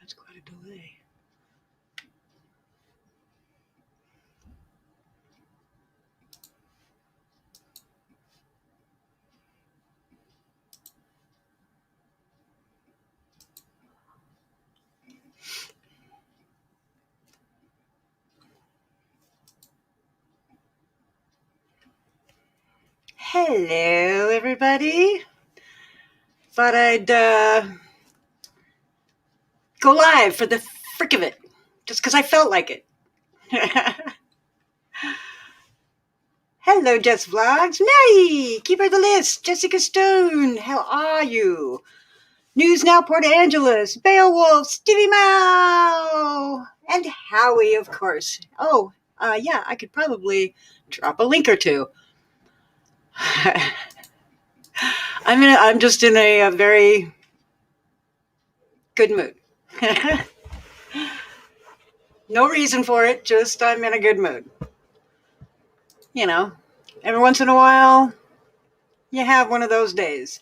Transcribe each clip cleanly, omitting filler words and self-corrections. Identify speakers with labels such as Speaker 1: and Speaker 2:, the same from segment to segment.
Speaker 1: That's quite a delay. Hello, everybody. Thought I'd go live for the frick of it, just because I felt like it. Hello, Jess Vlogs. Mary, keeper of the list. Jessica Stone, how are you? News Now, Port Angeles. Beowulf, Stevie Mao, and Howie, of course. Oh, yeah, I could probably drop a link or two. I'm just in a very good mood. No reason for it, just I'm in a good mood. You know, every once in a while, you have one of those days.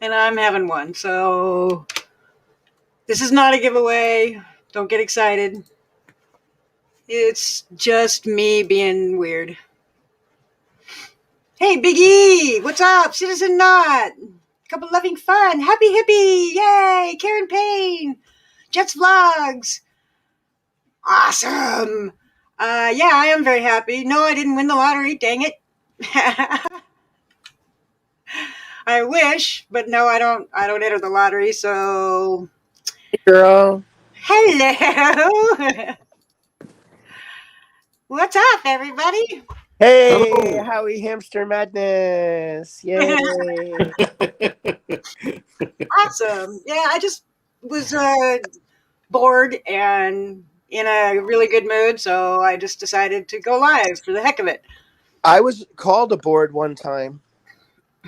Speaker 1: And I'm having one, so this is not a giveaway. Don't get excited. It's just me being weird. Hey, Big E, what's up? Citizen Knot. Couple loving fun. Happy hippie. Yay. Karen Payne. Jets Vlogs. Awesome. Yeah, I am very happy. No, I didn't win the lottery. Dang it. I wish, but no, I don't enter the lottery, so.
Speaker 2: Hey, girl.
Speaker 1: Hello. What's up, everybody?
Speaker 2: Hey,
Speaker 3: Hello.
Speaker 2: Howie Hamster Madness. Yay.
Speaker 1: Awesome. Yeah, I just was bored and in a really good mood, so I just decided to go live for the heck of it.
Speaker 2: I was called a board one time.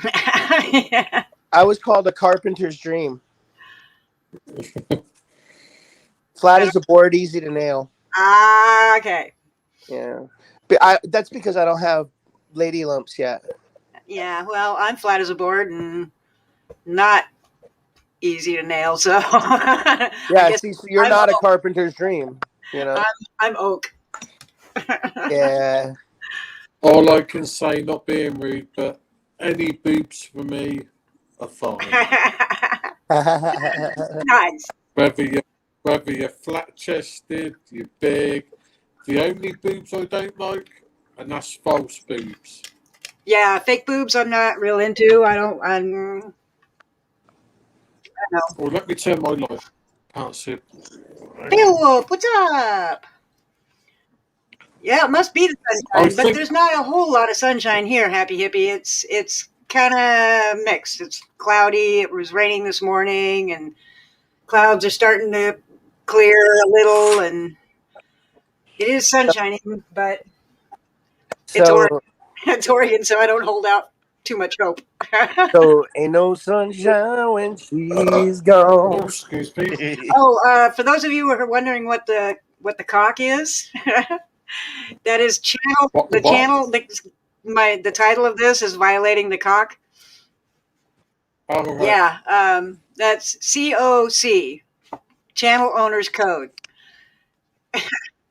Speaker 1: Yeah.
Speaker 2: I was called a carpenter's dream. Flat as a board, easy to nail.
Speaker 1: Okay.
Speaker 2: Yeah. But that's because I don't have lady lumps yet.
Speaker 1: Yeah, well, I'm flat as a board and not easy to nail, so
Speaker 2: Yeah, see, so you're
Speaker 1: I'm
Speaker 2: not a
Speaker 1: oak.
Speaker 2: carpenter's dream, you know?
Speaker 1: I'm oak.
Speaker 2: Yeah.
Speaker 3: All I can say, not being rude, but any boobs for me are fine.
Speaker 1: Nice.
Speaker 3: Whether you're flat chested, you're big. The only boobs I don't like, and that's false boobs.
Speaker 1: Yeah, fake boobs I'm not real into. I don't know.
Speaker 3: Well, let me turn my light. Can't see it.
Speaker 1: Beowulf, what's up? Yeah, it must be the sunshine, but there's not a whole lot of sunshine here, Happy Hippie. It's kind of mixed. It's cloudy. It was raining this morning, and clouds are starting to clear a little, and it is sunshining, but it's
Speaker 2: So,
Speaker 1: Oregon. It's Oregon, so I don't hold out too much hope.
Speaker 2: so ain't no sunshine when she's
Speaker 3: Oh,
Speaker 2: gone.
Speaker 3: excuse me.
Speaker 1: Oh, for those of you who are wondering what the CoC is, that is channel.
Speaker 3: What
Speaker 1: The
Speaker 3: the what?
Speaker 1: channel. The title of this is Violating the CoC.
Speaker 3: Oh, right.
Speaker 1: Yeah, that's CoC, Channel Owners Code,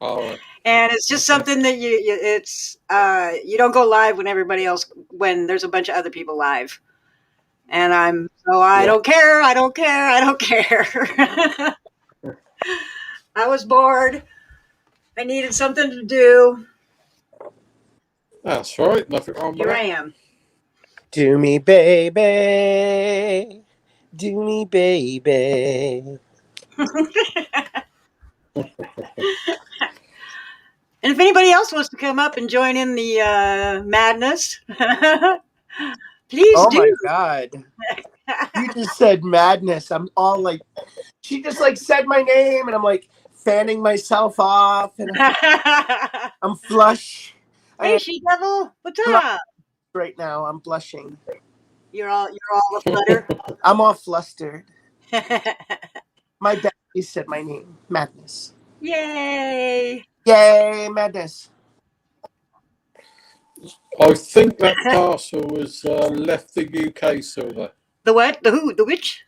Speaker 3: All right.
Speaker 1: and it's just something that you don't go live when there's a bunch of other people live, and I
Speaker 3: Yeah.
Speaker 1: don't care. I don't care. I don't care. I was bored. I needed something to do.
Speaker 3: That's right. Nothing wrong with
Speaker 1: Here I
Speaker 3: that.
Speaker 1: am.
Speaker 2: Do me, baby. Do me, baby.
Speaker 1: And if anybody else wants to come up and join in the madness, please
Speaker 2: Oh
Speaker 1: do.
Speaker 2: my God. You just said madness. I'm all like, she just like said my name and I'm like fanning myself off and I'm flush. I
Speaker 1: Hey,
Speaker 2: am
Speaker 1: she devil, what's
Speaker 2: flush
Speaker 1: up?
Speaker 2: right now. I'm blushing.
Speaker 1: You're all aflutter.
Speaker 2: I'm all flustered. My bestie said my name. Madness.
Speaker 1: Yay!
Speaker 2: Yay, madness.
Speaker 3: I think that parcel has left the UK, Silver.
Speaker 1: The what? The who? The which?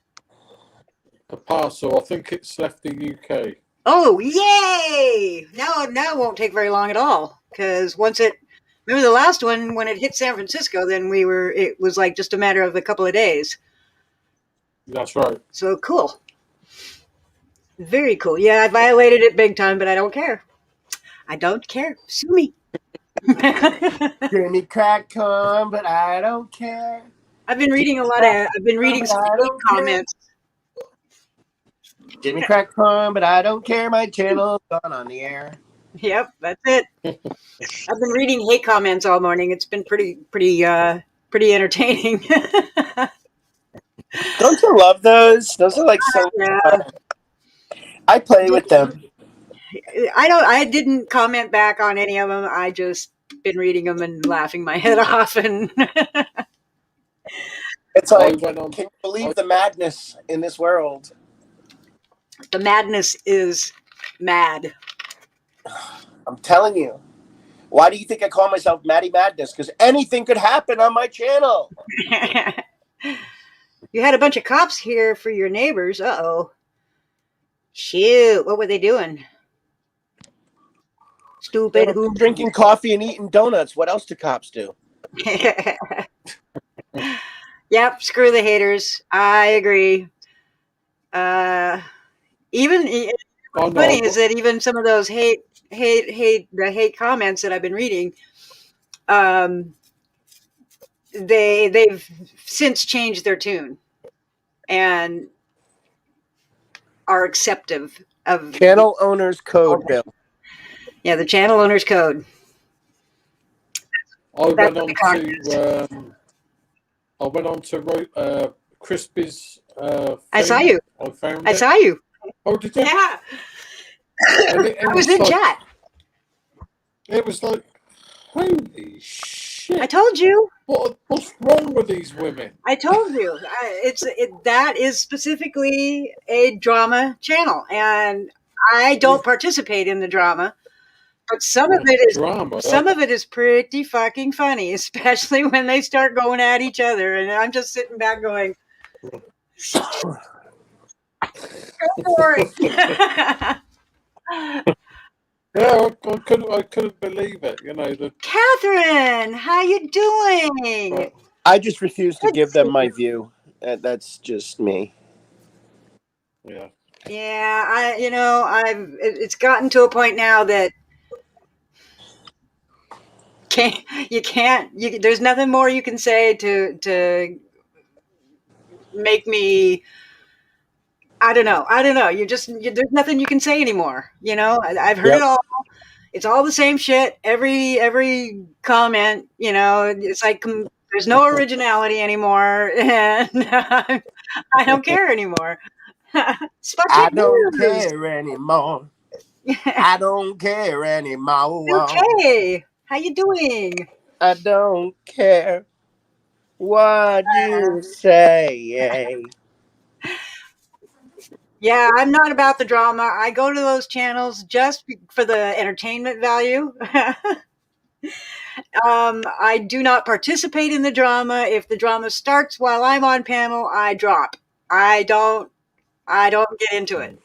Speaker 3: a parcel. I think it's left the UK.
Speaker 1: Oh, yay! Now it won't take very long at all. Because remember the last one, when it hit San Francisco, then it was like just a matter of a couple of days.
Speaker 3: That's right.
Speaker 1: So cool. Very cool. Yeah, I violated it big time, but I don't care. I don't care. Sue me.
Speaker 2: Give me crack corn, but I don't care.
Speaker 1: I've been reading some hate comments.
Speaker 2: Give me crack corn, but I don't care. My channel's gone on the air.
Speaker 1: Yep, that's it. I've been reading hate comments all morning. It's been pretty entertaining.
Speaker 2: Don't you love those? Those are like so fun. I play with them.
Speaker 1: I didn't comment back on any of them. I just been reading them and laughing my head off. And
Speaker 2: it's like, can you believe the madness in this world?
Speaker 1: The madness is mad.
Speaker 2: I'm telling you. Why do you think I call myself Maddie Madness? Because anything could happen on my channel.
Speaker 1: You had a bunch of cops here for your neighbors. Uh-oh. Shoot, what were they doing? Stupid.
Speaker 2: Drinking coffee and eating donuts. What else do cops do?
Speaker 1: Yep, screw the haters. I agree. Funny is that even some of those hate comments that I've been reading, they've since changed their tune and are acceptive of
Speaker 2: channel owners code bill.
Speaker 1: Yeah, the channel owners code.
Speaker 3: I went on to Crispy's
Speaker 1: I saw you. I saw you.
Speaker 3: Oh, did you?
Speaker 1: Yeah.
Speaker 3: I
Speaker 1: was in chat.
Speaker 3: It was like, holy shit.
Speaker 1: I told you.
Speaker 3: What's wrong with these women?
Speaker 1: I told you. That is specifically a drama channel. And I don't participate in the drama. But some of it is pretty fucking funny, especially when they start going at each other. And I'm just sitting back going, go for it.
Speaker 3: Yeah, I couldn't believe it. You know,
Speaker 1: Catherine, how you doing?
Speaker 2: I just refuse to give them my view. That's just me.
Speaker 3: Yeah.
Speaker 1: Yeah, it's gotten to a point now that there's nothing more you can say to make me. I don't know. There's nothing you can say anymore. You know, I've heard it all. It's all the same shit. Every comment, you know, it's like there's no originality anymore, and I don't care anymore.
Speaker 2: I don't care anymore. I don't care anymore.
Speaker 1: Okay, how you doing?
Speaker 2: I don't care what you say.
Speaker 1: Yeah, I'm not about the drama. I go to those channels just for the entertainment value. I do not participate in the drama. If the drama starts while I'm on panel, I drop. I don't get into it.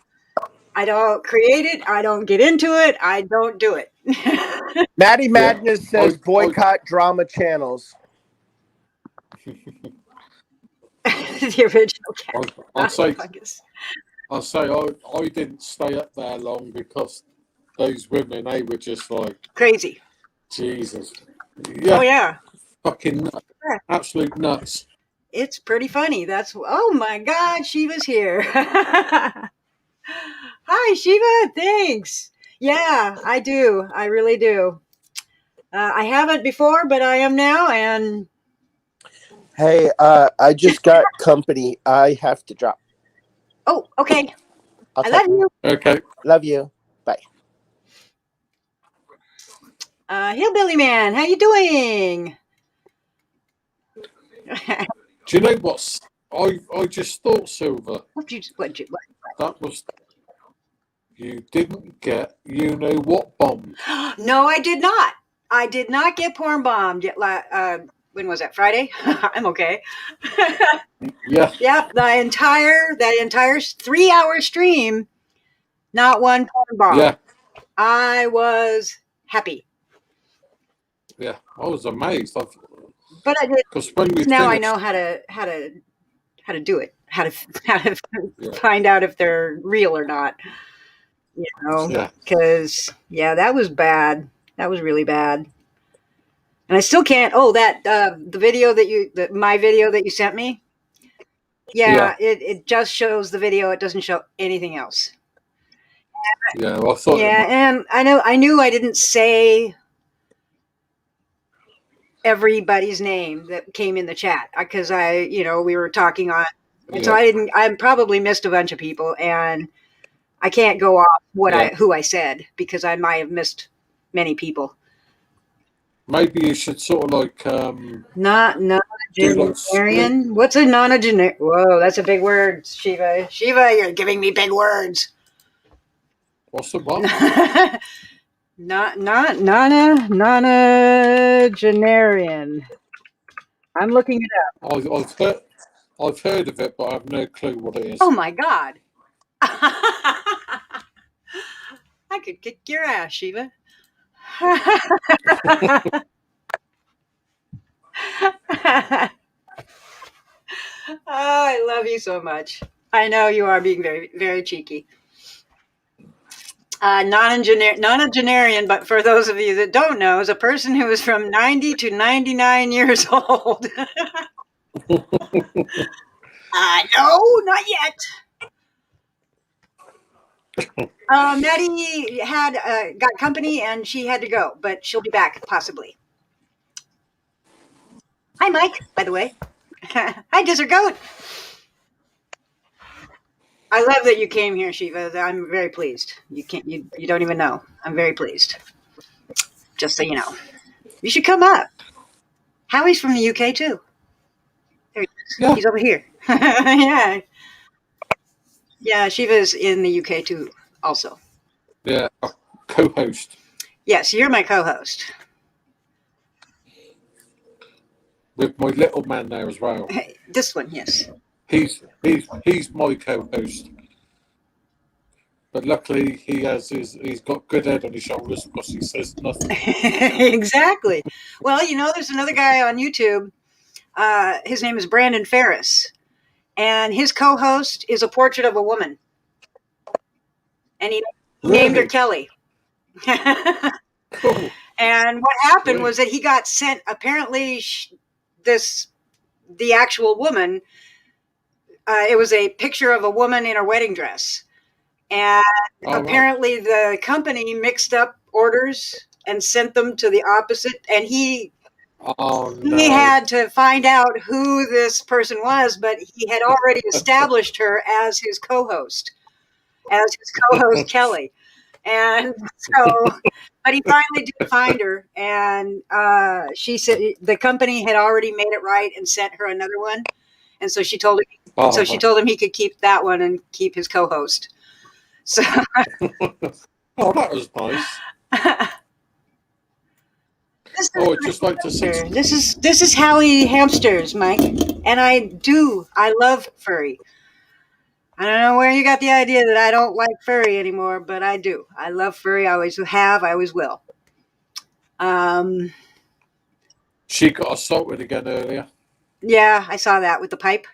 Speaker 1: I don't create it. I don't get into it. I don't do it.
Speaker 2: Maddie Madness says boycott drama channels.
Speaker 1: The original cat.
Speaker 3: I'll say I didn't stay up there long because those women, they were just like
Speaker 1: crazy.
Speaker 3: Jesus. Yeah.
Speaker 1: Oh yeah.
Speaker 3: Fucking nuts. Absolute nuts.
Speaker 1: It's pretty funny. Oh my God, Shiva's here. Hi Shiva, thanks. Yeah, I do. I really do. I haven't before, but I am now. And
Speaker 2: hey, I just got company. I have to drop.
Speaker 1: Oh, okay. I love you.
Speaker 3: Okay.
Speaker 2: Love you. Bye.
Speaker 1: Hillbilly Man, how you doing?
Speaker 3: Do you know what? I just thought, Silver.
Speaker 1: What?
Speaker 3: That was. You didn't get bombed.
Speaker 1: No, I did not. I did not get porn bombed when was that? Friday? I'm okay.
Speaker 3: Yeah.
Speaker 1: Yep, that entire 3-hour stream, not one porn bomb.
Speaker 3: Yeah.
Speaker 1: I was happy.
Speaker 3: Yeah. I was amazed.
Speaker 1: But I did.
Speaker 3: Because when we
Speaker 1: Now I
Speaker 3: finished,
Speaker 1: know how to do it. How to
Speaker 3: Yeah.
Speaker 1: find out if they're real or not. You know,
Speaker 3: Yeah.
Speaker 1: because that was bad. That was really bad. And I still can't. Oh, that the video my video that you sent me. Yeah, it just shows the video. It doesn't show anything else.
Speaker 3: Yeah, well, I thought it might.
Speaker 1: And I knew I didn't say everybody's name that came in the chat because we were talking on, and so I probably missed a bunch of people, and I can't go off who I said because I might have missed many people.
Speaker 3: Maybe you should sort of like
Speaker 1: non-generian. What's a non-generic? Whoa, that's a big word, Shiva. Shiva, you're giving me big words.
Speaker 3: What's the what?
Speaker 1: Nonagenarian. I'm looking it up.
Speaker 3: I've heard of it, but I have no clue what it is.
Speaker 1: Oh my God. I could kick your ass, Shiva. Oh, I love you so much. I know you are being very, very cheeky. Nonagenarian, but for those of you that don't know, is a person who is from 90 to 99 years old. No, not yet. Maddie got company and she had to go, but she'll be back possibly. Hi, Mike, by the way. Hi, Desert Goat. I love that you came here, Shiva. I'm very pleased. You don't even know. I'm very pleased. Just so you know. You should come up. Howie's from the UK too. There he is. Yeah. He's over here. Yeah. Yeah, Shiva's in the UK too also.
Speaker 3: Yeah, a co-host.
Speaker 1: Yes, you're my co-host.
Speaker 3: With my little man there as well.
Speaker 1: This one, yes.
Speaker 3: He's my co-host, but luckily he's got good head on his shoulders because he says nothing.
Speaker 1: Exactly. Well, there's another guy on YouTube. His name is Brandon Ferris, and his co-host is a portrait of a woman, and he named her Kelly.
Speaker 3: Cool.
Speaker 1: And what happened was that he got sent. Apparently, the actual woman. It was a picture of a woman in her wedding dress. And apparently the company mixed up orders and sent them to the opposite. And he had to find out who this person was, but he had already established her as his co-host Kelly. And so, but he finally did find her. And she said the company had already made it right and sent her another one. And so she told him. So she told him he could keep that one and keep his co-host. So,
Speaker 3: oh, that was nice. I'd just like to see.
Speaker 1: This is Howie Hamsters, Mike, and I love furry. I don't know where you got the idea that I don't like furry anymore, but I do. I love furry. I always have. I always will.
Speaker 3: She got assaulted again earlier.
Speaker 1: Yeah, I saw that with the pipe.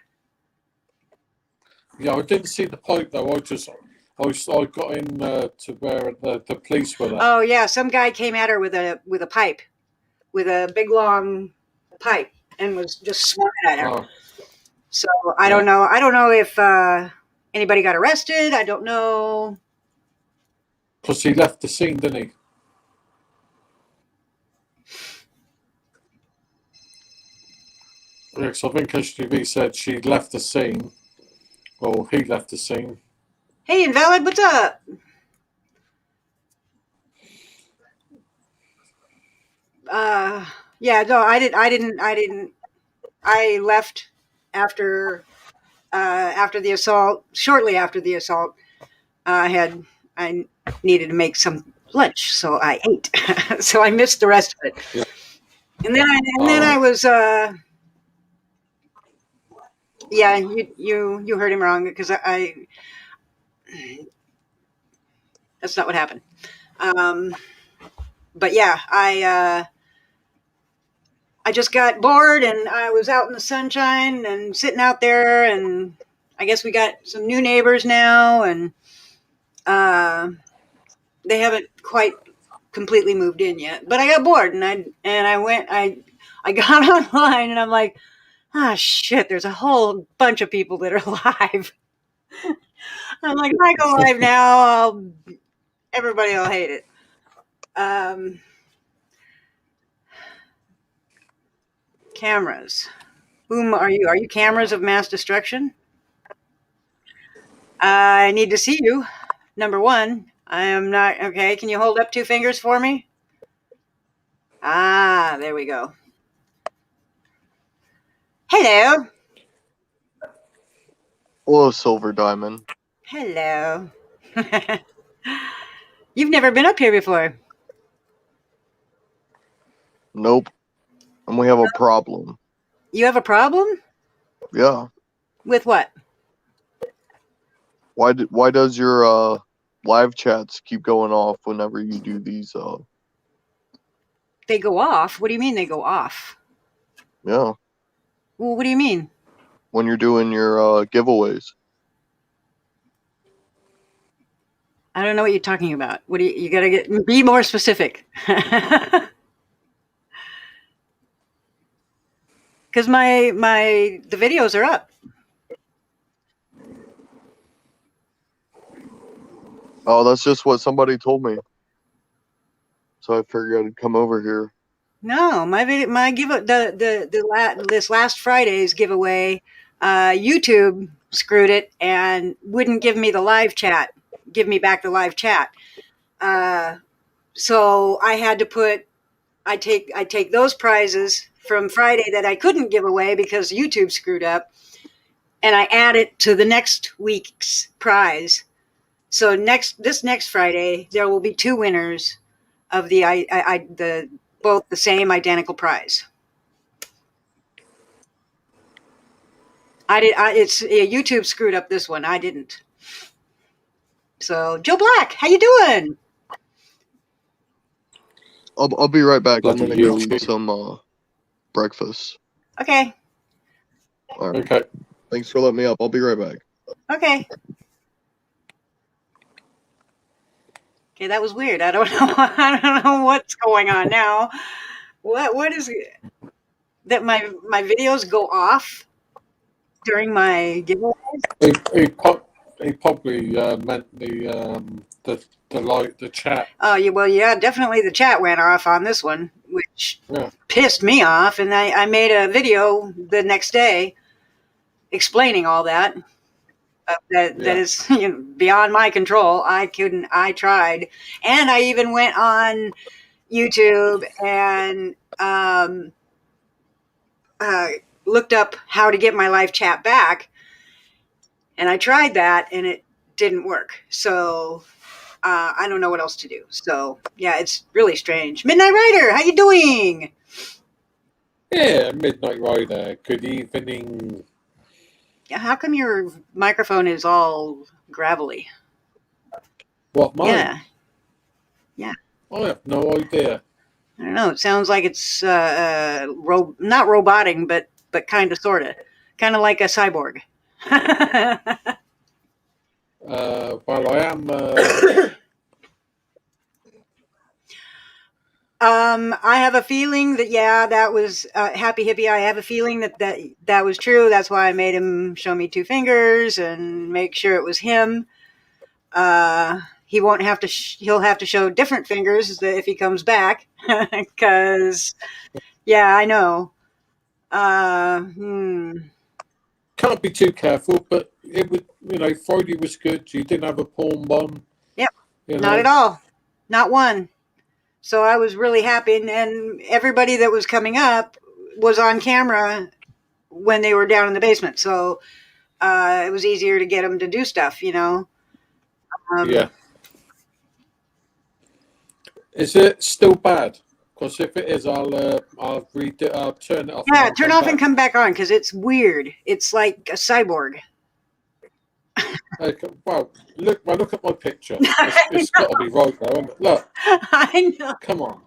Speaker 3: Yeah, I didn't see the pipe though. I got in to where the police were there.
Speaker 1: Oh yeah, some guy came at her with a pipe, with a big long pipe, and was just swinging at her. Oh. So I don't know. I don't know if anybody got arrested. I don't know.
Speaker 3: Because he left the scene, didn't he? Yeah, so I think HTV said she left the scene. Well, he left the scene.
Speaker 1: Hey, Invalid, what's up? Yeah, no, I didn't. I left after the assault. Shortly after the assault, I needed to make some lunch, so I ate. So I missed the rest of it.
Speaker 3: Yeah.
Speaker 1: And then I was yeah, you heard him wrong because I that's not what happened. But yeah, I just got bored and I was out in the sunshine and sitting out there, and I guess we got some new neighbors now, and they haven't quite completely moved in yet. But I got bored and I got online and I'm like, ah, shit, there's a whole bunch of people that are live. I'm like, if I go live now, everybody will hate it. Cameras. Whom are you? Are you cameras of mass destruction? I need to see you. Number one. I am not. Okay, can you hold up 2 fingers for me? Ah, there we go. Hello.
Speaker 4: Hello, Silver Diamond.
Speaker 1: Hello. You've never been up here before.
Speaker 4: Nope. And we have a problem.
Speaker 1: You have a problem?
Speaker 4: Yeah.
Speaker 1: With what?
Speaker 4: Why does your live chats keep going off whenever you do these
Speaker 1: They go off? What do you mean they go off?
Speaker 4: yeah,
Speaker 1: Well, what do you mean?
Speaker 4: when you're doing your giveaways?
Speaker 1: I don't know what you're talking about. What do you gotta be more specific. Because the videos are up.
Speaker 4: Oh, that's just what somebody told me. So I figured I'd come over here.
Speaker 1: No, this last Friday's giveaway, YouTube screwed it and wouldn't give me the live chat. Give me back the live chat. So I had to I take those prizes from Friday that I couldn't give away because YouTube screwed up, and I add it to the next week's prize. So this next Friday there will be 2 winners of both the same identical prize. YouTube screwed up this one. I didn't. So Joe Black, how you doing?
Speaker 4: I'll be right back. I'm
Speaker 3: Bloody
Speaker 4: gonna go
Speaker 3: YouTube.
Speaker 4: eat some breakfast.
Speaker 1: Okay.
Speaker 4: All right.
Speaker 3: Okay.
Speaker 4: Thanks for letting me up. I'll be right back.
Speaker 1: Okay. Okay, that was weird. I don't know. I don't know what's going on now. What is it? That my videos go off during my giveaway?
Speaker 3: He probably meant the chat.
Speaker 1: Oh, yeah, well, yeah, definitely the chat went off on this one, which pissed me off. And I made a video the next day explaining all that. That is beyond my control. I tried. And I even went on YouTube and looked up how to get my live chat back. And I tried that and it didn't work. So I don't know what else to do. So yeah, it's really strange. Midnight Rider, how you doing?
Speaker 3: Yeah, Midnight Rider. Good evening.
Speaker 1: How come your microphone is all gravelly?
Speaker 3: What, mine?
Speaker 1: Yeah.
Speaker 3: I have no idea.
Speaker 1: I don't know. It sounds like it's not roboting, but kind of, sort of, kind of like a cyborg.
Speaker 3: Well, I am.
Speaker 1: I have a feeling that that was Happy Hippie. I have a feeling that was true. That's why I made him show me 2 fingers and make sure it was him. He won't have to. He'll have to show different fingers if he comes back, because I know.
Speaker 3: Can't be too careful, but it would. Friday was good. You didn't have a porn one.
Speaker 1: Yep. Not at all. Not one. So I was really happy, and everybody that was coming up was on camera when they were down in the basement. So it was easier to get them to do stuff,
Speaker 3: Yeah. Is it still bad? Because if it is, I'll read it. I'll turn it off.
Speaker 1: Yeah,
Speaker 3: and
Speaker 1: turn off and come back on because it's weird. It's like a cyborg.
Speaker 3: Okay, well, look at my picture. It's got to be right though. Isn't it? Look,
Speaker 1: I know.
Speaker 3: come on.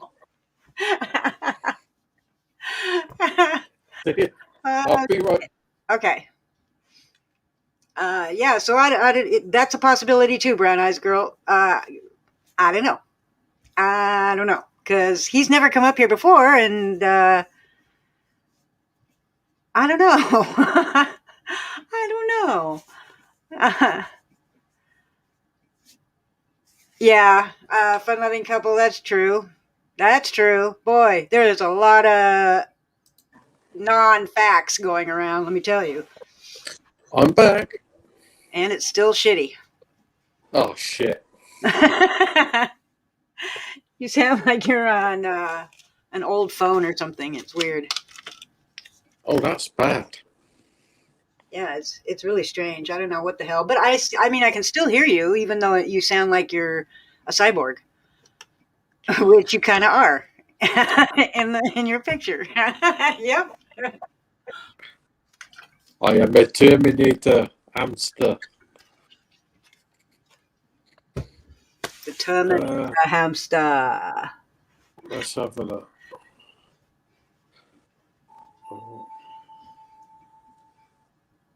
Speaker 3: I'll be right.
Speaker 1: Okay. Yeah, so that's a possibility too, Brown Eyes Girl. I don't know. Because he's never come up here before, and I don't know. I don't know. Yeah, fun-loving couple, that's true. That's true. Boy, there's a lot of non-facts going around, let me tell you.
Speaker 3: I'm back.
Speaker 1: And it's still shitty.
Speaker 3: Oh shit.
Speaker 1: You sound like you're on an old phone or something. It's weird.
Speaker 3: Oh, that's bad.
Speaker 1: Yeah, it's really strange. I don't know what the hell. But I mean, I can still hear you, even though you sound like you're a cyborg. Which you kind of are in your picture. Yep.
Speaker 3: I am a Terminator hamster.
Speaker 1: The Terminator hamster.
Speaker 3: Let's have a look.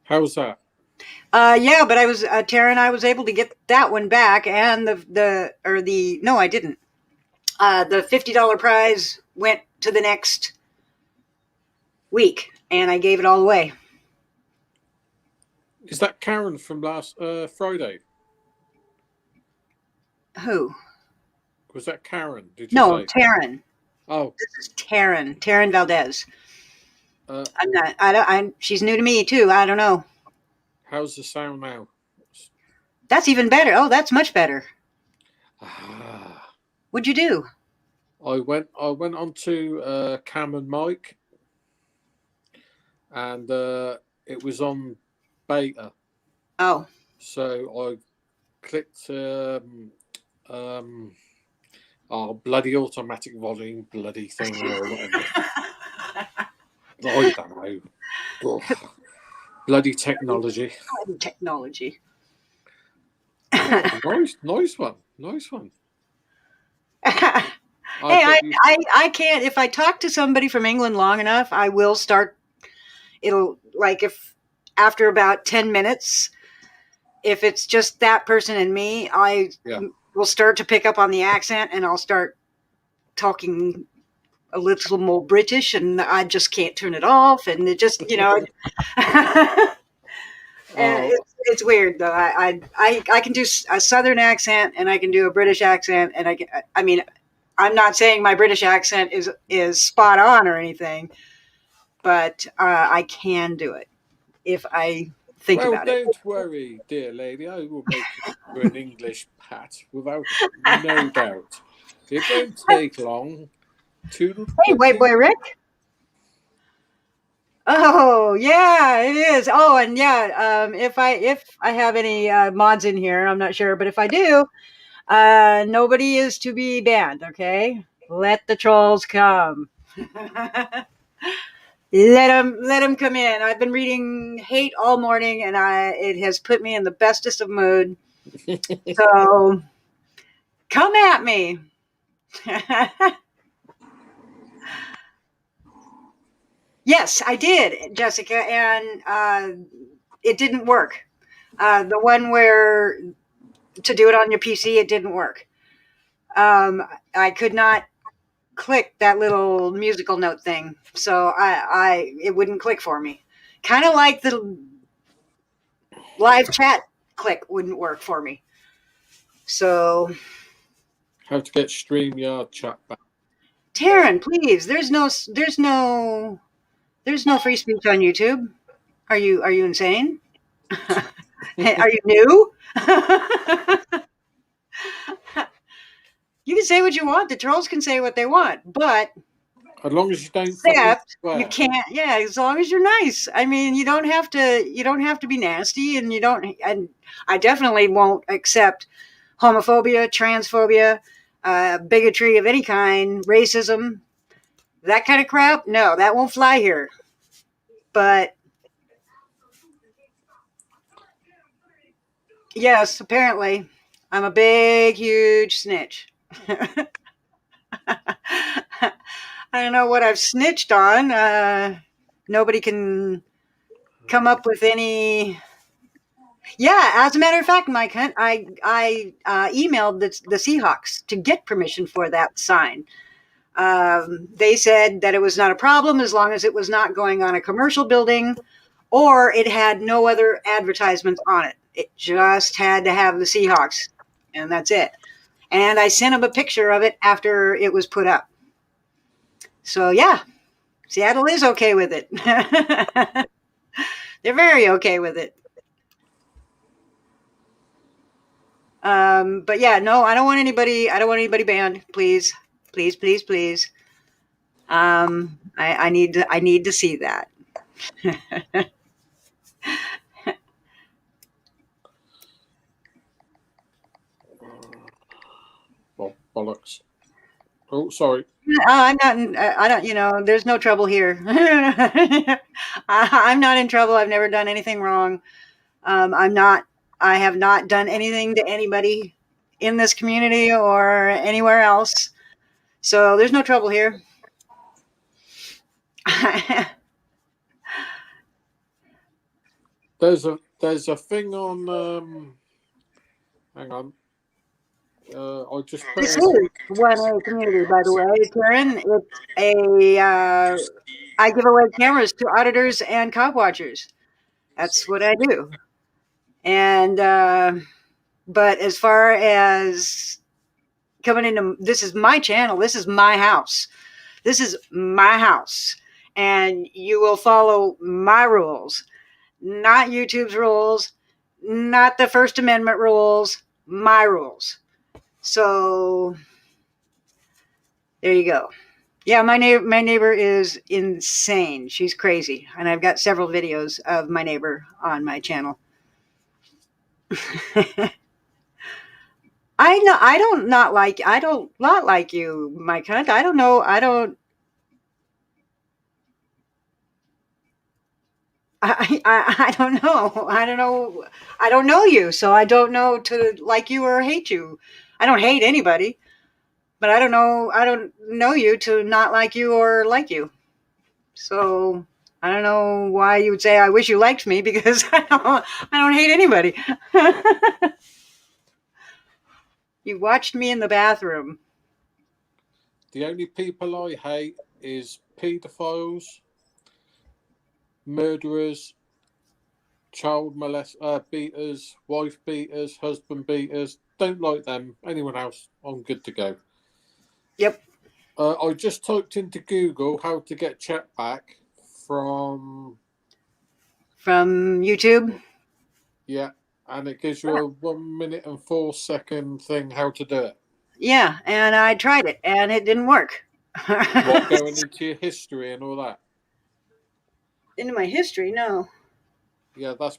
Speaker 3: How's that?
Speaker 1: Yeah, but I was Tara and I was able to get that one back, and no, I didn't. The $50 prize went to the next week, and I gave it all away.
Speaker 3: Is that Karen from last Friday?
Speaker 1: Who?
Speaker 3: Was that Karen? Did you
Speaker 1: No,
Speaker 3: say?
Speaker 1: Taryn.
Speaker 3: Oh,
Speaker 1: This is Taryn Valdez. I'm not. She's new to me too. I don't know.
Speaker 3: how's the sound now?
Speaker 1: That's even better. Oh, that's much better.
Speaker 3: Ah.
Speaker 1: What'd you do?
Speaker 3: I went on to Cam and Mike, and it was on beta.
Speaker 1: Oh.
Speaker 3: So I clicked bloody automatic volume, bloody thing or whatever. I don't know. Ugh. Bloody technology.
Speaker 1: Technology.
Speaker 3: Oh, nice one.
Speaker 1: Hey, I can't. If I talk to somebody from England long enough, I will start. It'll like if after about 10 minutes, if it's just that person and me, I will start to pick up on the accent, and I'll start talking a little more British, and I just can't turn it off, and it just and it's weird though. I can do a Southern accent, and I can do a British accent, and I mean, I'm not saying my British accent is spot on or anything, but I can do it if I think about it.
Speaker 3: Well, don't worry, dear lady. I will make you an English pat without no doubt. It won't take long.
Speaker 1: Hey, White Boy Rick. Oh yeah, it is. Oh, and yeah, if I have any mods in here, I'm not sure, but if I do, nobody is to be banned. Okay, let the trolls come. Let them come in. I've been reading hate all morning, and it has put me in the bestest of mood. So come at me. Yes, I did, Jessica, and it didn't work. The one where to do it on your PC, it didn't work. I could not click that little musical note thing, so it wouldn't click for me. Kind of like the live chat click wouldn't work for me. So,
Speaker 3: how to get StreamYard chat back?
Speaker 1: Taryn, please. There's no free speech on YouTube. Are you insane? Are you new? You can say what you want. The trolls can say what they want, but
Speaker 3: as long as you don't.
Speaker 1: Except you can't. Yeah, as long as you're nice. I mean, you don't have to be nasty, and you don't. And I definitely won't accept homophobia, transphobia, bigotry of any kind, racism, That kind of crap, no, that won't fly here. But yes, apparently, I'm a big, huge snitch. I don't know what I've snitched on. Nobody can come up with any. Yeah, as a matter of fact, Mike Hunt, I emailed the Seahawks to get permission for that sign. They said that it was not a problem as long as it was not going on a commercial building or it had no other advertisements on it. It just had to have the Seahawks, and that's it. And I sent them a picture of it after it was put up. So, yeah, Seattle is okay with it. They're very okay with it. But yeah, no, I don't want anybody banned. Please, please, please, please. I need to see that.
Speaker 3: Well, bollocks. Oh, sorry.
Speaker 1: I'm not in, I don't, there's no trouble here. I'm not in trouble. I've never done anything wrong. I have not done anything to anybody in this community or anywhere else. So there's no trouble here.
Speaker 3: There's a thing on. Hang on. I just put
Speaker 1: This
Speaker 3: in,
Speaker 1: is 1A community, by the way, Karen. It's I give away cameras to auditors and cop watchers. That's what I do. And but as far as coming into, this is my channel. This is my house. This is my house, and you will follow my rules, not YouTube's rules, not the First Amendment rules. My rules. So there you go. Yeah, my neighbor is insane. She's crazy, and I've got several videos of my neighbor on my channel. I don't not like you, my cunt. I don't know. I don't know. I don't know you, so I don't know to like you or hate you. I don't hate anybody, but I don't know you to not like you or like you. So I don't know why you would say I wish you liked me, because I don't hate anybody. You watched me in the bathroom.
Speaker 3: the only people I hate is paedophiles, murderers, child beaters, wife beaters, husband beaters. Don't like them. Anyone else, I'm good to go.
Speaker 1: Yep.
Speaker 3: I just typed into Google how to get chat back from
Speaker 1: YouTube.
Speaker 3: Yeah, and it gives you a 1 minute and 4 second thing how to do it.
Speaker 1: Yeah, and I tried it, and it didn't work.
Speaker 3: What, going into your history and all that?
Speaker 1: Into my history? No.
Speaker 3: Yeah, that's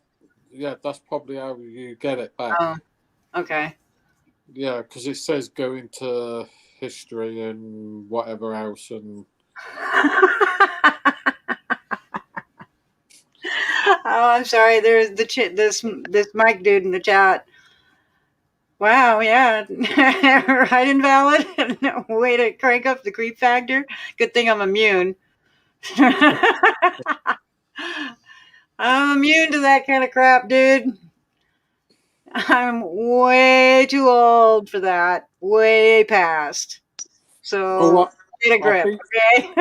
Speaker 3: probably how you get it back.
Speaker 1: Oh, okay.
Speaker 3: Yeah, because it says go into history and whatever else, and
Speaker 1: Oh, I'm sorry. There's this Mike dude in the chat. Wow, yeah, right, invalid. Way to crank up the creep factor. Good thing I'm immune. I'm immune to that kind of crap, dude. I'm way too old for that. Way past. So get a grip, okay?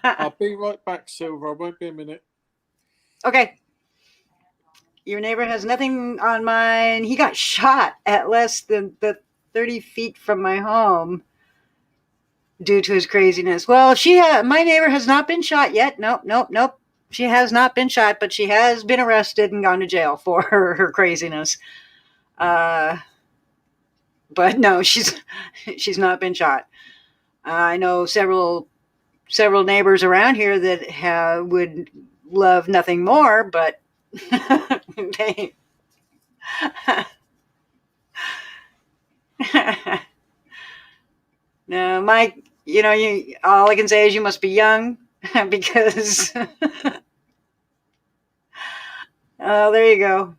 Speaker 3: I'll be right back, Silver. I won't be a minute.
Speaker 1: Okay. Your neighbor has nothing on mine. He got shot at less than 30 feet from my home due to his craziness. Well, my neighbor has not been shot yet. Nope. She has not been shot, but she has been arrested and gone to jail for her craziness. But no, she's not been shot. I know several neighbors around here that would love nothing more, but they no, Mike, all I can say is you must be young because oh, there you go.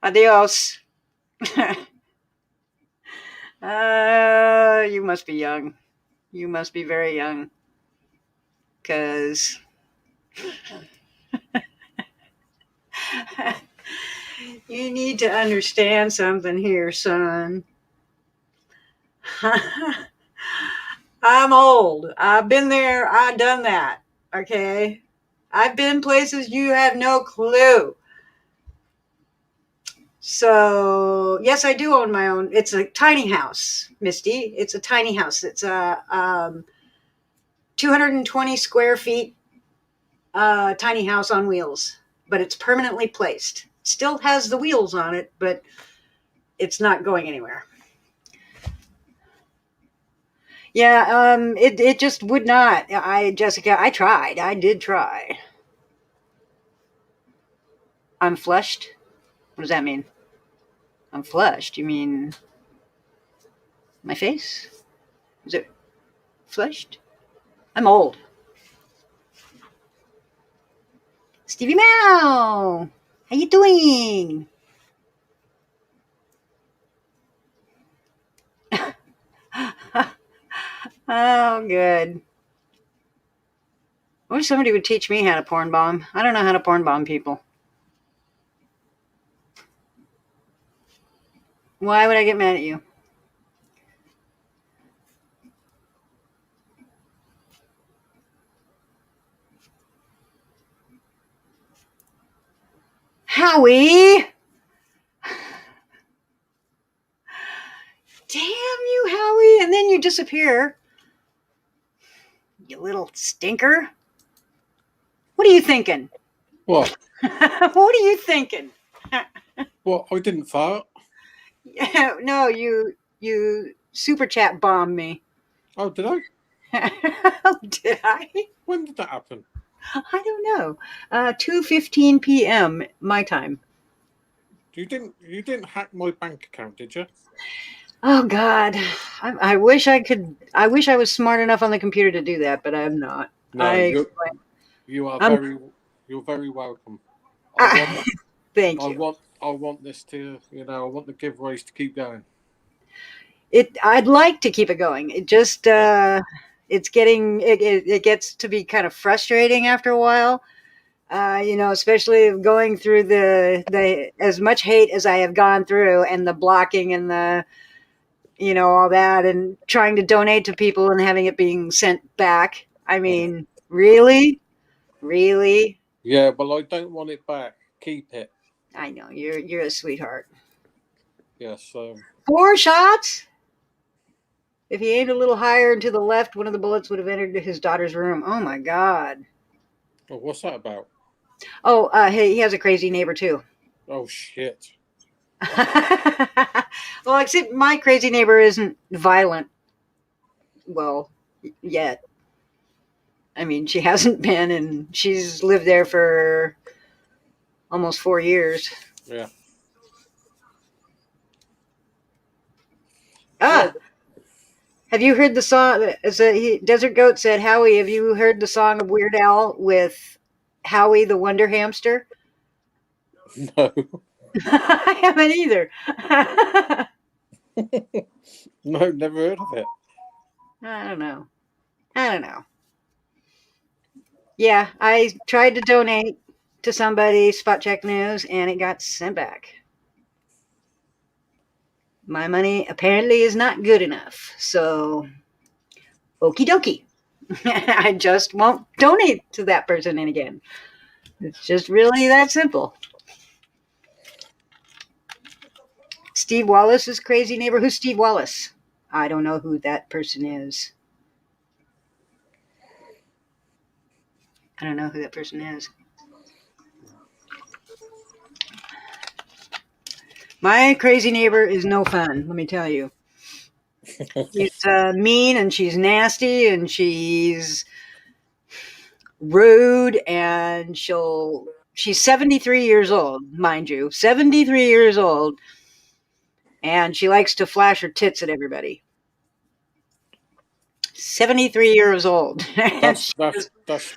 Speaker 1: Adios. You must be young. You must be very young. Because you need to understand something here, son. I'm old. I've been there. I've done that. Okay? I've been places you have no clue. So, yes, I do own my own. It's a tiny house, Misty. It's a tiny house. It's a 220 square feet tiny house on wheels, but it's permanently placed. Still has the wheels on it, but it's not going anywhere. Yeah, it just would not. Jessica, I tried. I did try. I'm flushed? What does that mean? I'm flushed? You mean my face? Is it flushed? I'm old. Stevie Meow! How you doing? Oh, good. I wish somebody would teach me how to porn bomb. I don't know how to porn bomb people. Why would I get mad at you? Howie! Damn you, Howie! And then you disappear. You little stinker. What are you thinking?
Speaker 3: What?
Speaker 1: What are you thinking?
Speaker 3: What? I didn't fart.
Speaker 1: Yeah, no, you super chat bombed me.
Speaker 3: Oh, did I?
Speaker 1: Did I?
Speaker 3: When did that happen?
Speaker 1: I don't know. 2:15 p.m. my time.
Speaker 3: You didn't hack my bank account, did you?
Speaker 1: Oh God, I wish I could. I wish I was smart enough on the computer to do that, but I'm not.
Speaker 3: No, you're very welcome.
Speaker 1: Thank you.
Speaker 3: I want this to, I want the giveaways to keep going.
Speaker 1: I'd like to keep it going. It just it's getting it gets to be kind of frustrating after a while. Especially going through the as much hate as I have gone through, and the blocking and the all that, and trying to donate to people and having it being sent back. I mean, really?
Speaker 3: Yeah, but I don't want it back. Keep it.
Speaker 1: I know you're a sweetheart.
Speaker 3: Yes.
Speaker 1: 4 shots. If he aimed a little higher and to the left, one of the bullets would have entered his daughter's room. Oh my God.
Speaker 3: Oh, what's that about?
Speaker 1: Oh, he has a crazy neighbor too.
Speaker 3: Oh shit.
Speaker 1: Well, except my crazy neighbor isn't violent. Well, yet. I mean, she hasn't been, and she's lived there for almost 4 years.
Speaker 3: Yeah.
Speaker 1: Have you heard the song? Desert Goat said, Howie, have you heard the song of Weird Al with Howie the Wonder Hamster?
Speaker 3: No.
Speaker 1: I haven't either.
Speaker 3: No, never heard of it.
Speaker 1: I don't know. Yeah, I tried to donate to somebody, Spot Check News, and it got sent back. My money apparently is not good enough, so okie dokie. I just won't donate to that person again. It's just really that simple. Steve Wallace's crazy neighbor. Who's Steve Wallace? I don't know who that person is. My crazy neighbor is no fun, let me tell you. She's mean, and she's nasty, and she's rude, and she's 73 years old, mind you. 73 years old. And she likes to flash her tits at everybody. 73 years old.
Speaker 3: That's not good. That's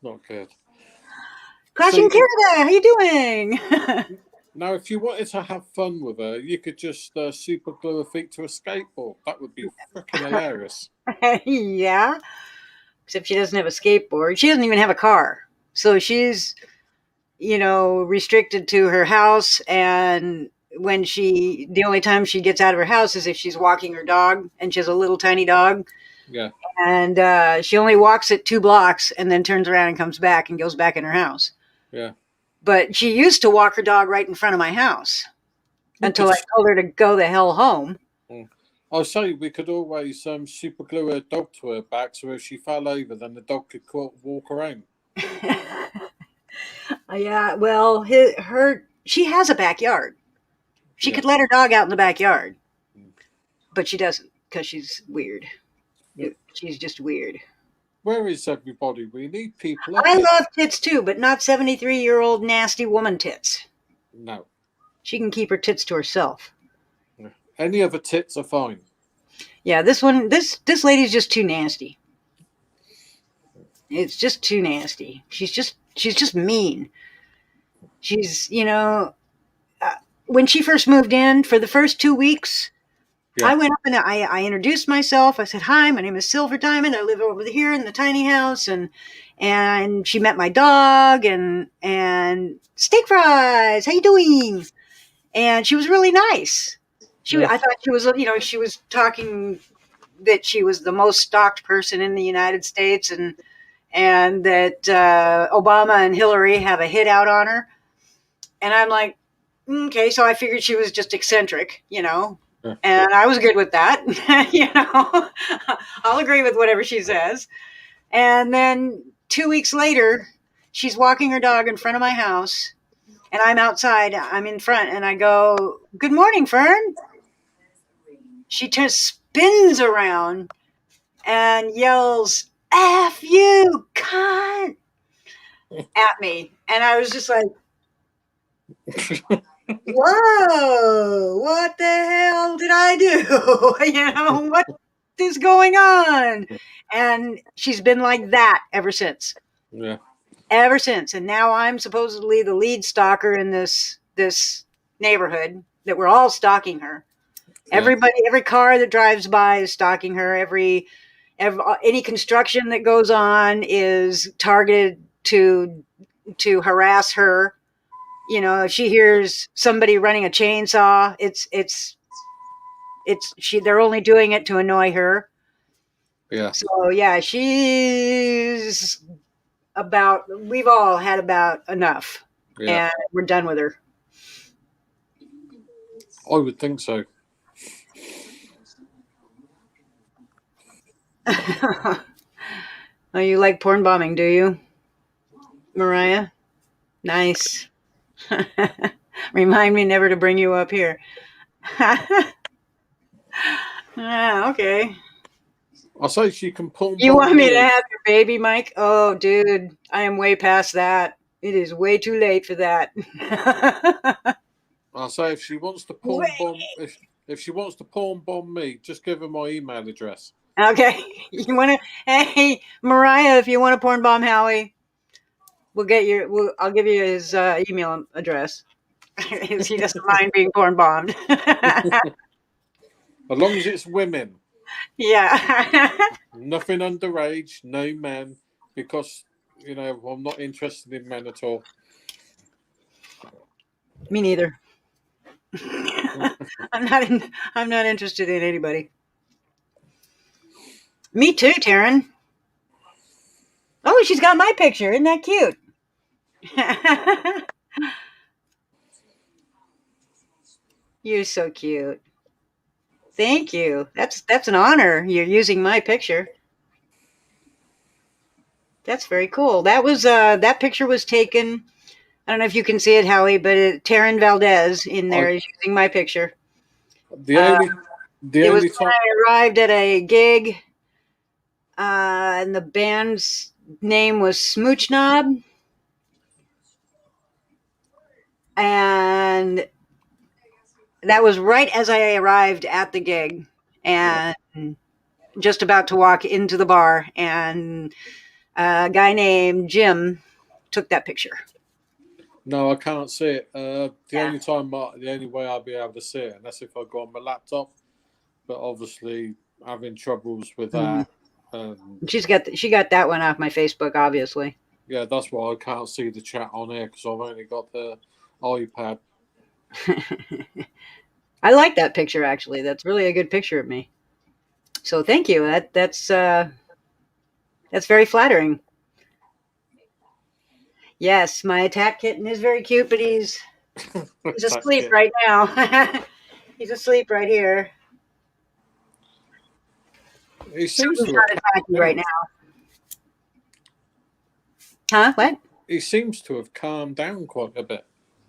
Speaker 3: not good.
Speaker 1: Crashing
Speaker 3: So-
Speaker 1: Canada, how you doing?
Speaker 3: Now, if you wanted to have fun with her, you could just super glue her feet to a skateboard. That would be freaking hilarious.
Speaker 1: Yeah. Except she doesn't have a skateboard. She doesn't even have a car. So she's, restricted to her house. And the only time she gets out of her house is if she's walking her dog, and she has a little tiny dog.
Speaker 3: Yeah.
Speaker 1: And she only walks it 2 blocks and then turns around and comes back and goes back in her house.
Speaker 3: Yeah.
Speaker 1: But she used to walk her dog right in front of my house until I told her to go the hell home.
Speaker 3: I'll say we could always super glue her dog to her back, so if she fell over, then the dog could walk around.
Speaker 1: Yeah, well, she has a backyard. She could let her dog out in the backyard, but she doesn't because she's weird.
Speaker 3: Yeah.
Speaker 1: She's just weird.
Speaker 3: Where is everybody? We need people.
Speaker 1: I love tits too, but not 73-year-old nasty woman tits.
Speaker 3: No.
Speaker 1: She can keep her tits to herself.
Speaker 3: Any other tits are fine.
Speaker 1: Yeah, this lady's just too nasty. It's just too nasty. She's just mean. She's, when she first moved in, for the first 2 weeks,
Speaker 3: Yeah.
Speaker 1: I went up and I introduced myself. I said, "Hi, my name is Silver Diamond. I live over here in the tiny house." And she met my dog and steak fries. How you doing? And she was really nice. I thought she was, she was talking that she was the most stalked person in the United States, and that Obama and Hillary have a hit out on her. And I'm like, okay, so I figured she was just eccentric, and I was good with that. I'll agree with whatever she says. And then 2 weeks later, she's walking her dog in front of my house, and I'm outside, I'm in front, and I go, "Good morning, Fern." She spins around and yells, "F you, cunt," at me. And I was just like, whoa, what the hell did I do? What is going on? And she's been like that ever since.
Speaker 3: Yeah.
Speaker 1: Ever since. And now I'm supposedly the lead stalker in this neighborhood, that we're all stalking her. Yeah. Everybody, every car that drives by is stalking her. Any construction that goes on is targeted to harass her. If she hears somebody running a chainsaw, they're only doing it to annoy her.
Speaker 3: Yeah.
Speaker 1: So yeah, we've all had about enough. Yeah. And we're done with her.
Speaker 3: I would think so.
Speaker 1: Oh, you like porn bombing, do you, Mariah? Nice. Remind me never to bring you up here. Okay.
Speaker 3: I'll say she can porn.
Speaker 1: You want me to have your baby, Mike? Oh, dude, I am way past that. It is way too late for that.
Speaker 3: I'll say if she wants to porn bomb, if she wants to porn bomb me, just give her my email address.
Speaker 1: Okay. Hey, Mariah, if you want to porn bomb Howie, I'll give you his email address. He doesn't mind being porn bombed.
Speaker 3: As long as it's women.
Speaker 1: Yeah.
Speaker 3: Nothing underage, no men, because I'm not interested in men at all.
Speaker 1: Me neither. I'm not interested in anybody. Me too, Taryn. Oh, she's got my picture. Isn't that cute? You're so cute. Thank you. That's an honor. You're using my picture. That's very cool. That picture was taken. I don't know if you can see it, Howie, but Taryn Valdez in there is using my picture.
Speaker 3: The only time
Speaker 1: I arrived at a gig, and the band's name was Smooch Knob, and that was right as I arrived at the gig. and just about to walk into the bar, and a guy named Jim took that picture.
Speaker 3: No, I can't see it. The
Speaker 1: Yeah.
Speaker 3: only way I'll be able to see it, and that's if I go on my laptop. But obviously, having troubles with that.
Speaker 1: She got that one off my Facebook, obviously.
Speaker 3: Yeah, that's why I can't see the chat on here, because I've only got the iPad.
Speaker 1: I like that picture, actually. That's really a good picture of me. So thank you. That's very flattering. Yes, my attack kitten is very cute, but he's asleep right now. He's asleep right here.
Speaker 3: He seems
Speaker 1: He's
Speaker 3: to
Speaker 1: not
Speaker 3: have
Speaker 1: attacking right now. Huh? What?
Speaker 3: He seems to have calmed down quite a bit.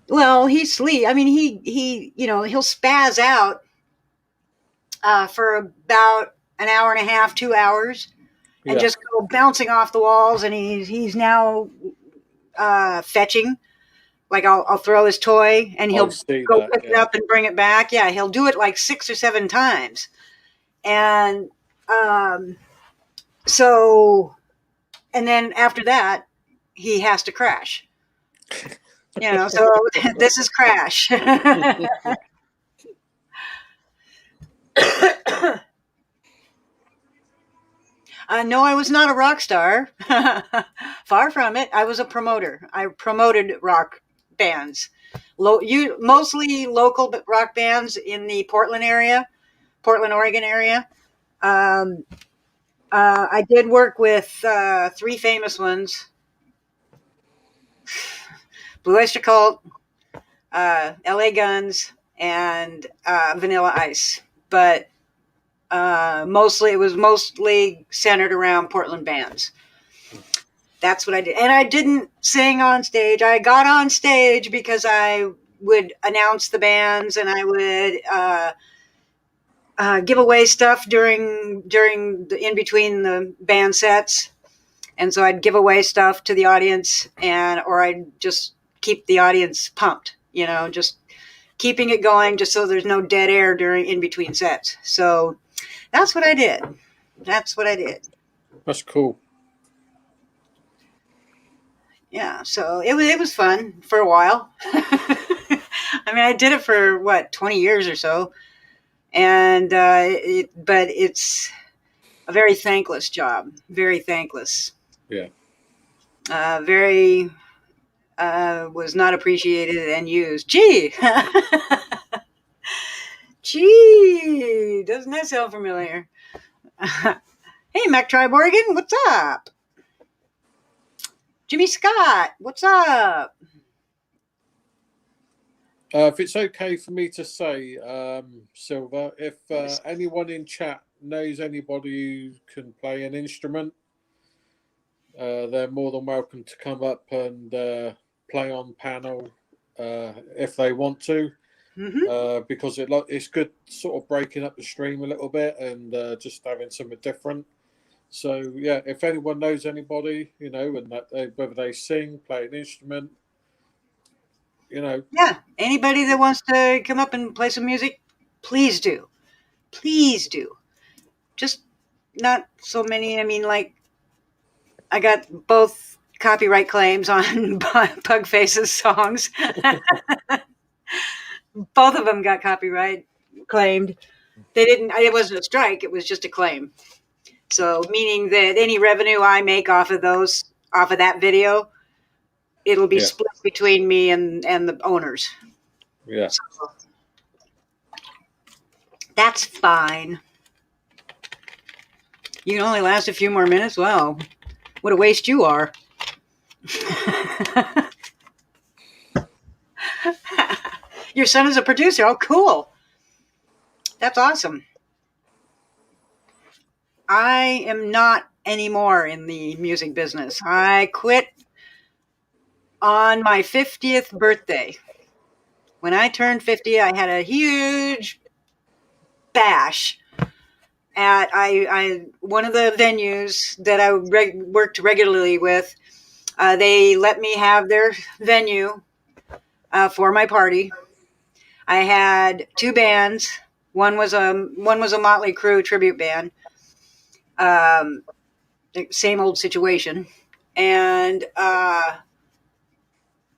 Speaker 1: Well, he's asleep. I mean, he he'll spaz out for about an hour and a half, 2 hours, and just go bouncing off the walls. And he's now fetching. Like I'll throw his toy, and he'll go pick it up and bring it back. Yeah, he'll do it like 6 or 7 times, and so, and then after that, he has to crash. So this is crash. No, I was not a rock star. Far from it. I was a promoter. I promoted rock bands. Mostly local rock bands in the Portland, Oregon area. I did work with 3 famous ones: Blue Oyster Cult, LA Guns, and Vanilla Ice. But it was mostly centered around Portland bands. That's what I did. And I didn't sing on stage. I got on stage because I would announce the bands, and I would give away stuff during in between the band sets. And so I'd give away stuff to the audience, or I'd just keep the audience pumped, just keeping it going, just so there's no dead air in between sets. So that's what I did. That's
Speaker 3: cool.
Speaker 1: Yeah, so it was fun for a while. I mean, I did it for 20 years or so, and but it's a very thankless job. Very thankless.
Speaker 3: Yeah.
Speaker 1: Very was not appreciated and used. Gee, doesn't that sound familiar? Hey, Mac Tribe Oregon, what's up? Jimmy Scott, what's up?
Speaker 3: If it's okay for me to say, Silver, if anyone in chat knows anybody who can play an instrument, they're more than welcome to come up and play on panel if they want to.
Speaker 1: Mm-hmm.
Speaker 3: Because it's good sort of breaking up the stream a little bit and just having something different. So yeah, if anyone knows anybody, and that whether they sing, play an instrument,
Speaker 1: Yeah, anybody that wants to come up and play some music, please do. Just not so many. I mean, like, I got both copyright claims on Pugface's songs. Both of them got copyright claimed. It wasn't a strike, it was just a claim. So meaning that any revenue I make off of that video, it'll be split between me and the owners.
Speaker 3: Yeah.
Speaker 1: So, that's fine. You can only last a few more minutes? Wow. What a waste you are. Your son is a producer. Oh, cool. That's awesome. I am not anymore in the music business. I quit on my 50th birthday. When I turned 50, I had a huge bash at one of the venues that I worked regularly with. They let me have their venue for my party. I had 2 bands One was a Motley Crue tribute band. Same old situation, and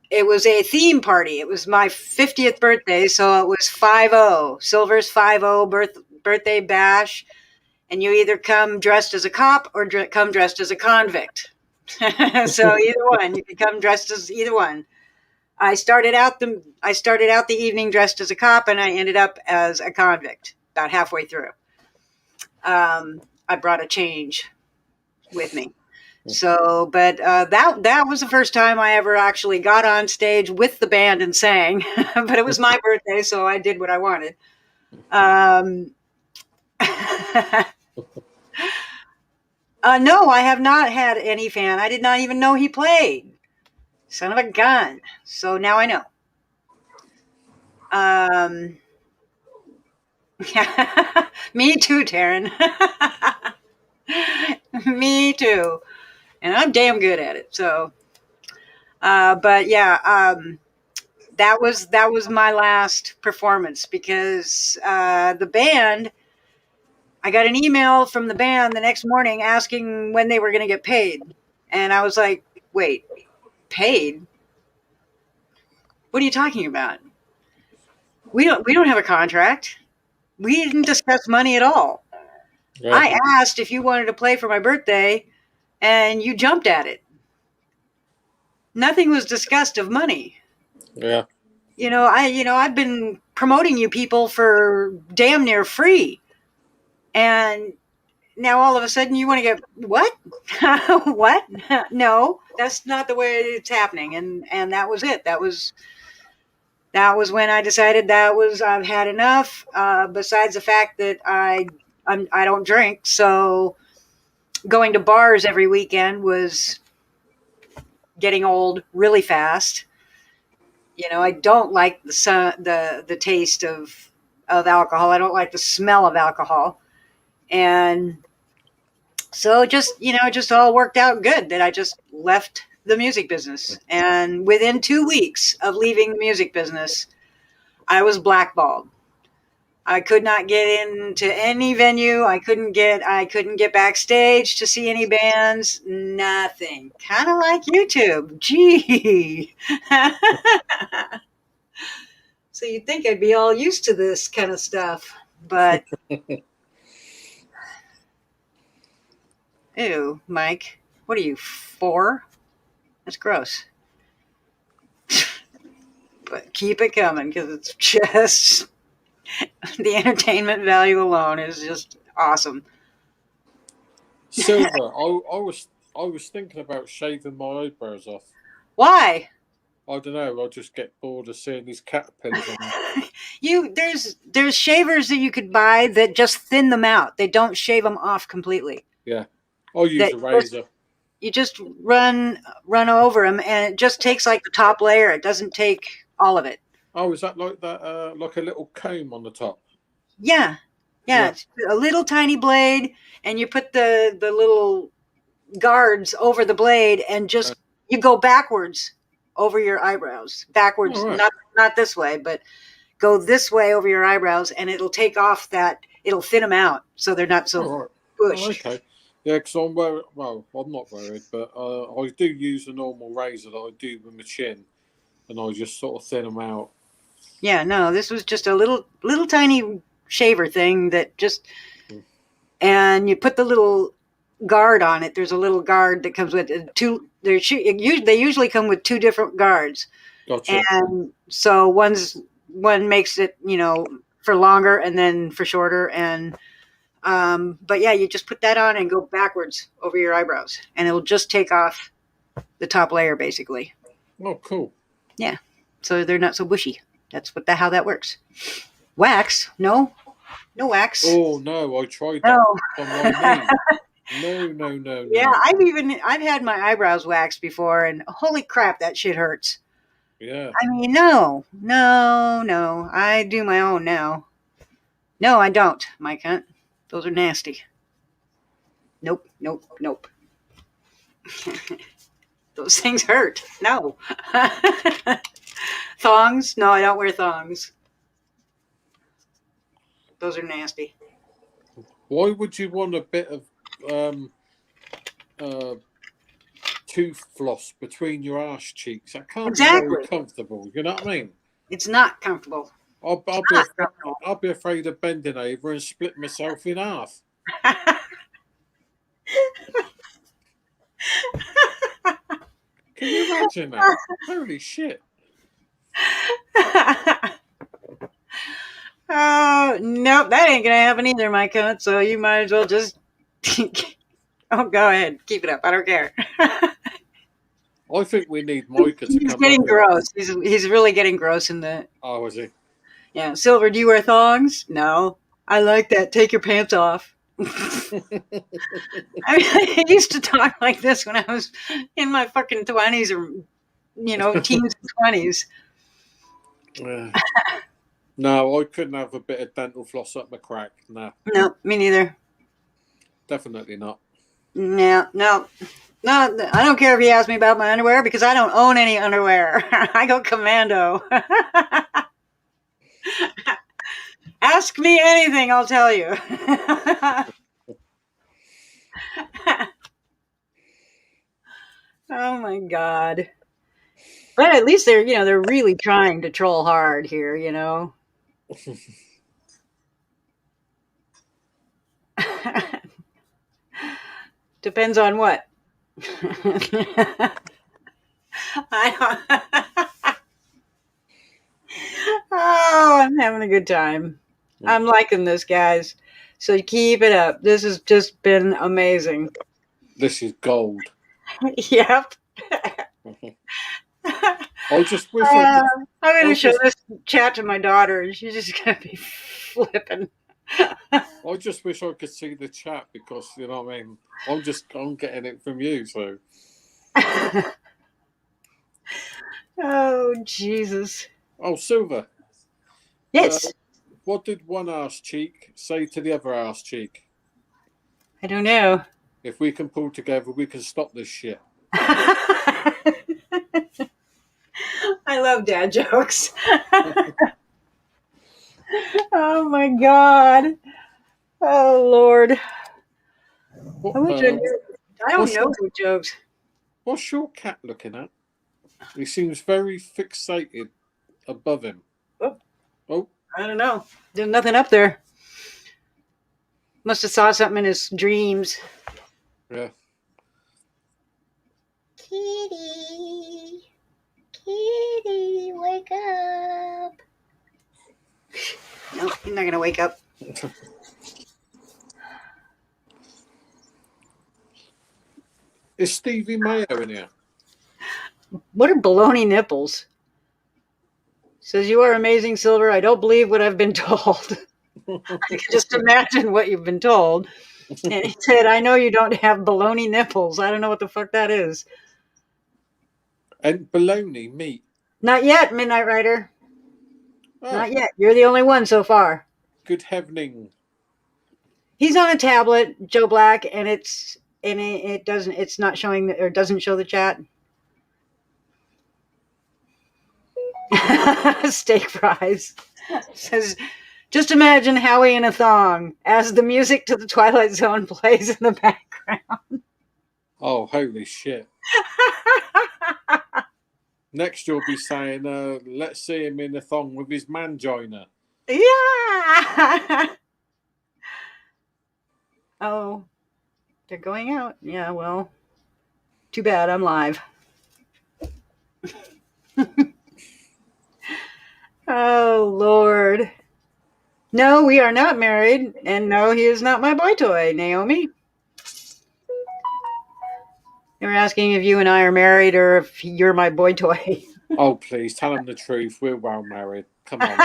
Speaker 1: it was a theme party. It was my 50th birthday, so it was 50 Silver's 50 birthday bash, and you either come dressed as a cop or come dressed as a convict. So either one, you could come dressed as either one. I started out the evening dressed as a cop, and I ended up as a convict about halfway through. I brought a change with me. So, but that was the first time I ever actually got on stage with the band and sang. But it was my birthday, so I did what I wanted. No, I have not had any fan. I did not even know he played. Son of a gun. So now I know. Me too, Taryn. Me too. And I'm damn good at it. So, but yeah, that was my last performance because the band, I got an email from the band the next morning asking when they were going to get paid. And I was like, wait, paid? What are you talking about? We don't have a contract. We didn't discuss money at all.
Speaker 3: Yeah.
Speaker 1: I asked if you wanted to play for my birthday and you jumped at it. Nothing was discussed of money.
Speaker 3: Yeah.
Speaker 1: I've been promoting you people for damn near free. And now all of a sudden you want to get what? What? No, that's not the way it's happening. And that was it. That was when I decided I've had enough. Besides the fact that I don't drink, so going to bars every weekend was getting old really fast. I don't like the taste of alcohol. I don't like the smell of alcohol. And so just all worked out good that I just left the music business. And within 2 weeks of leaving the music business, I was blackballed. I could not get into any venue. I couldn't get backstage to see any bands. Nothing. Kind of like YouTube. Gee. So you'd think I'd be all used to this kind of stuff, but ew, Mike. What are you, 4? That's gross. But keep it coming because it's just the entertainment value alone is just awesome.
Speaker 3: Silver, I was thinking about shaving my eyebrows off.
Speaker 1: Why?
Speaker 3: I don't know. I just get bored of seeing these caterpillars on
Speaker 1: There's shavers that you could buy that just thin them out. They don't shave them off completely.
Speaker 3: Yeah, I'll use a razor.
Speaker 1: You just run over them, and it just takes like the top layer. It doesn't take all of it.
Speaker 3: Oh, is that like that? Like a little comb on the top?
Speaker 1: Yeah. It's a little tiny blade, and you put the little guards over the blade, and just you go backwards over your eyebrows. Backwards,
Speaker 3: right.
Speaker 1: not this way, but go this way over your eyebrows, and it'll take off that. It'll thin them out so they're not so bushed.
Speaker 3: Oh, okay. Yeah, because I'm worried. Well, I'm not worried, but I do use a normal razor that I do with my chin, and I just sort of thin them out.
Speaker 1: Yeah, no, this was just a little tiny shaver thing that just, and you put the little guard on it. There's a little guard that comes with two. They usually come with 2 different guards.
Speaker 3: Gotcha.
Speaker 1: And so one makes it, for longer and then for shorter. And but yeah, you just put that on and go backwards over your eyebrows, and it'll just take off the top layer basically.
Speaker 3: Oh, cool.
Speaker 1: Yeah, so they're not so bushy. That's how that works. Wax? No wax.
Speaker 3: Oh no, I tried that on my knee. No.
Speaker 1: Yeah, I've had my eyebrows waxed before, and holy crap, that shit hurts.
Speaker 3: Yeah.
Speaker 1: I mean, no. I do my own now. No, I don't, my cunt. Those are nasty. Nope. Those things hurt. No. Thongs? No, I don't wear thongs. Those are nasty.
Speaker 3: Why would you want a bit of tooth floss between your arse cheeks? That can't be very
Speaker 1: Exactly.
Speaker 3: comfortable. You know what I mean?
Speaker 1: It's not comfortable.
Speaker 3: I'll be afraid of bending over and split myself in half. Can you imagine that? Holy shit.
Speaker 1: Oh, nope, that ain't gonna happen either, my cunt. So you might as well just. Oh, go ahead. Keep it up. I don't care.
Speaker 3: I think we need Micah to
Speaker 1: He's
Speaker 3: come
Speaker 1: getting
Speaker 3: up.
Speaker 1: gross. He's really getting gross in the.
Speaker 3: Oh, is he?
Speaker 1: Yeah. Silver, do you wear thongs? No. I like that. Take your pants off. I used to talk like this when I was in my fucking 20s or, teens and 20s.
Speaker 3: No, I couldn't have a bit of dental floss up my crack. No.
Speaker 1: No, me neither.
Speaker 3: Definitely not.
Speaker 1: No. I don't care if he asks me about my underwear because I don't own any underwear. I go commando. Ask me anything, I'll tell you. Oh my God. But at least they're really trying to troll hard here, Depends on what. I don't. Oh, I'm having a good time. I'm liking this, guys. So keep it up. This has just been amazing.
Speaker 3: This is gold.
Speaker 1: Yep.
Speaker 3: I just wish I could.
Speaker 1: I'm going to show this chat to my daughter, and she's just going to be flipping.
Speaker 3: I just wish I could see the chat because, you know what I mean? I'm getting it from you, so.
Speaker 1: Oh, Jesus.
Speaker 3: Oh, Silver.
Speaker 1: Yes.
Speaker 3: What did one arse cheek say to the other arse cheek?
Speaker 1: I don't know.
Speaker 3: If we can pull together, we can stop this shit.
Speaker 1: I love dad jokes. Oh my God. Oh Lord. I don't know the jokes.
Speaker 3: What's your cat looking at? He seems very fixated above him. Oh.
Speaker 1: I don't know. There's nothing up there. Must have saw something in his dreams.
Speaker 3: Yeah.
Speaker 1: Kitty, wake up. No, he's not going to wake up.
Speaker 3: Is Stevie Mayo in here?
Speaker 1: What are baloney nipples? Says, you are amazing, Silver. I don't believe what I've been told. I can just imagine what you've been told. And he said, I know you don't have baloney nipples. I don't know what the fuck that is.
Speaker 3: And baloney meat?
Speaker 1: Not yet, Midnight Rider.
Speaker 3: Oh.
Speaker 1: Not yet. You're the only one so far.
Speaker 3: Good heavening.
Speaker 1: He's on a tablet, Joe Black, and it's not showing or doesn't show the chat. Steak fries. Says, just imagine Howie in a thong as the music to the Twilight Zone plays in the background.
Speaker 3: Oh, holy shit. Next you'll be saying, let's see him in a thong with his man joiner.
Speaker 1: Yeah. Oh, they're going out. Yeah, well, too bad I'm live. Oh, Lord. No, we are not married. And no, he is not my boy toy, Naomi. They were asking if you and I are married or if you're my boy toy.
Speaker 3: Oh, please, tell them the truth. We're well married. Come on.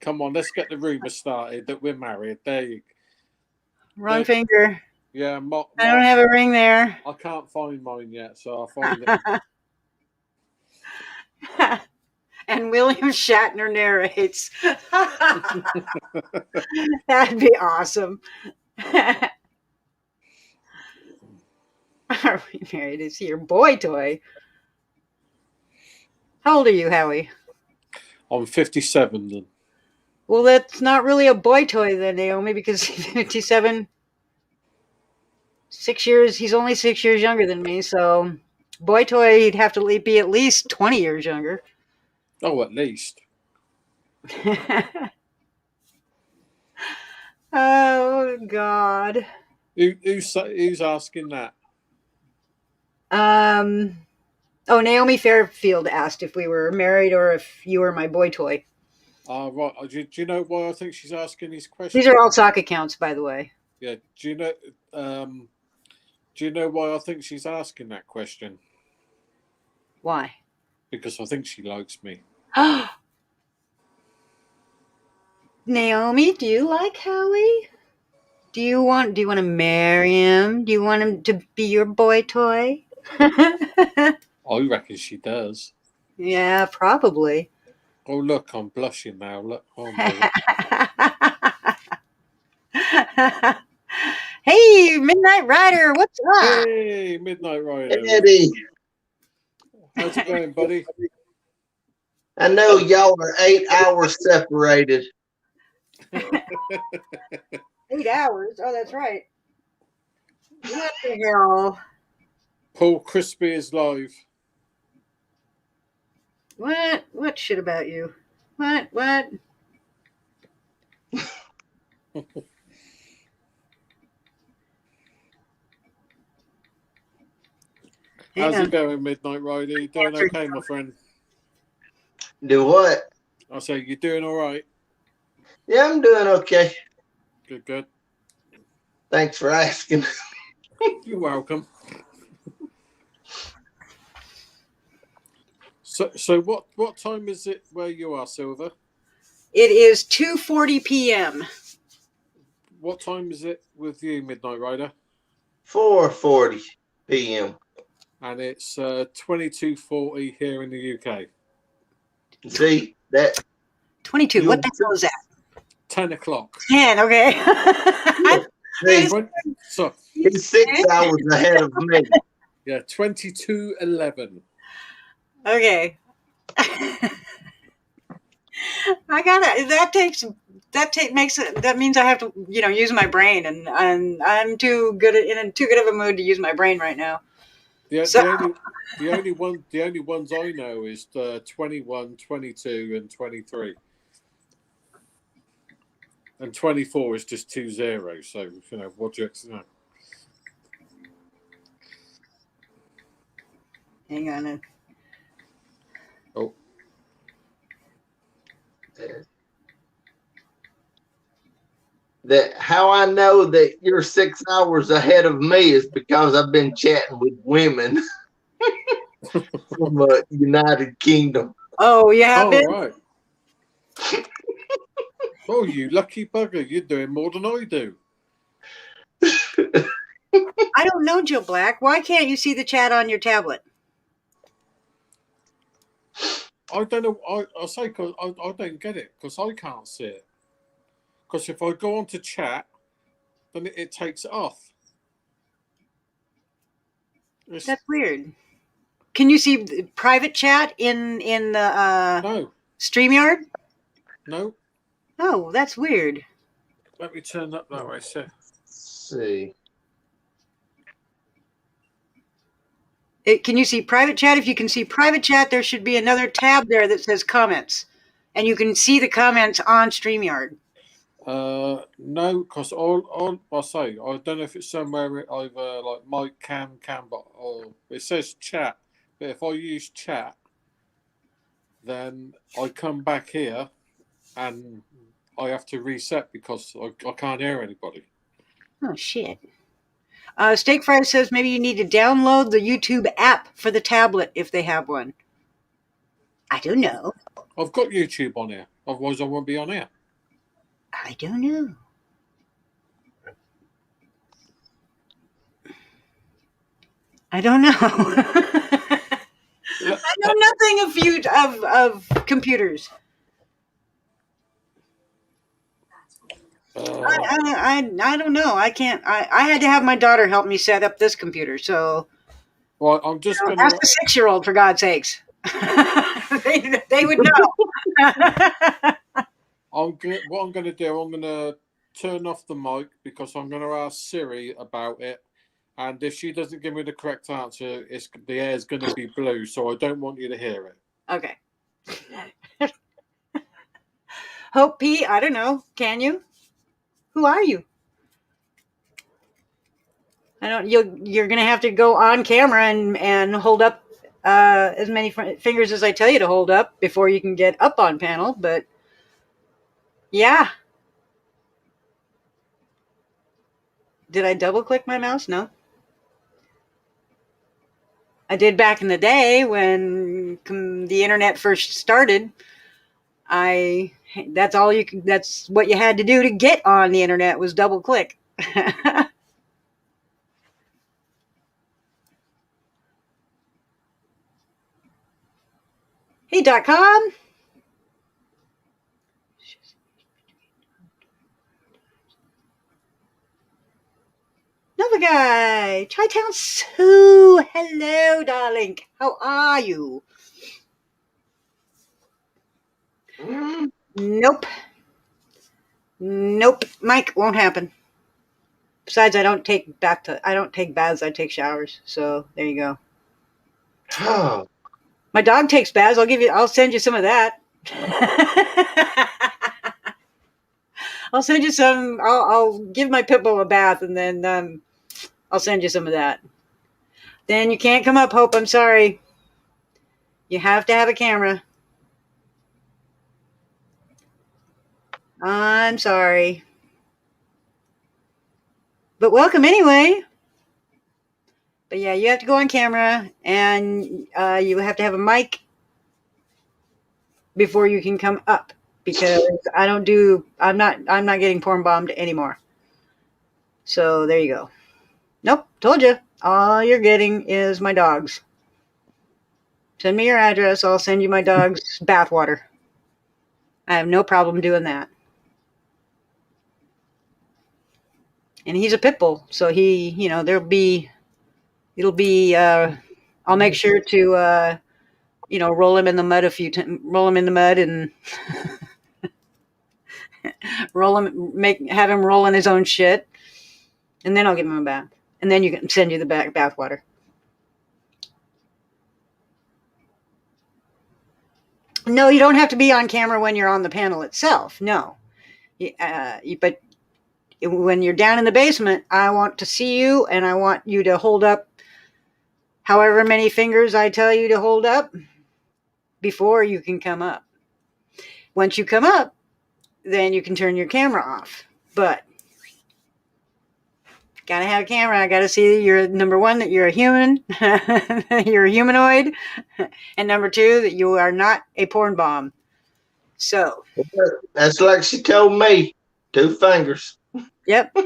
Speaker 3: Come on, let's get the rumour started that we're married. There you go.
Speaker 1: Wrong finger.
Speaker 3: Yeah,
Speaker 1: I don't have a ring there.
Speaker 3: I can't find mine yet, so I'll find it.
Speaker 1: And William Shatner narrates. That'd be awesome. Are we married? Is he your boy toy? How old are you, Howie?
Speaker 3: I'm 57 then.
Speaker 1: Well, that's not really a boy toy then, Naomi, because 57, 6 years. He's only 6 years younger than me, so boy toy, he'd have to be at least 20 years younger.
Speaker 3: Oh, at least.
Speaker 1: Oh God.
Speaker 3: Who's asking that?
Speaker 1: Oh, Naomi Fairfield asked if we were married or if you were my boy toy.
Speaker 3: Right. Do you know why I think she's asking these questions?
Speaker 1: These are all sock accounts, by the way.
Speaker 3: Yeah. Do you know why I think she's asking that question?
Speaker 1: Why?
Speaker 3: Because I think she likes me.
Speaker 1: Naomi, do you like Howie? Do you want to marry him? Do you want him to be your boy toy?
Speaker 3: I reckon she does.
Speaker 1: Yeah, probably.
Speaker 3: Oh, look, I'm blushing now. Look. Oh, my
Speaker 1: Hey, Midnight Rider, what's up?
Speaker 3: Hey, Midnight Rider.
Speaker 5: Eddie,
Speaker 3: How's it going, buddy?
Speaker 5: I know y'all are 8 hours separated.
Speaker 1: 8 hours? Oh, that's right. What the hell?
Speaker 3: Paul Crispy is live.
Speaker 1: What? What shit about you? What?
Speaker 3: How's it going, Midnight Rider? You doing okay, my friend?
Speaker 5: Do what?
Speaker 3: I say, you doing all right?
Speaker 5: Yeah, I'm doing okay.
Speaker 3: Good.
Speaker 5: Thanks for asking.
Speaker 3: You're welcome. So what time is it where you are, Silver?
Speaker 1: It is 2:40 p.m.
Speaker 3: What time is it with you, Midnight Rider?
Speaker 5: 4:40 p.m.
Speaker 3: And it's 22:40 here in the UK.
Speaker 5: See that?
Speaker 1: 22. What the hell is that?
Speaker 3: 10 o'clock.
Speaker 1: 10. Okay.
Speaker 5: See,
Speaker 3: So
Speaker 5: he's 6 hours ahead of me.
Speaker 3: yeah, 22:11.
Speaker 1: Okay. I gotta. That means I have to, use my brain, and I'm too good in too good of a mood to use my brain right now.
Speaker 3: The only ones I know is 21, 22, and 23. And 24 is just 2 zeros. So what do you expect?
Speaker 1: Hang on.
Speaker 3: Oh.
Speaker 5: That how I know that you're 6 hours ahead of me is because I've been chatting with women from United Kingdom.
Speaker 1: Oh, you have been?
Speaker 3: Right. Oh, you lucky bugger! You're doing more than I do.
Speaker 1: I don't know, Joe Black. Why can't you see the chat on your tablet?
Speaker 3: I don't know. I say because I don't get it because I can't see it. Because if I go on to chat, then it takes it off.
Speaker 1: That's weird. Can you see private chat in the
Speaker 3: No.
Speaker 1: StreamYard?
Speaker 3: No.
Speaker 1: Oh, that's weird.
Speaker 3: Let me turn up that way, sir.
Speaker 5: See.
Speaker 1: Can you see private chat? If you can see private chat, there should be another tab there that says comments. And you can see the comments on StreamYard.
Speaker 3: No, because all I say, I don't know if it's somewhere either like my cam, but it says chat. But if I use chat, then I come back here and I have to reset because I can't hear anybody.
Speaker 1: Oh, shit. Steak Fry says maybe you need to download the YouTube app for the tablet if they have one. I don't know.
Speaker 3: I've got YouTube on here. Otherwise, I won't be on here.
Speaker 1: I don't know. I don't know. I know nothing of computers. I don't know. I can't. I had to have my daughter help me set up this computer. So,
Speaker 3: well, I'm just going to
Speaker 1: ask a 6-year-old for God's sakes. they would know.
Speaker 3: what I'm going to do, I'm going to turn off the mic because I'm going to ask Siri about it. And if she doesn't give me the correct answer, the air is going to be blue. So I don't want you to hear it.
Speaker 1: Okay. Hope P, I don't know. Can you? Who are you? I don't. You're gonna have to go on camera and hold up as many fingers as I tell you to hold up before you can get up on panel. But yeah, did I double click my mouse? No, I did back in the day when the internet first started. That's all you could. That's what you had to do to get on the internet was double click. Hey, .com. Another guy. Chi-Town Sue. Hello, darling. How are you? Nope. Nope. Mike, won't happen. Besides, I don't take baths, I take showers. So there you go.
Speaker 5: Oh,
Speaker 1: My dog takes baths. I'll send you some of that. I'll send you some. I'll give my pit bull a bath, and then I'll send you some of that. Then you can't come up, Hope. I'm sorry. You have to have a camera. I'm sorry. But welcome anyway. But yeah, you have to go on camera, and you have to have a mic before you can come up, because I'm not getting porn bombed anymore. So there you go. Nope, told you. All you're getting is my dogs. Send me your address. I'll send you my dog's bathwater. I have no problem doing that. And he's a pit bull, so it'll be. I'll make sure to roll him in the mud and have him roll in his own shit, and then I'll give him a bath, and then you can send you the bath water. No, you don't have to be on camera when you're on the panel itself. No, but when you're down in the basement, I want to see you, and I want you to hold up however many fingers I tell you to hold up before you can come up. Once you come up, then you can turn your camera off. But gotta have a camera. I gotta see you're number one, that you're a human, you're a humanoid, and number two, that you are not a porn bomb. So
Speaker 5: that's like she told me. 2 fingers.
Speaker 1: Yep.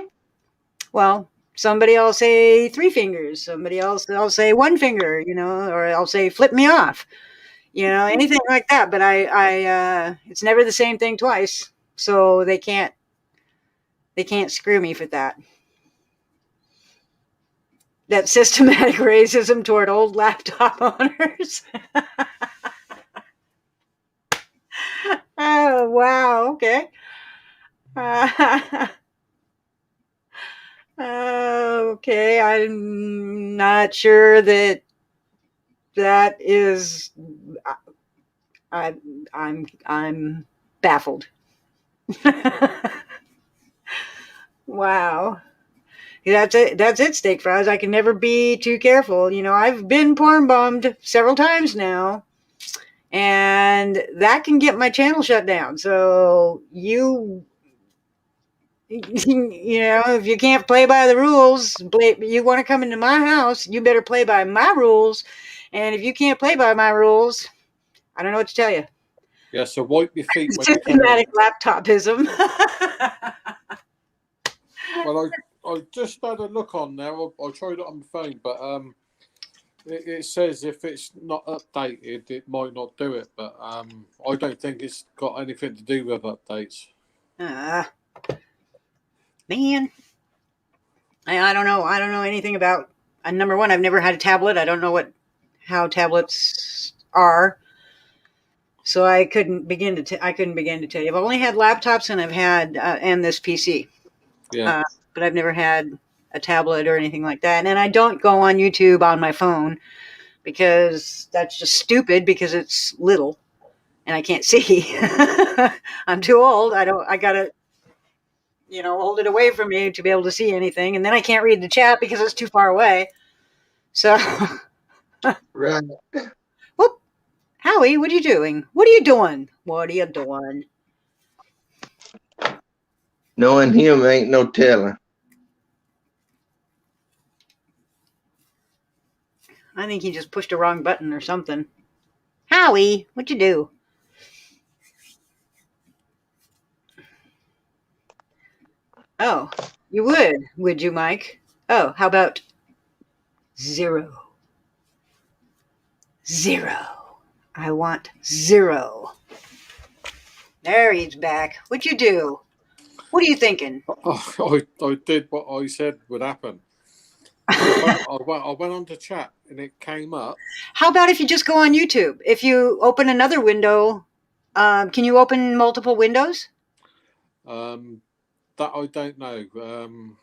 Speaker 1: Well, somebody will say 3 fingers. Somebody else will say 1 finger, or I'll say flip me off, anything like that. But I it's never the same thing twice. So they can't screw me for that. That systematic racism toward old laptop owners. Oh, wow. Okay. Okay. I'm not sure that is. I'm baffled. Wow. That's it, steak fries. I can never be too careful. I've been porn bombed several times now, and that can get my channel shut down. So if you can't play by the rules, you want to come into my house, you better play by my rules. And if you can't play by my rules, I don't know what to tell you.
Speaker 3: Yeah, so wipe your feet when you come
Speaker 1: Systematic laptopism.
Speaker 3: Well, I just had a look on there. I tried it on my phone, but it says if it's not updated, it might not do it. But I don't think it's got anything to do with updates.
Speaker 1: Man, I don't know. I don't know anything about. Number one, I've never had a tablet. I don't know how tablets are. So I couldn't begin to tell you. I've only had laptops, and I've had and this PC.
Speaker 3: Yeah.
Speaker 1: But I've never had a tablet or anything like that. And I don't go on YouTube on my phone because that's just stupid because it's little and I can't see. I'm too old. I gotta, hold it away from me to be able to see anything. And then I can't read the chat because it's too far away. So,
Speaker 5: Right.
Speaker 1: whoop, Howie, what are you doing? What are you doing? What are you doing?
Speaker 5: Knowing him ain't no telling.
Speaker 1: I think he just pushed a wrong button or something. Howie, what'd you do? Oh, you would you, Mike? Oh, how about 0? 0. I want 0. There, he's back. What'd you do? What are you thinking?
Speaker 3: I did what I said would happen. I went on to chat and it came up.
Speaker 1: How about if you just go on YouTube? If you open another window, can you open multiple windows?
Speaker 3: That I don't know.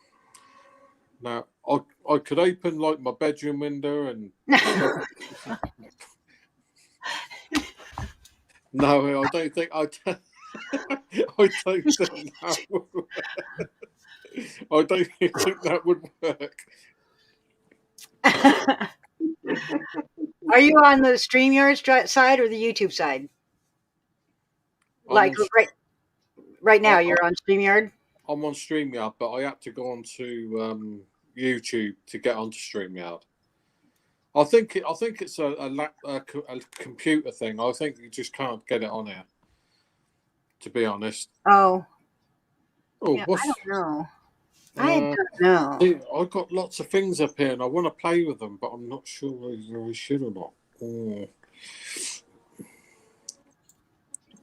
Speaker 3: Now I could open like my bedroom window and stuff. No, I don't think I don't think that would, I don't think that would work.
Speaker 1: Are you on the StreamYard side or the YouTube side? Right now, you're on StreamYard?
Speaker 3: I'm on StreamYard, but I had to go on to YouTube to get onto StreamYard. I think it's a computer thing. I think you just can't get it on here, to be honest.
Speaker 1: Oh,
Speaker 3: yeah,
Speaker 1: I don't know. I don't know.
Speaker 3: See, I've got lots of things up here, and I want to play with them, but I'm not sure whether I should or not.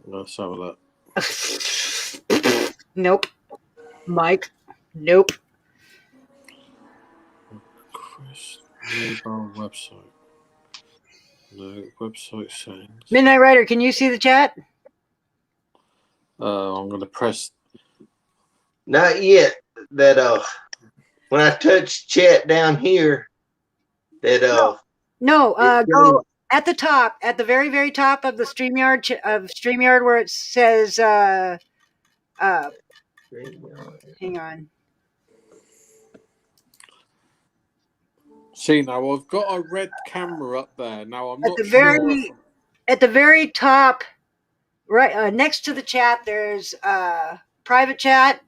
Speaker 3: Let's have a look.
Speaker 1: Nope. Mike, nope.
Speaker 3: Chris, mobile website. No, website settings.
Speaker 1: Midnight Rider, can you see the chat?
Speaker 3: I'm going to press.
Speaker 5: Not yet. That when I touch chat down here, that
Speaker 1: No, go at the top, at the very, very top of the StreamYard where it says hang on.
Speaker 3: See, now I've got a red camera up there. Now I'm
Speaker 1: at
Speaker 3: not
Speaker 1: the
Speaker 3: sure.
Speaker 1: At the very top, right next to the chat, there's private chat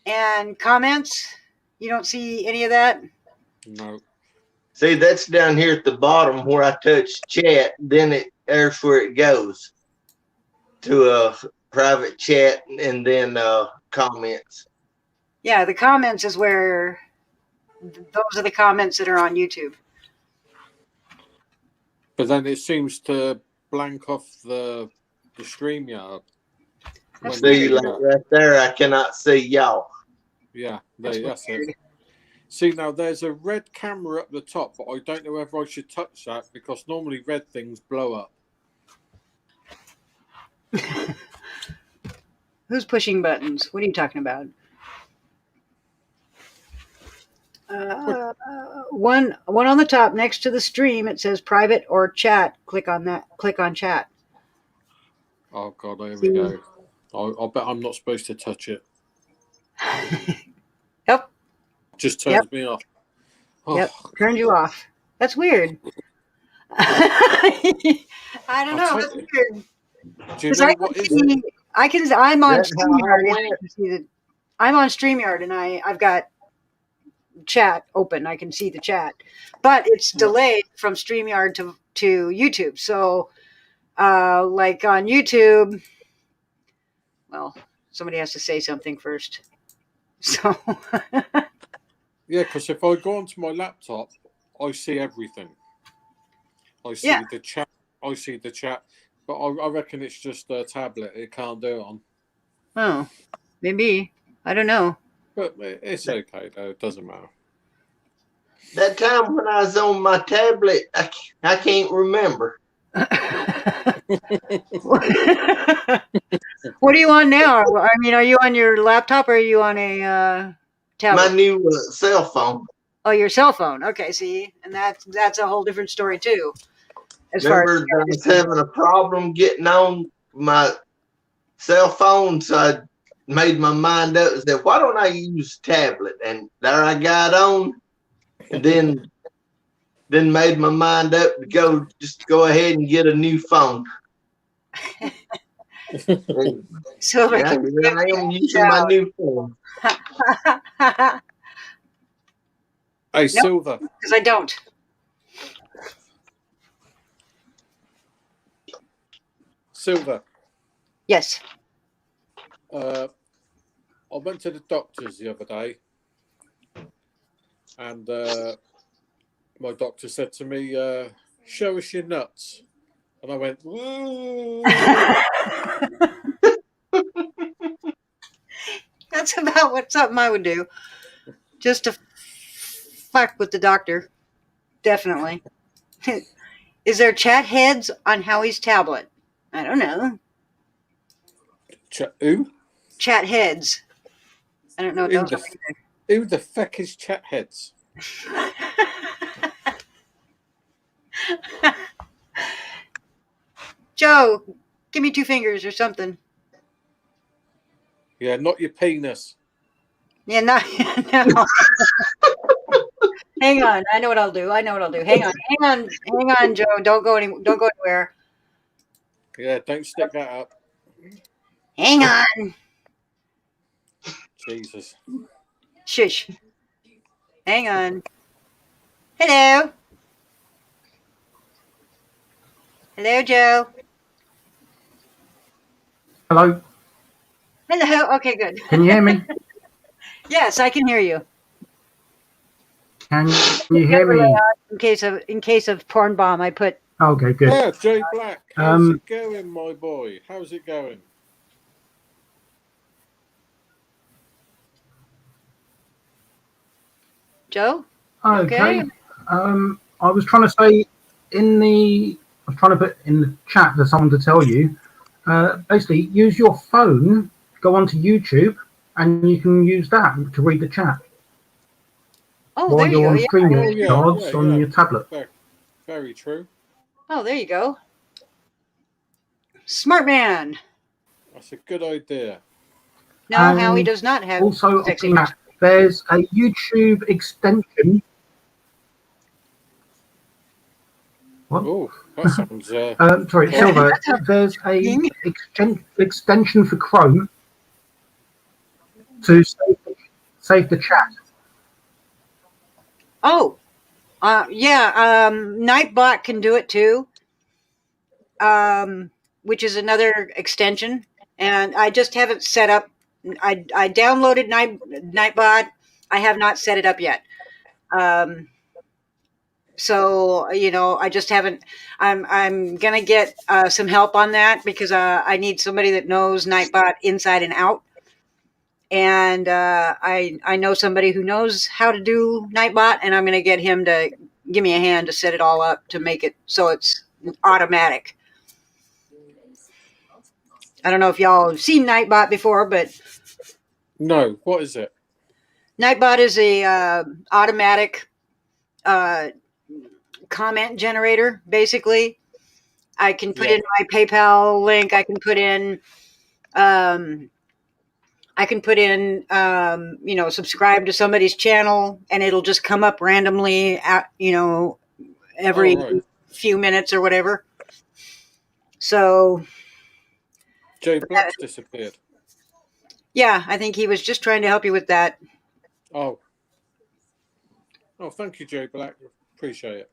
Speaker 1: and comments. You don't see any of that?
Speaker 3: No.
Speaker 5: See, that's down here at the bottom where I touch chat. Then there's where it goes to a private chat and then comments.
Speaker 1: Yeah, the comments is where those are the comments that are on YouTube.
Speaker 3: But then it seems to blank off the StreamYard.
Speaker 5: See, like right there, I cannot see y'all.
Speaker 3: Yeah, that's it. See, now there's a red camera up the top, but I don't know whether I should touch that because normally red things blow up.
Speaker 1: Who's pushing buttons? What are you talking about? One on the top next to the stream, it says private or chat. Click on that. Click on chat.
Speaker 3: Oh God, here we go. I bet I'm not supposed to touch it.
Speaker 1: Yep.
Speaker 3: Just turns me off. Oh.
Speaker 1: Yep, turned you off. That's weird. I don't know. That's weird.
Speaker 3: Do you know what is it?
Speaker 1: I'm on StreamYard. I'm on StreamYard, and I've got chat open. I can see the chat, but it's delayed from StreamYard to YouTube. So, like on YouTube, well, somebody has to say something first. So.
Speaker 3: Yeah, because if I go onto my laptop, I see everything. I see the chat. I see the chat, but I reckon it's just a tablet. It can't do it on.
Speaker 1: Oh, maybe. I don't know.
Speaker 3: But it's okay though. It doesn't matter.
Speaker 5: That time when I was on my tablet, I can't remember.
Speaker 1: What are you on now? I mean, are you on your laptop or are you on a tablet?
Speaker 5: My new cell phone.
Speaker 1: Oh, your cell phone. Okay, see, and that's a whole different story too. As far
Speaker 5: Remember, I was having a problem getting on my cell phone, so I made my mind up and said, why don't I use tablet? And there I got on, and then made my mind up to go ahead and get a new phone. And,
Speaker 1: so
Speaker 5: yeah, here I am using my new phone.
Speaker 3: Hey, Silver.
Speaker 1: Because I don't.
Speaker 3: Silver.
Speaker 1: Yes.
Speaker 3: I went to the doctor's the other day, and my doctor said to me, "Show us your nuts," and I went, "Woo!"
Speaker 1: That's about something I would do, just to fuck with the doctor. Definitely. Is there chat heads on Howie's tablet? I don't know.
Speaker 3: Who?
Speaker 1: Chat heads. I don't know.
Speaker 3: Who the fuck is chat heads?
Speaker 1: Joe, give me 2 fingers or something.
Speaker 3: Yeah, not your penis.
Speaker 1: Yeah, no. Hang on. I know what I'll do. Hang on, Joe. Don't go anywhere.
Speaker 3: Yeah, don't stick that up.
Speaker 1: Hang on.
Speaker 3: Jesus.
Speaker 1: Shush. Hang on. Hello. Hello, Joe.
Speaker 6: Hello.
Speaker 1: Hello. Okay, good.
Speaker 6: Can you hear me?
Speaker 1: Yes, I can hear you.
Speaker 6: Can you hear me?
Speaker 1: In case of porn bomb, I put.
Speaker 6: Okay, good.
Speaker 3: Yeah, Jay Black. How's it going, my boy? How's it going?
Speaker 1: Joe.
Speaker 6: Okay. I was trying to say I was trying to put in the chat for someone to tell you. Basically, use your phone, go onto YouTube, and you can use that to read the chat.
Speaker 1: Oh,
Speaker 6: while
Speaker 1: there you
Speaker 6: you're
Speaker 1: go.
Speaker 6: on
Speaker 1: Yeah.
Speaker 6: StreamYards on your tablet.
Speaker 3: Very true.
Speaker 1: Oh, there you go. Smart man.
Speaker 3: That's a good idea.
Speaker 1: No,
Speaker 6: And
Speaker 1: Howie does not have
Speaker 6: also,
Speaker 1: sexy.
Speaker 6: there's a YouTube extension. What?
Speaker 3: Oh, that sounds.
Speaker 6: Sorry, Silver. There's a extension for Chrome to save the chat.
Speaker 1: Oh, yeah. Nightbot can do it too. Which is another extension, and I just haven't set up. I downloaded Nightbot. I have not set it up yet. So I just haven't. I'm gonna get some help on that because I need somebody that knows Nightbot inside and out. And I know somebody who knows how to do Nightbot, and I'm gonna get him to give me a hand to set it all up to make it so it's automatic. I don't know if y'all have seen Nightbot before, but
Speaker 3: no. What is it?
Speaker 1: Nightbot is a automatic comment generator. Basically, I can put in my PayPal link. I can put in, subscribe to somebody's channel, and it'll just come up randomly at every few minutes or whatever. So
Speaker 3: Jay Black's disappeared.
Speaker 1: Yeah, I think he was just trying to help you with that.
Speaker 3: Oh, thank you, Jay Black. Appreciate it.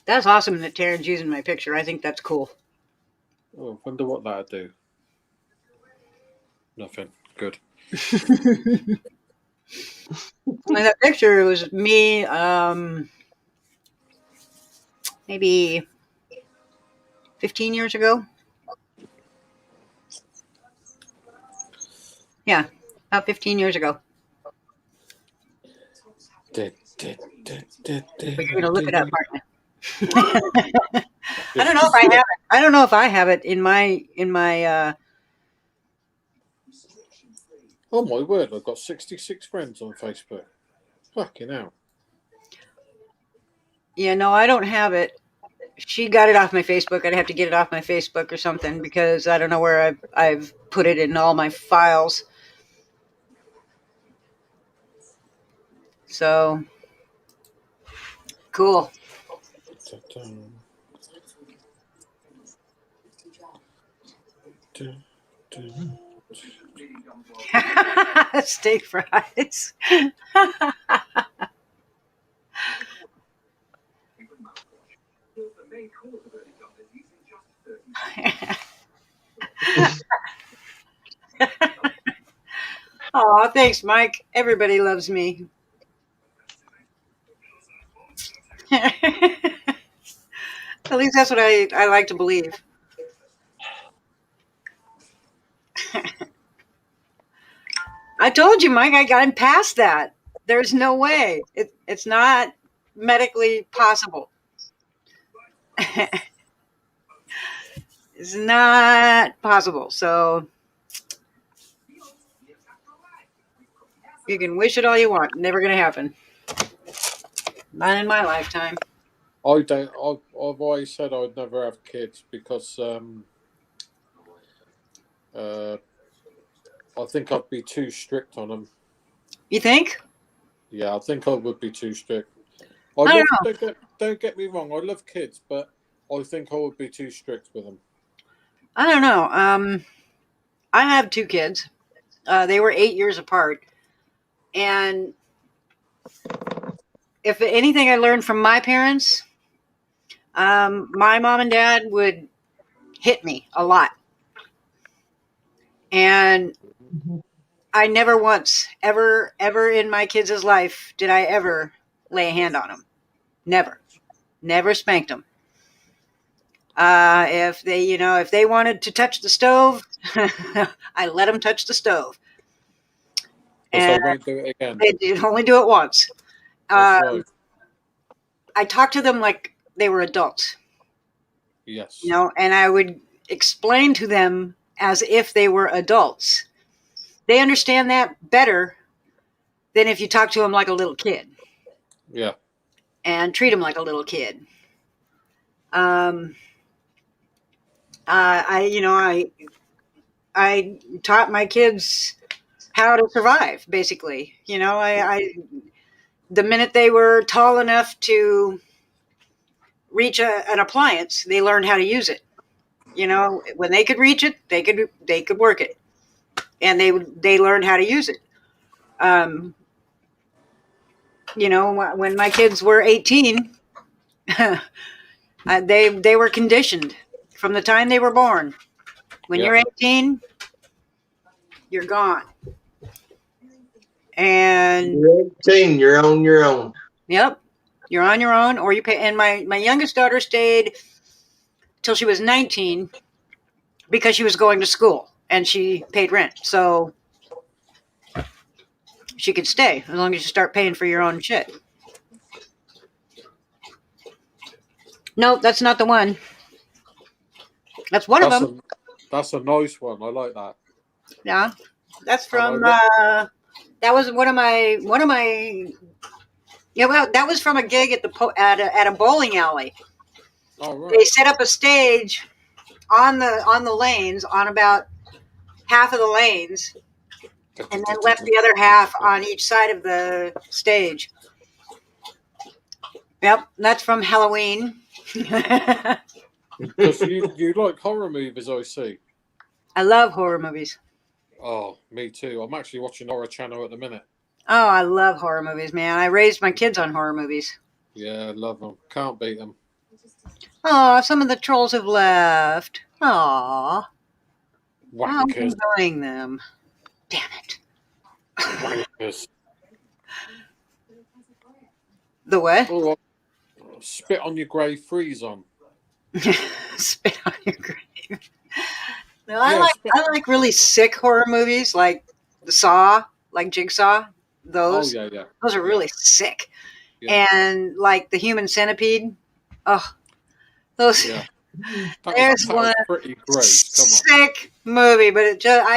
Speaker 1: That's awesome that Taryn's using my picture. I think that's cool.
Speaker 3: Oh, wonder what that'd do. Nothing. Good.
Speaker 1: And that picture was me, maybe 15 years ago. Yeah, about 15 years ago. But you're going to look it up, aren't you? I don't know if I have it. I don't know if I have it in my
Speaker 3: Oh my word! I've got 66 friends on Facebook. Fucking hell.
Speaker 1: yeah, no, I don't have it. She got it off my Facebook. I'd have to get it off my Facebook or something because I don't know where I've put it in all my files. So cool. Steak fries. Oh, thanks, Mike. Everybody loves me. At least that's what I like to believe. I told you, Mike, I'm past that. There's no way. It's not medically possible. It's not possible. So you can wish it all you want. Never going to happen. Not in my lifetime.
Speaker 3: I don't. I've always said I'd never have kids because I think I'd be too strict on them.
Speaker 1: You think?
Speaker 3: Yeah, I think I would be too strict.
Speaker 1: I don't know.
Speaker 3: Don't get me wrong. I love kids, but I think I would be too strict with them.
Speaker 1: I don't know. I have 2 kids. They were 8 years apart. And if anything I learned from my parents, my mom and dad would hit me a lot. And I never once, ever in my kids' life did I ever lay a hand on them. Never spanked them. If they wanted to touch the stove, I let them touch the stove.
Speaker 3: And I won't do it again.
Speaker 1: They did only do it once.
Speaker 3: Right.
Speaker 1: I talked to them like they were adults.
Speaker 3: Yes.
Speaker 1: And I would explain to them as if they were adults. They understand that better than if you talk to them like a little kid.
Speaker 3: Yeah.
Speaker 1: And treat them like a little kid. I taught my kids how to survive, basically. The minute they were tall enough to reach an appliance, they learned how to use it. When they could reach it, they could work it, and they learned how to use it. When my kids were 18, they were conditioned from the time they were born. When you're 18, you're gone. And
Speaker 5: you're 18, you're on your own.
Speaker 1: Yep, you're on your own, or you pay. And my youngest daughter stayed till she was 19 because she was going to school and she paid rent, so she could stay as long as you start paying for your own shit. No, that's not the one. That's one of them.
Speaker 3: That's a nice one. I like that.
Speaker 1: Yeah, that's from. That was one of my. Yeah, well, that was from a gig at a bowling alley.
Speaker 3: Oh, right.
Speaker 1: They set up a stage on the lanes, on about half of the lanes, and then left the other half on each side of the stage. Yep, that's from Halloween.
Speaker 3: Because you like horror movies, I see.
Speaker 1: I love horror movies.
Speaker 3: Oh, me too. I'm actually watching Horror Channel at the minute.
Speaker 1: Oh, I love horror movies, man. I raised my kids on horror movies.
Speaker 3: Yeah, I love them. Can't beat them.
Speaker 1: Oh, some of the trolls have left. Aw. I'm
Speaker 3: Wankers.
Speaker 1: enjoying them. Damn it.
Speaker 3: Wankers.
Speaker 1: The what?
Speaker 3: Oh, spit on your grave, freeze on.
Speaker 1: Spit on your grave. No, I like really sick horror movies, like the Saw, like Jigsaw. Those.
Speaker 3: Oh, yeah.
Speaker 1: Those are really sick.
Speaker 3: Yeah.
Speaker 1: And like the Human Centipede. Oh, those.
Speaker 3: Yeah.
Speaker 1: There's
Speaker 3: That
Speaker 1: one
Speaker 3: was pretty great. Come on.
Speaker 1: sick movie, but it just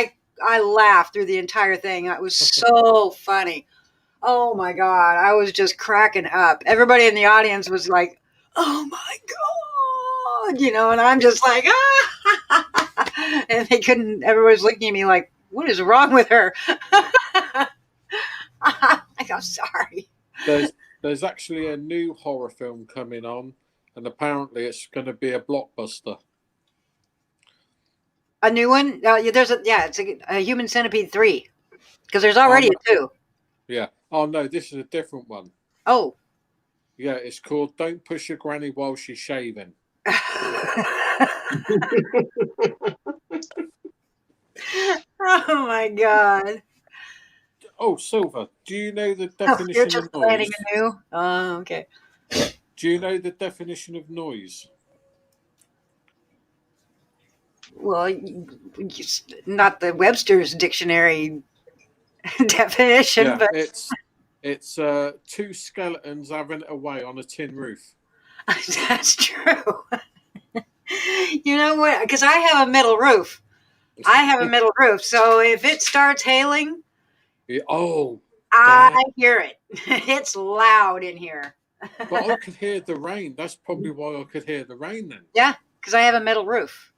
Speaker 1: I laughed through the entire thing. It was so funny. Oh my god, I was just cracking up. Everybody in the audience was like, "Oh my god," and I'm just like, ah, and they couldn't. Everybody's looking at me like, "What is wrong with her?" I'm sorry.
Speaker 3: There's actually a new horror film coming on, and apparently it's going to be a blockbuster.
Speaker 1: A new one? It's a Human Centipede 3 because there's already a 2.
Speaker 3: Yeah. Oh no, this is a different one.
Speaker 1: Oh.
Speaker 3: Yeah, it's called "Don't Push Your Granny While She's Shaving."
Speaker 1: Oh my god.
Speaker 3: Oh, Silver, do you know the
Speaker 1: You're
Speaker 3: definition
Speaker 1: just
Speaker 3: of noise?
Speaker 1: planning a new? Oh, okay.
Speaker 3: Do you know the definition of noise?
Speaker 1: Well, not the Webster's dictionary definition,
Speaker 3: Yeah,
Speaker 1: but
Speaker 3: it's two skeletons having a way on a tin roof.
Speaker 1: that's true. You know what? Because I have a metal roof. So if it starts hailing, I hear it. It's loud in here.
Speaker 3: But I could hear the rain. That's probably why I could hear the rain then.
Speaker 1: Yeah, because I have a metal roof.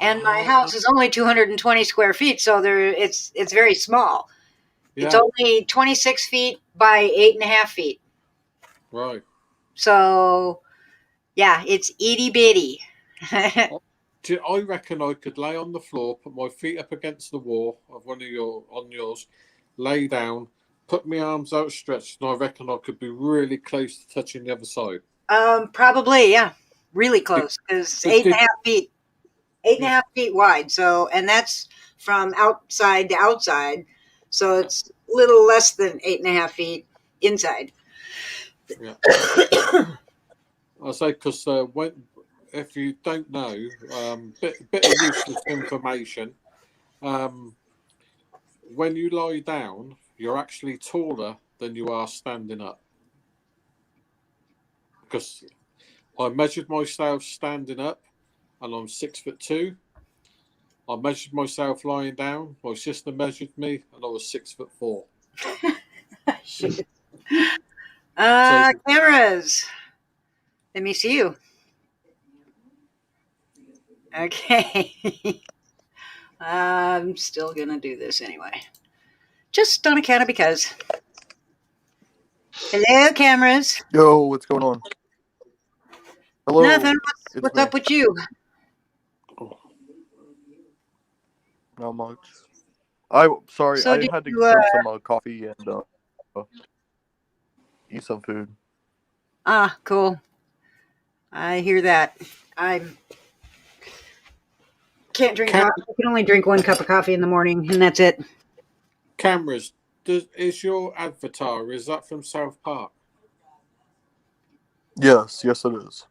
Speaker 1: And my house is only 220 square feet, so it's very small. Yeah. It's only 26 feet by 8.5 feet.
Speaker 3: Right.
Speaker 1: So, yeah, it's itty bitty.
Speaker 3: I reckon I could lay on the floor, put my feet up against the wall of yours, lay down, put my arms outstretched, and I reckon I could be really close to touching the other side.
Speaker 1: Probably, yeah, really close, because 8.5 feet. 8.5 feet wide. So, and that's from outside to outside. So it's a little less than 8.5 feet inside.
Speaker 3: Yeah. I say because if you don't know, bit of useless information. When you lie down, you're actually taller than you are standing up. Because I measured myself standing up, and I'm 6'2". I measured myself lying down. My sister measured me, and I was 6'4".
Speaker 1: Cameras. Let me see you. Okay. I'm still gonna do this anyway. Just on account of because. Hello, cameras.
Speaker 7: Yo, what's going on? Hello.
Speaker 1: Nothing. What's up with you?
Speaker 7: Not much. I had to drink some coffee and eat some food.
Speaker 1: Ah, cool. I hear that. I can't drink coffee. I can only drink 1 cup of coffee in the morning, and that's it.
Speaker 3: Cameras, is your avatar, is that from South Park?
Speaker 7: Yes, it is.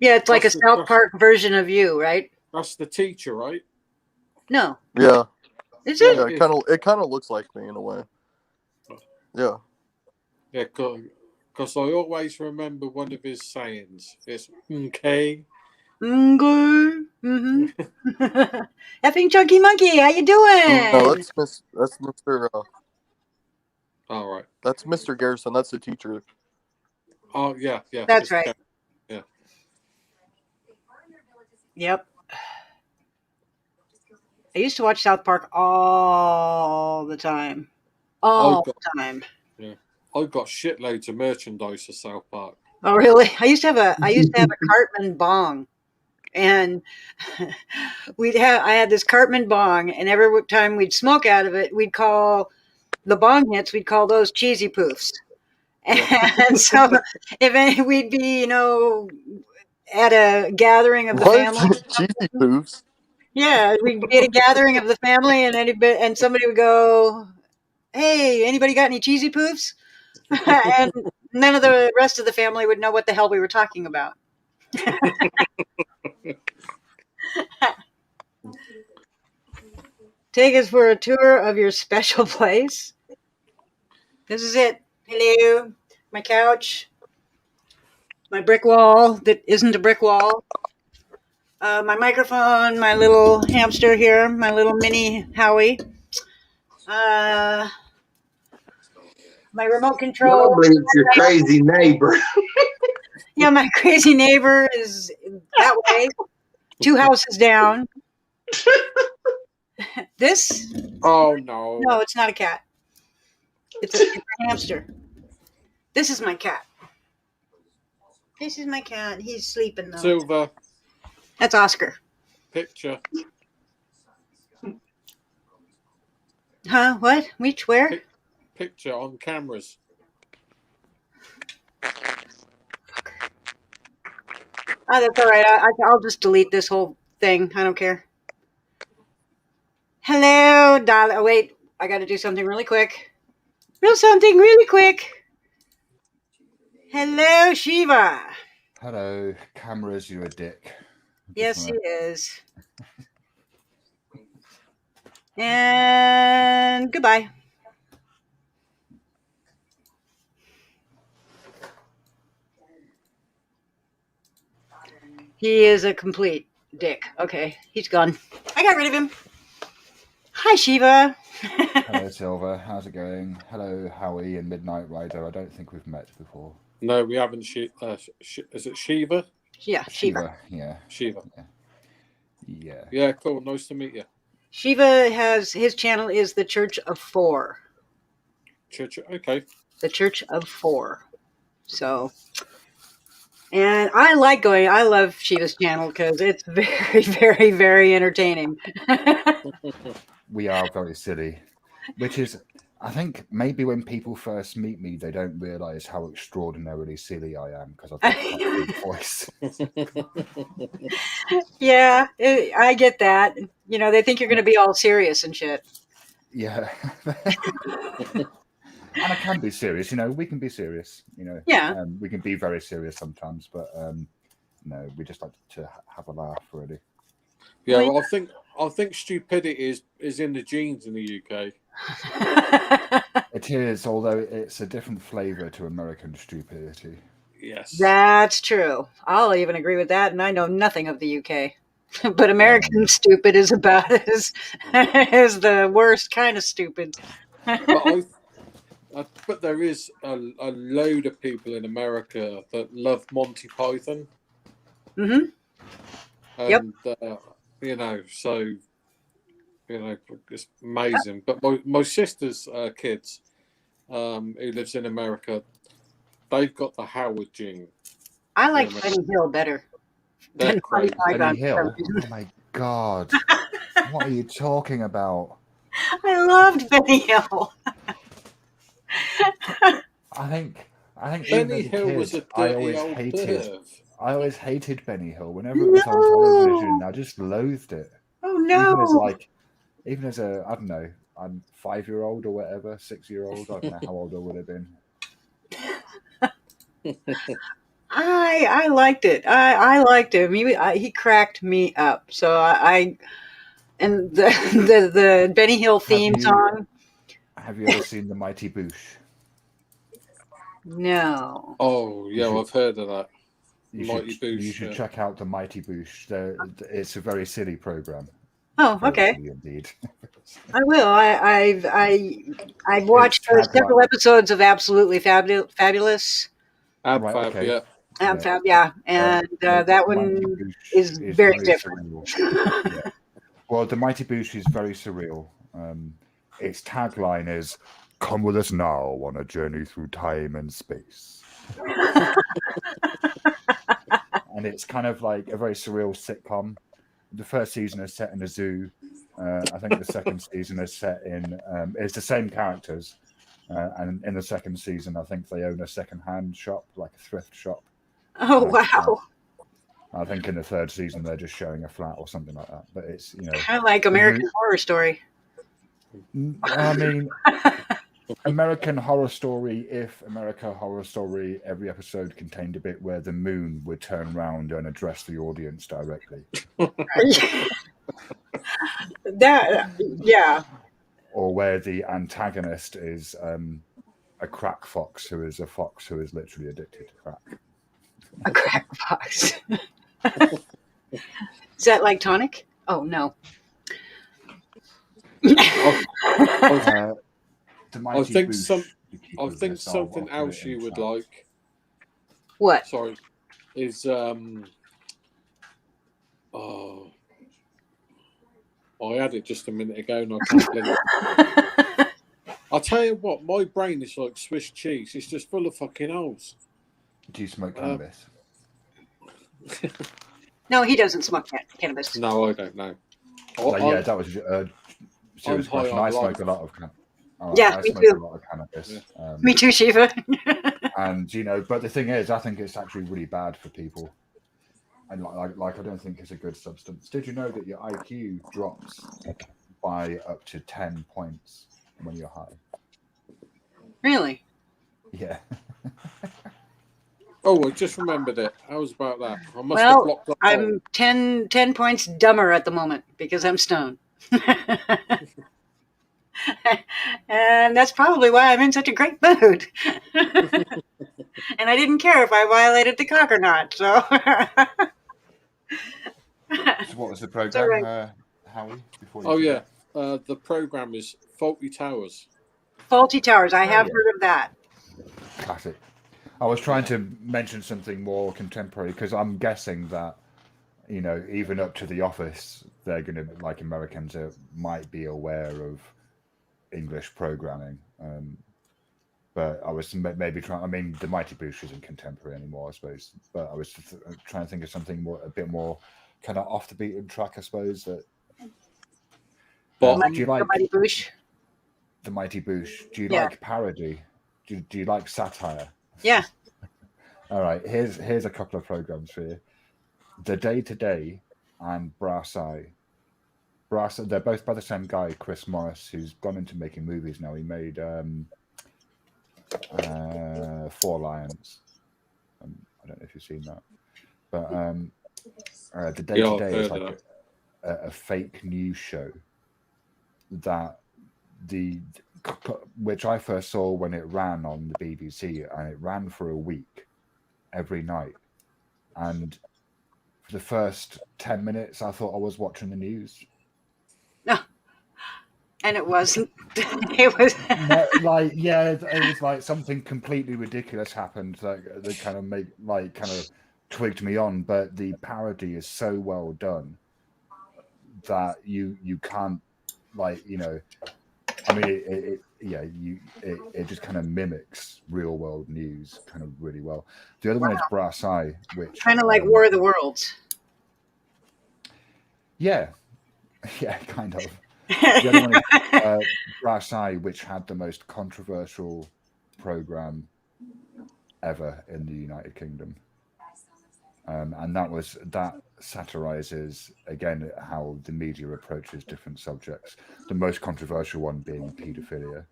Speaker 1: Yeah, it's like a South Park version of you, right?
Speaker 3: That's the teacher, right?
Speaker 1: No.
Speaker 7: Yeah.
Speaker 1: Is it?
Speaker 7: Yeah, it kind of looks like me in a way. Yeah.
Speaker 3: Yeah, because I always remember one of his sayings. It's okay.
Speaker 1: Mm-hmm. Effing Chunky Monkey, how you doing?
Speaker 7: No, that's Mr.
Speaker 3: All right.
Speaker 7: That's Mr. Garrison. That's the teacher.
Speaker 3: Oh yeah.
Speaker 1: That's right.
Speaker 3: Yeah.
Speaker 1: Yep. I used to watch South Park all the time. All the time.
Speaker 3: Yeah. I got shitloads of merchandise of South Park.
Speaker 1: Oh really? I used to have a Cartman bong. And I had this Cartman bong, and every time we'd smoke out of it, we'd call the bong hits, we'd call those cheesy poofs. And so we'd be, at a gathering of the family.
Speaker 7: Cheesy poofs?
Speaker 1: Yeah, we'd be at a gathering of the family, and somebody would go, "Hey, anybody got any cheesy poofs?" And none of the rest of the family would know what the hell we were talking about. Take us for a tour of your special place. This is it. Hello, my couch, my brick wall that isn't a brick wall, my microphone, my little hamster here, my little mini Howie, my remote control.
Speaker 5: Probably it's your crazy neighbor.
Speaker 1: Yeah, my crazy neighbor is that way, 2 houses down. This?
Speaker 3: Oh no!
Speaker 1: No, it's not a cat. It's a hamster. This is my cat. This is my cat. He's sleeping though.
Speaker 3: Silver.
Speaker 1: That's Oscar.
Speaker 3: Picture.
Speaker 1: Huh? What? Which? Where?
Speaker 3: Picture on cameras.
Speaker 1: Oh, that's all right. I'll just delete this whole thing. I don't care. Hello, darling. Oh, wait. I got to do something really quick. Hello, Shiva.
Speaker 8: Hello, cameras, you're a dick.
Speaker 1: Yes, he is. And goodbye. He is a complete dick. Okay, he's gone. I got rid of him. Hi, Shiva.
Speaker 8: Hello, Silver. How's it going? Hello, Howie and Midnight Rider. I don't think we've met before.
Speaker 3: No, we haven't. Is it Shiva?
Speaker 1: Yeah, Shiva.
Speaker 8: Yeah.
Speaker 3: Shiva.
Speaker 8: Yeah.
Speaker 3: Yeah, cool. Nice to meet you.
Speaker 1: Shiva has his channel is the Church of Four.
Speaker 3: Church. Okay.
Speaker 1: The Church of Four. So, and I love Shiva's channel because it's very, very, very entertaining.
Speaker 8: We are very silly, which is, I think, maybe when people first meet me, they don't realise how extraordinarily silly I am because I've got quite a big voice.
Speaker 1: Yeah, I get that. You know, they think you're going to be all serious and shit.
Speaker 8: Yeah. And I can be serious, you know, we can be serious, you know.
Speaker 1: Yeah.
Speaker 8: We can be very serious sometimes, but no, we just like to have a laugh, really.
Speaker 3: Yeah, well, I think stupidity is in the genes in the UK.
Speaker 8: It is, although it's a different flavour to American stupidity.
Speaker 3: Yes.
Speaker 1: That's true. I'll even agree with that, and I know nothing of the UK. But American stupid is about as the worst kind of stupid.
Speaker 3: But there is a load of people in America that love Monty Python.
Speaker 1: Mm-hmm.
Speaker 3: And, you know, so, you know, it's amazing. But my sister's kids, who lives in America, they've got the Howard gene.
Speaker 1: I like Benny Hill better.
Speaker 3: They're crazy.
Speaker 8: Benny Hill? Oh, my God. What are you talking about?
Speaker 1: I loved Benny Hill.
Speaker 8: I think
Speaker 3: Benny Hill was a dirty old perv.
Speaker 8: I always hated Benny Hill. Whenever it was on television, I just loathed it.
Speaker 1: Oh no!
Speaker 8: Even as a, I don't know, I'm 5-year-old or whatever, 6-year-old. I don't know how old I would have been.
Speaker 1: I liked it. I liked him. He cracked me up. So and the Benny Hill theme song.
Speaker 8: Have you ever seen The Mighty Boosh?
Speaker 1: No.
Speaker 3: Oh yeah, I've heard of that.
Speaker 8: You should check out The Mighty Boosh. It's a very silly program.
Speaker 1: Oh, okay.
Speaker 8: Indeed.
Speaker 1: I will. I've watched several episodes of Absolutely Fabulous.
Speaker 3: Ab-Fab, yeah.
Speaker 1: Ab-Fab, yeah. And that one is very different.
Speaker 8: Yeah. Well, The Mighty Boosh is very surreal. Its tagline is, "Come with us now on a journey through time and space." And it's kind of like a very surreal sitcom. The first season is set in a zoo. I think the second season is set in... it's the same characters. And in the second season, I think they own a second-hand shop, like a thrift shop.
Speaker 1: Oh, wow.
Speaker 8: I think in the third season, they're just showing a flat or something like that. But it's, you know...
Speaker 1: Kind of like American Horror Story.
Speaker 8: I mean... American Horror Story, if American Horror Story, every episode contained a bit where the moon would turn around and address the audience directly.
Speaker 1: Yeah.
Speaker 8: Or where the antagonist is a crack fox who is a fox who is literally addicted to crack.
Speaker 1: A crack box. Is that like tonic? Oh no.
Speaker 3: I
Speaker 8: I
Speaker 3: think something else you would like.
Speaker 1: What?
Speaker 3: Sorry, is oh, I had it just a minute ago and I can't blink. I'll tell you what, my brain is like Swiss cheese. It's just full of fucking holes.
Speaker 8: Do you smoke cannabis?
Speaker 1: No, he doesn't smoke cannabis.
Speaker 3: No, I don't know.
Speaker 8: Yeah, that was a serious question. I smoke a lot of cannabis.
Speaker 1: Yeah,
Speaker 8: I
Speaker 1: me
Speaker 8: smoke
Speaker 1: too.
Speaker 8: a lot of cannabis.
Speaker 1: Yeah. Me too, Shiva.
Speaker 8: And but the thing is, I think it's actually really bad for people. And like I don't think it's a good substance. Did you know that your IQ drops by up to 10 points when you're high?
Speaker 1: Really?
Speaker 8: Yeah.
Speaker 3: Oh, I just remembered it. How was about that? I must have blocked that.
Speaker 1: I'm 10 points dumber at the moment because I'm stoned. And that's probably why I'm in such a great mood. And I didn't care if I violated the CoC or not. So,
Speaker 8: So what was the program, Howie?
Speaker 3: The program is Faulty Towers.
Speaker 1: Faulty Towers. I have heard of that.
Speaker 8: Classic. I was trying to mention something more contemporary because I'm guessing that, even up to The Office, they're going to, like Americans, might be aware of English programming. But I was maybe trying. The Mighty Boosh isn't contemporary anymore, I suppose. But I was trying to think of something a bit more kind of off the beaten track, I suppose. Do you like
Speaker 1: the Mighty Boosh?
Speaker 8: The Mighty Boosh. Do you like parody? Do you like satire?
Speaker 1: Yeah.
Speaker 8: All right. Here's a couple of programs for you. The Day to Day and Brass Eye. They're both by the same guy, Chris Morris, who's gone into making movies now. He made Four Lions. I don't know if you've seen that, but The Day to Day is like a fake news show that which I first saw when it ran on the BBC, and it ran for a week every night. And for the first 10 minutes, I thought I was watching the news.
Speaker 1: No, and it wasn't. It was
Speaker 8: it was like something completely ridiculous happened that kind of twigged me on. But the parody is so well done that you can't it just kind of mimics real world news kind of really well. The other one is Brass Eye, which
Speaker 1: kind of like War of the Worlds.
Speaker 8: Yeah, kind of. The other one is Brass Eye, which had the most controversial program ever in the United Kingdom. And that satirizes, again, how the media approaches different subjects. The most controversial one being paedophilia.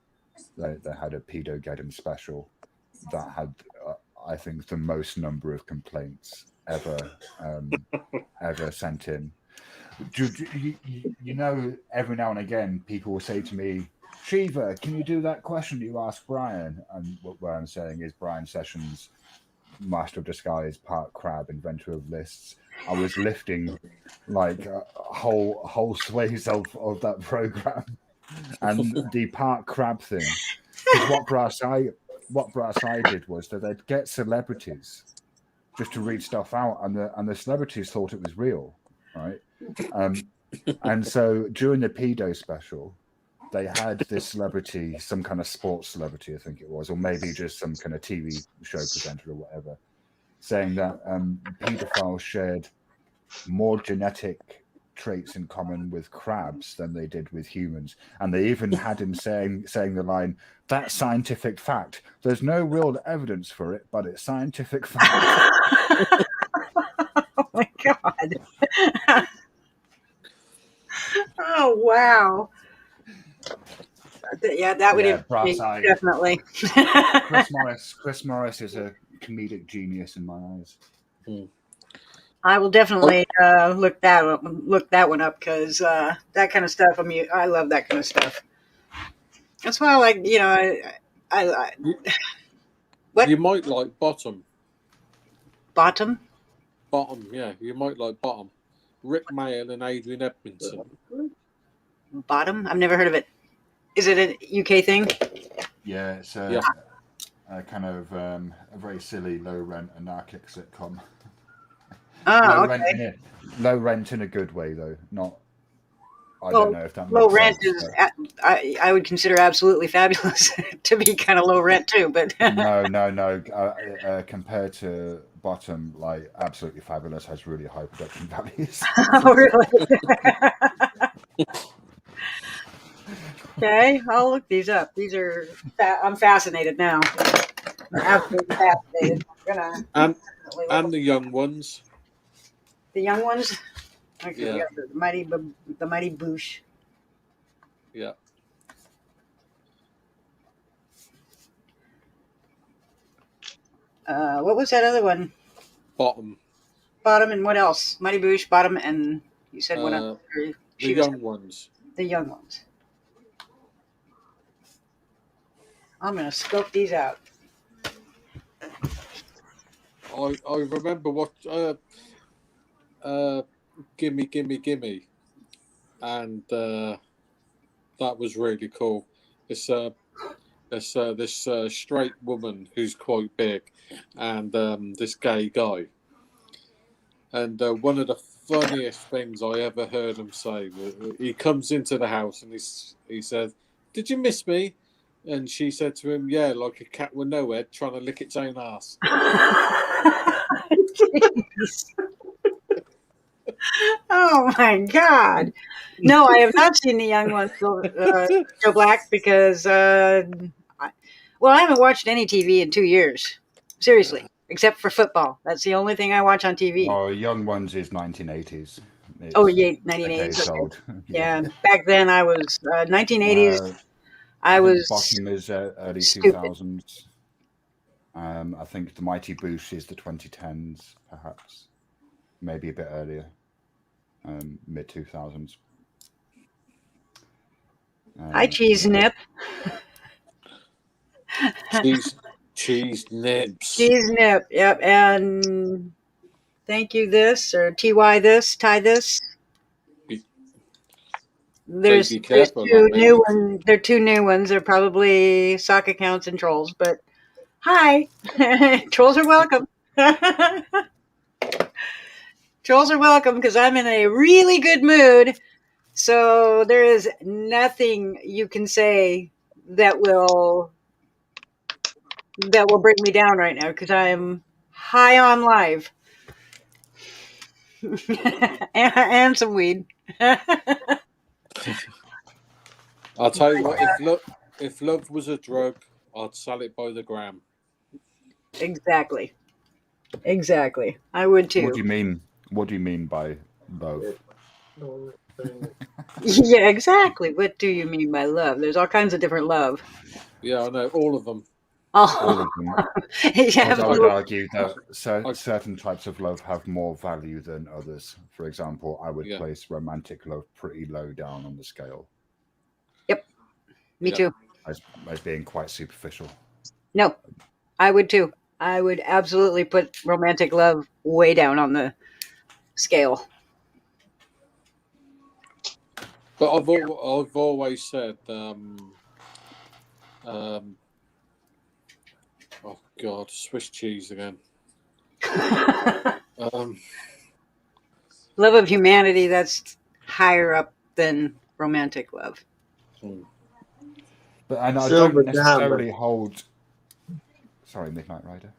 Speaker 8: They had a Pedogeddon special that had, I think, the most number of complaints ever sent in. Every now and again, people will say to me, Shiva, can you do that question you asked Brian? And what I'm saying is Brian Sessions, Master of Disguise, part crab, inventor of lists. I was lifting like whole swathes of that program, and the part crab thing. Because what Brass Eye did was that they'd get celebrities just to read stuff out, and the celebrities thought it was real, right? And so during the pedo special, they had this celebrity, some kind of sports celebrity, I think it was, or maybe just some kind of TV show presenter or whatever, saying that pedophiles shared more genetic traits in common with crabs than they did with humans. And they even had him saying the line, "That's scientific fact. There's no real evidence for it, but it's scientific fact."
Speaker 1: Oh my God. Oh, wow. Yeah, that would have definitely.
Speaker 8: Chris Morris is a comedic genius in my eyes.
Speaker 1: I will definitely look that one up because that kind of stuff. I love that kind of stuff. That's why I like, I
Speaker 3: what you might like Bottom.
Speaker 1: Bottom?
Speaker 3: Bottom, yeah, you might like Bottom. Rick Mayall and Adrian Edmondson.
Speaker 1: Bottom? I've never heard of it. Is it a UK thing?
Speaker 8: Yeah, it's
Speaker 3: Yeah.
Speaker 8: a kind of a very silly low rent anarchic sitcom.
Speaker 1: Oh,
Speaker 8: Low rent in a good way, though. Not. I
Speaker 1: Well,
Speaker 8: don't know if that makes
Speaker 1: low rent
Speaker 8: sense,
Speaker 1: is, I would consider absolutely fabulous to be kind of low rent too, but
Speaker 8: no. Compared to Bottom, like absolutely fabulous has really high production values.
Speaker 1: oh, really? Okay, I'll look these up. These are, I'm fascinated now. I'm absolutely fascinated. I'm gonna definitely look
Speaker 3: And the young ones.
Speaker 1: the young ones. Okay,
Speaker 3: Yeah.
Speaker 1: yeah, the mighty Boosh.
Speaker 3: Yeah.
Speaker 1: What was that other one?
Speaker 3: Bottom.
Speaker 1: Bottom and what else? Mighty Boosh, Bottom, and you said what else?
Speaker 3: The young ones.
Speaker 1: The young ones. I'm gonna scope these out.
Speaker 3: I remember what Gimme, and that was really cool. It's this straight woman who's quite big, and this gay guy. And one of the funniest things I ever heard him say was he comes into the house and he says, "Did you miss me?" And she said to him, "Yeah, like a cat with no head trying to lick its own ass."
Speaker 1: Oh my God! No, I have not seen the young ones, Joe Black, because I haven't watched any TV in 2 years. Seriously, except for football. That's the only thing I watch on TV.
Speaker 8: Oh, Young Ones is 1980s. It's
Speaker 1: oh yeah, 1980s.
Speaker 8: old.
Speaker 1: Yeah, back then I was 1980s. I was
Speaker 8: Bottom is early
Speaker 1: stupid.
Speaker 8: 2000s. I think the Mighty Boosh is the 2010s, perhaps, maybe a bit earlier, mid 2000s.
Speaker 1: Hi, Cheese Nip.
Speaker 3: Cheese nips.
Speaker 1: Cheese Nip. Yep, and thank you. This or ty this, tie this. There's
Speaker 3: be careful,
Speaker 1: two
Speaker 3: that
Speaker 1: new ones. There are two new ones. They're probably sock accounts and trolls, but hi, trolls are welcome. Trolls are welcome because I'm in a really good mood. So there is nothing you can say that will bring me down right now because I am high on life and some weed.
Speaker 3: I'll tell you what, if love was a drug, I'd sell it by the gram.
Speaker 1: Exactly. I would too.
Speaker 8: What do you mean? What do you mean by love?
Speaker 1: Yeah, exactly. What do you mean by love? There's all kinds of different love.
Speaker 3: Yeah, I know, all of them.
Speaker 8: All of them.
Speaker 1: Yeah,
Speaker 8: I would argue that certain types of love have more value than others. For example, I would place romantic love pretty low down on the scale.
Speaker 1: Yep, me too.
Speaker 8: As being quite superficial.
Speaker 1: No, I would too. I would absolutely put romantic love way down on the scale.
Speaker 3: But I've always said, oh God, Swiss cheese again.
Speaker 1: Love of humanity, that's higher up than romantic love.
Speaker 8: But and I don't necessarily hold. Sorry, Midnight Rider.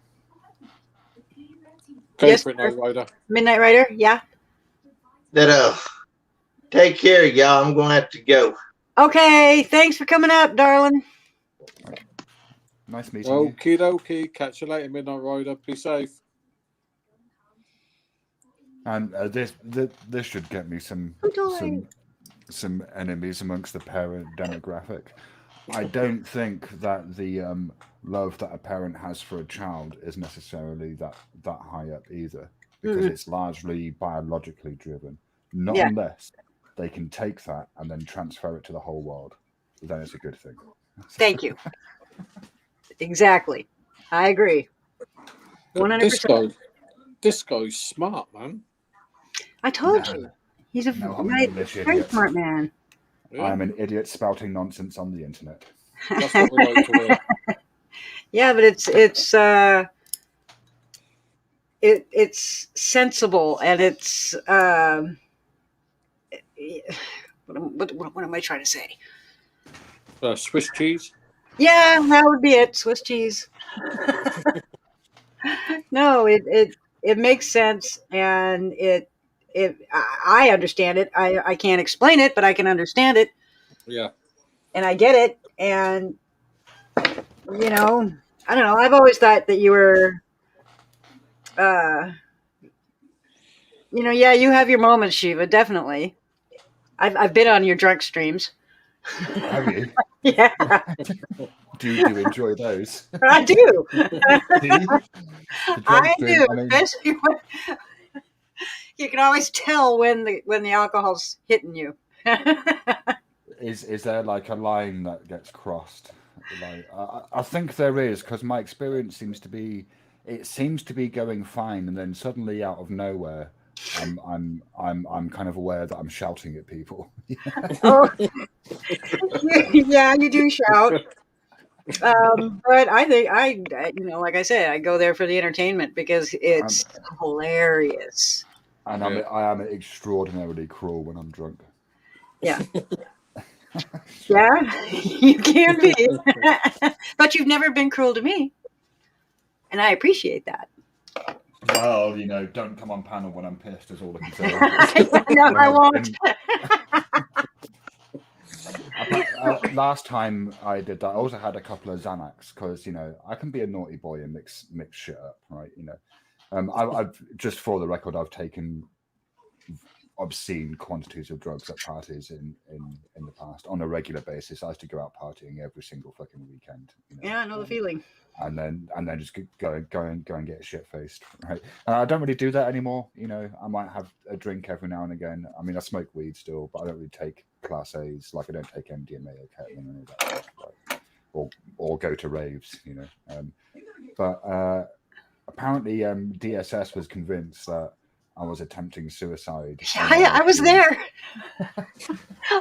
Speaker 1: Yes,
Speaker 3: Midnight Rider.
Speaker 1: Midnight Rider, yeah.
Speaker 5: Take care, y'all. I'm gonna have to go.
Speaker 1: Okay, thanks for coming up, darling.
Speaker 8: Nice meeting you.
Speaker 3: Okie dokie. Catch you later, Midnight Rider. Be safe.
Speaker 8: And this should get me some enemies amongst the parent demographic. I don't think that the love that a parent has for a child is necessarily that high up either, because it's largely biologically driven. Not unless they can take that and then transfer it to the whole world. Then it's a good thing.
Speaker 1: Thank you. Exactly. I agree. 100%.
Speaker 3: This guy's smart, man.
Speaker 1: I told
Speaker 8: No.
Speaker 1: you. He's a
Speaker 8: No, I'm an
Speaker 1: very,
Speaker 8: English
Speaker 1: very
Speaker 8: idiot.
Speaker 1: smart man.
Speaker 3: Yeah,
Speaker 8: I'm an idiot spouting nonsense on the internet.
Speaker 3: that's what we like to hear.
Speaker 1: Yeah, but it's sensible, and it's what am I trying to say?
Speaker 3: Swiss cheese.
Speaker 1: Yeah, that would be it. Swiss cheese. No, it makes sense, and I understand it. I can't explain it, but I can understand it,
Speaker 3: Yeah.
Speaker 1: and I get it. And you know, I don't know. I've always thought that you were, yeah, you have your moments, Shiva. Definitely. I've been on your drunk streams.
Speaker 8: Have you?
Speaker 1: Yeah,
Speaker 8: Do you enjoy those?
Speaker 1: I do.
Speaker 8: Do you? The drunk
Speaker 1: I
Speaker 8: stream,
Speaker 1: do.
Speaker 8: I mean,
Speaker 1: Especially when you can always tell when the alcohol's hitting you.
Speaker 8: is there like a line that gets crossed? Like I think there is, because my experience seems to be going fine, and then suddenly out of nowhere, I'm kind of aware that I'm shouting at people.
Speaker 1: Oh, yeah, you do shout. But I think like I said, I go there for the entertainment because it's hilarious.
Speaker 8: And I am extraordinarily cruel when I'm drunk.
Speaker 1: Yeah. Yeah, you can be. But you've never been cruel to me. And I appreciate that.
Speaker 8: Well, don't come on panel when I'm pissed is all I can say.
Speaker 1: No, I won't.
Speaker 8: Last time I did that, I also had a couple of Xanax because I can be a naughty boy and mix shit up, right? I've just for the record, I've taken obscene quantities of drugs at parties in the past on a regular basis. I used to go out partying every single fucking weekend.
Speaker 1: Yeah, I know the feeling.
Speaker 8: And then just go and get shit faced, right? And I don't really do that anymore. I might have a drink every now and again. I mean, I smoke weed still, but I don't really take Class A's. Like I don't take MDMA or ketamine or any of that stuff, like, or go to raves. But apparently DSS was convinced that I was attempting suicide.
Speaker 1: I was there.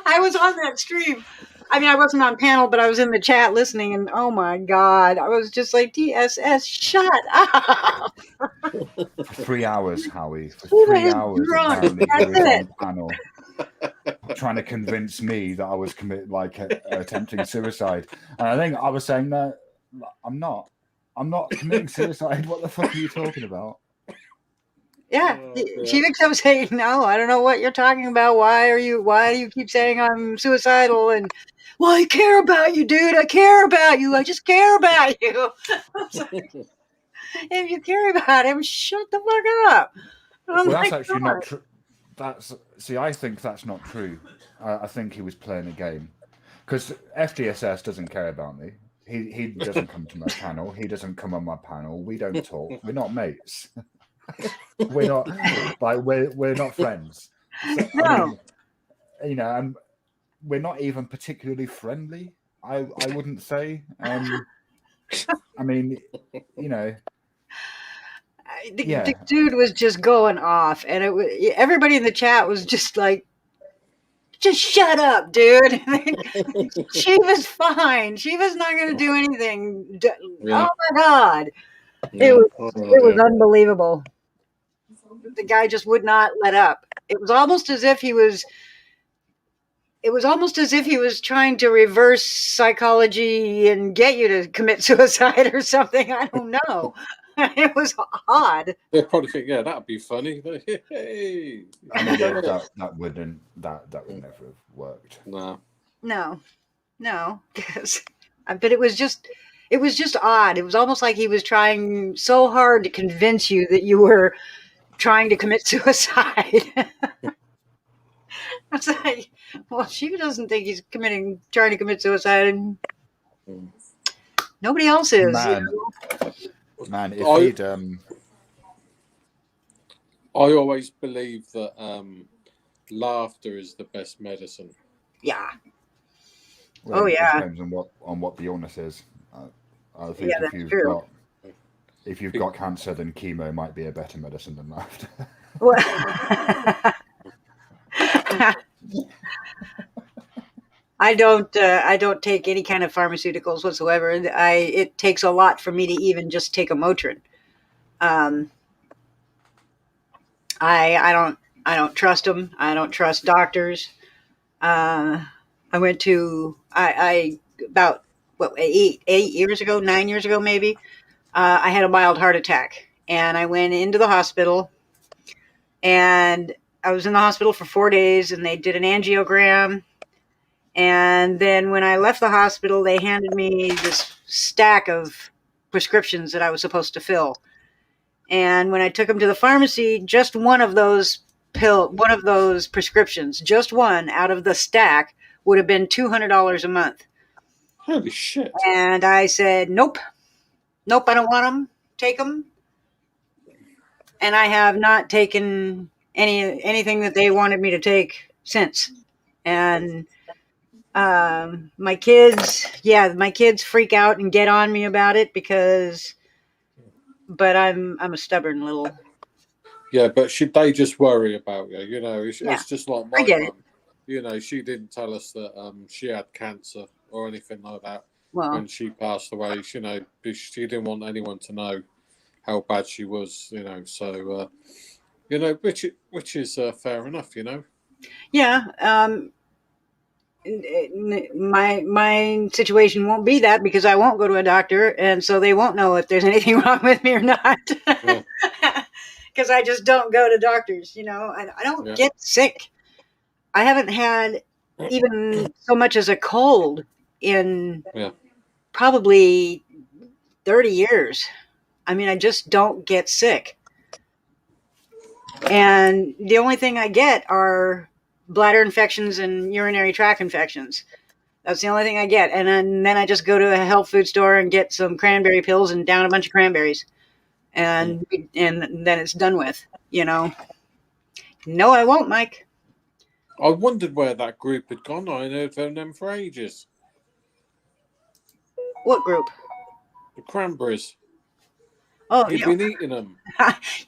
Speaker 1: I was on that stream. I mean, I wasn't on panel, but I was in the chat listening, and oh my God, I was just like, DSS, shut up.
Speaker 8: For 3 hours, Howie. For
Speaker 1: He
Speaker 8: 3
Speaker 1: was
Speaker 8: hours,
Speaker 1: drunk.
Speaker 8: apparently, he
Speaker 1: That's
Speaker 8: was
Speaker 1: it.
Speaker 8: on panel trying to convince me that I was attempting suicide. And I think I was saying that I'm not committing suicide. What the fuck are you talking about?
Speaker 1: Yeah, she kept saying, "No, I don't know what you're talking about. Why do you keep saying I'm suicidal?" And, well, I care about you, dude. I care about you. I just care about you. Like, if you care about him, shut the fuck up.
Speaker 8: Well, that's actually not true. I think that's not true. I think he was playing a game because FDSS doesn't care about me. He doesn't come to my panel. He doesn't come on my panel. We don't talk. We're not mates. We're not we're not friends. So,
Speaker 1: No.
Speaker 8: I mean, and we're not even particularly friendly. I wouldn't say. I mean,
Speaker 1: the dude was just going off, and everybody in the chat was just like, just shut up, dude. She was fine. She was not going to do anything. Yeah. Oh my God. Yeah. It was unbelievable. The guy just would not let up. It was almost as if he was trying to reverse psychology and get you to commit suicide or something. I don't know. It was odd.
Speaker 3: They probably think, yeah, that'd be funny. Hey.
Speaker 8: I mean, that would never have worked.
Speaker 1: No, because, but it was just odd. It was almost like he was trying so hard to convince you that you were trying to commit suicide. I was like, well, she doesn't think he's trying to commit suicide, and nobody else is.
Speaker 8: Man, if he'd
Speaker 3: I always believe that laughter is the best medicine.
Speaker 1: Yeah.
Speaker 8: Well,
Speaker 1: yeah.
Speaker 8: Depends on what the illness is. I think
Speaker 1: yeah, that's true.
Speaker 8: if you've got cancer, then chemo might be a better medicine than that.
Speaker 1: I don't take any kind of pharmaceuticals whatsoever. It takes a lot for me to even just take a Motrin. I don't trust them. I don't trust doctors. I went to about 9 years ago maybe. I had a mild heart attack, and I went into the hospital, and I was in the hospital for 4 days, and they did an angiogram. And then when I left the hospital, they handed me this stack of prescriptions that I was supposed to fill. And when I took them to the pharmacy, just one of those prescriptions, just one out of the stack, would have been $200 a month.
Speaker 3: Holy shit.
Speaker 1: And I said, nope, I don't want them. Take them. And I have not taken anything that they wanted me to take since. And my kids freak out and get on me about it but I'm a stubborn little.
Speaker 3: Yeah, but they just worry about you? It's just like my mum. She didn't tell us that she had cancer or anything like that when she passed away. She didn't want anyone to know how bad she was. So which is fair enough.
Speaker 1: Yeah. My situation won't be that, because I won't go to a doctor, and so they won't know if there's anything wrong with me or not. Because I just don't go to doctors. I don't get sick. I haven't had even so much as a cold in probably 30 years. I mean, I just don't get sick. And the only thing I get are bladder infections and urinary tract infections. That's the only thing I get. And then I just go to a health food store and get some cranberry pills and down a bunch of cranberries. And then it's done with, No, I won't, Mike.
Speaker 3: I wondered where that group had gone. I heard from them for ages.
Speaker 1: What group?
Speaker 3: The cranberries.
Speaker 1: Oh,
Speaker 3: you've been eating them.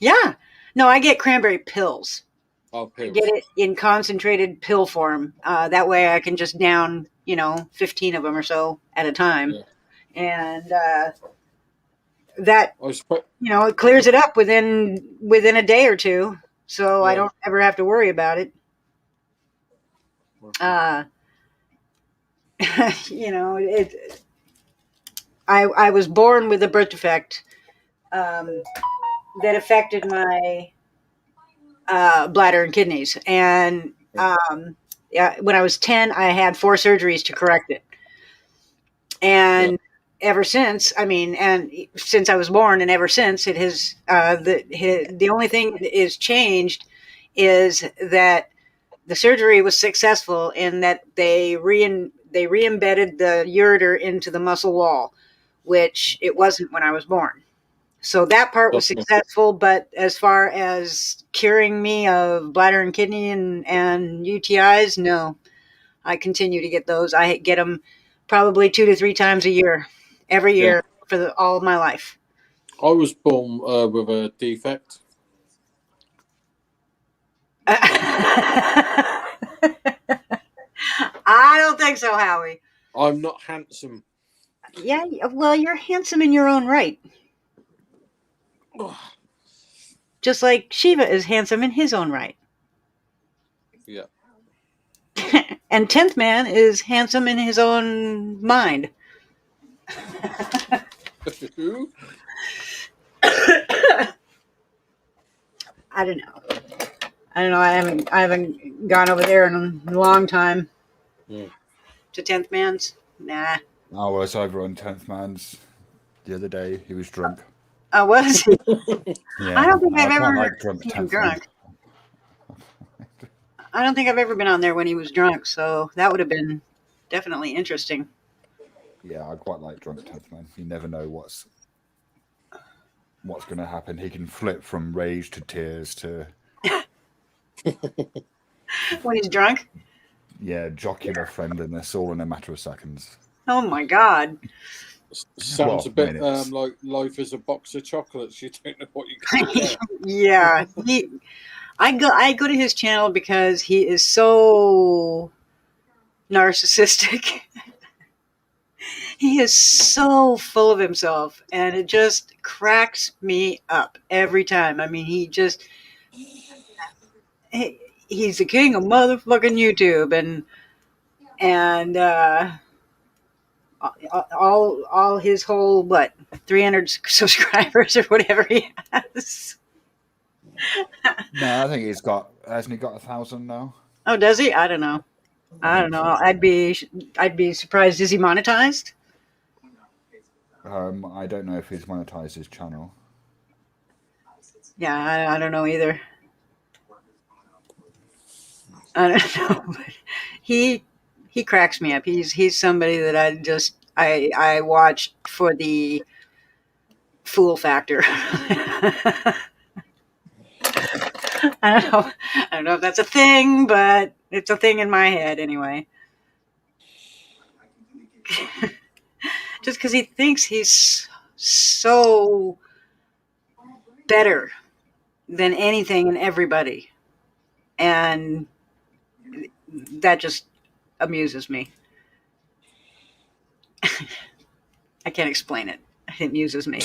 Speaker 1: Yeah. No, I get cranberry pills.
Speaker 3: Oh, pills.
Speaker 1: I get it in concentrated pill form. That way I can just down, 15 of them or so at a time. Yeah. And that, it clears it up within a day or two. So I don't ever have to worry about it. I was born with a birth defect that affected my bladder and kidneys. And when I was 10, I had 4 surgeries to correct it. And ever since, since I was born, and ever since, it has the only thing that is changed is that the surgery was successful in that they re-embedded the ureter into the muscle wall, which it wasn't when I was born. So that part was successful, but as far as curing me of bladder and kidney and UTIs, no. I continue to get those. I get them probably 2 to 3 times a year, every year for all of my life.
Speaker 3: I was born with a defect.
Speaker 1: I don't think so, Howie.
Speaker 3: I'm not handsome.
Speaker 1: Yeah, well, you're handsome in your own right. Just like Shiva is handsome in his own right.
Speaker 3: Yeah.
Speaker 1: And 10th Man is handsome in his own mind.
Speaker 3: Who?
Speaker 1: I don't know. I haven't gone over there in a long time.
Speaker 3: Yeah.
Speaker 1: To 10th Man's? Nah.
Speaker 8: I was over on 10th Man's the other day. He was drunk.
Speaker 1: Oh, was he?
Speaker 8: Yeah.
Speaker 1: I don't think I've ever
Speaker 8: like drunk
Speaker 1: seen him
Speaker 8: 10th
Speaker 1: drunk. I don't think I've ever been on there when he was drunk, so that would have been definitely interesting.
Speaker 8: Yeah, I quite like drunk 10th Man. You never know what's going to happen. He can flip from rage to tears to...
Speaker 1: When he's drunk?
Speaker 8: Yeah, jocular friendliness all in a matter of seconds.
Speaker 1: Oh my God.
Speaker 3: Sounds
Speaker 8: Well,
Speaker 3: a bit
Speaker 8: minutes.
Speaker 3: like life is a box of chocolates. You don't know what you're going to get.
Speaker 1: Yeah, I go to his channel because he is so narcissistic. He is so full of himself, and it just cracks me up every time. I mean, he's the king of motherfucking YouTube, and all his whole 300 subscribers or whatever he has.
Speaker 8: No, I think hasn't he got 1,000 now?
Speaker 1: Oh, does he? I don't know. I'd be surprised. Is he monetized?
Speaker 8: I don't know if he's monetized his channel.
Speaker 1: Yeah, I don't know either. I don't know, but he cracks me up. He's somebody that I watch for the fool factor. I don't know if that's a thing, but it's a thing in my head anyway. Just because he thinks he's so better than anything and everybody, and that just amuses me. I can't explain it. It amuses me.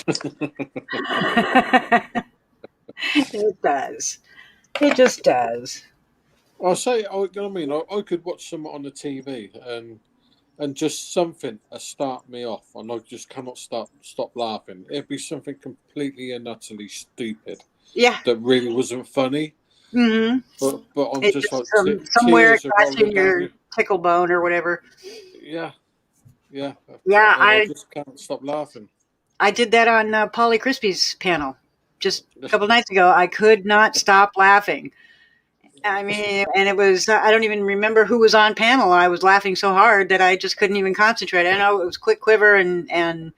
Speaker 1: It does. It just does.
Speaker 3: I say, I could watch something on the TV and just something start me off, and I just cannot stop laughing. It'd be something completely and utterly stupid.
Speaker 1: Yeah.
Speaker 3: That really wasn't funny.
Speaker 1: Mm-hmm.
Speaker 3: But I'm
Speaker 1: It's
Speaker 3: just like
Speaker 1: somewhere
Speaker 3: tears are
Speaker 1: across
Speaker 3: rolling
Speaker 1: your
Speaker 3: down.
Speaker 1: tickle bone or whatever.
Speaker 3: Yeah.
Speaker 1: Yeah,
Speaker 3: I just can't stop laughing.
Speaker 1: I did that on Polly Crispy's panel just a couple nights ago. I could not stop laughing. I mean, and it was, I don't even remember who was on panel. I was laughing so hard that I just couldn't even concentrate. I know it was Quick Quiver and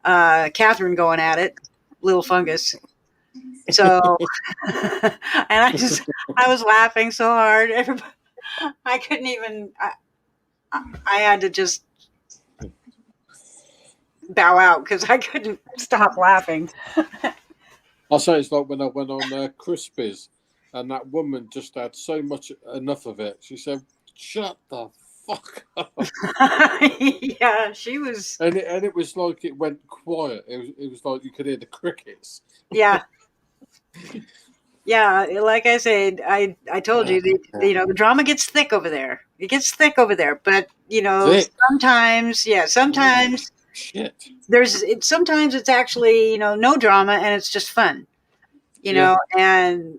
Speaker 1: Catherine going at it, Little Fungus. So, and I was laughing so hard. Everybody, I couldn't even, I had to just bow out because I couldn't stop laughing.
Speaker 3: I'll say it's like when I went on Crispies, and that woman just had so much enough of it. She said, "Shut the fuck up."
Speaker 1: Yeah, she was.
Speaker 3: And it was like it went quiet. It was like you could hear the crickets.
Speaker 1: Yeah. Yeah, like I said, I told you, the drama gets thick over there. It gets thick over there, but
Speaker 3: Thick.
Speaker 1: sometimes
Speaker 3: Shit.
Speaker 1: Sometimes it's actually no drama and it's just fun, and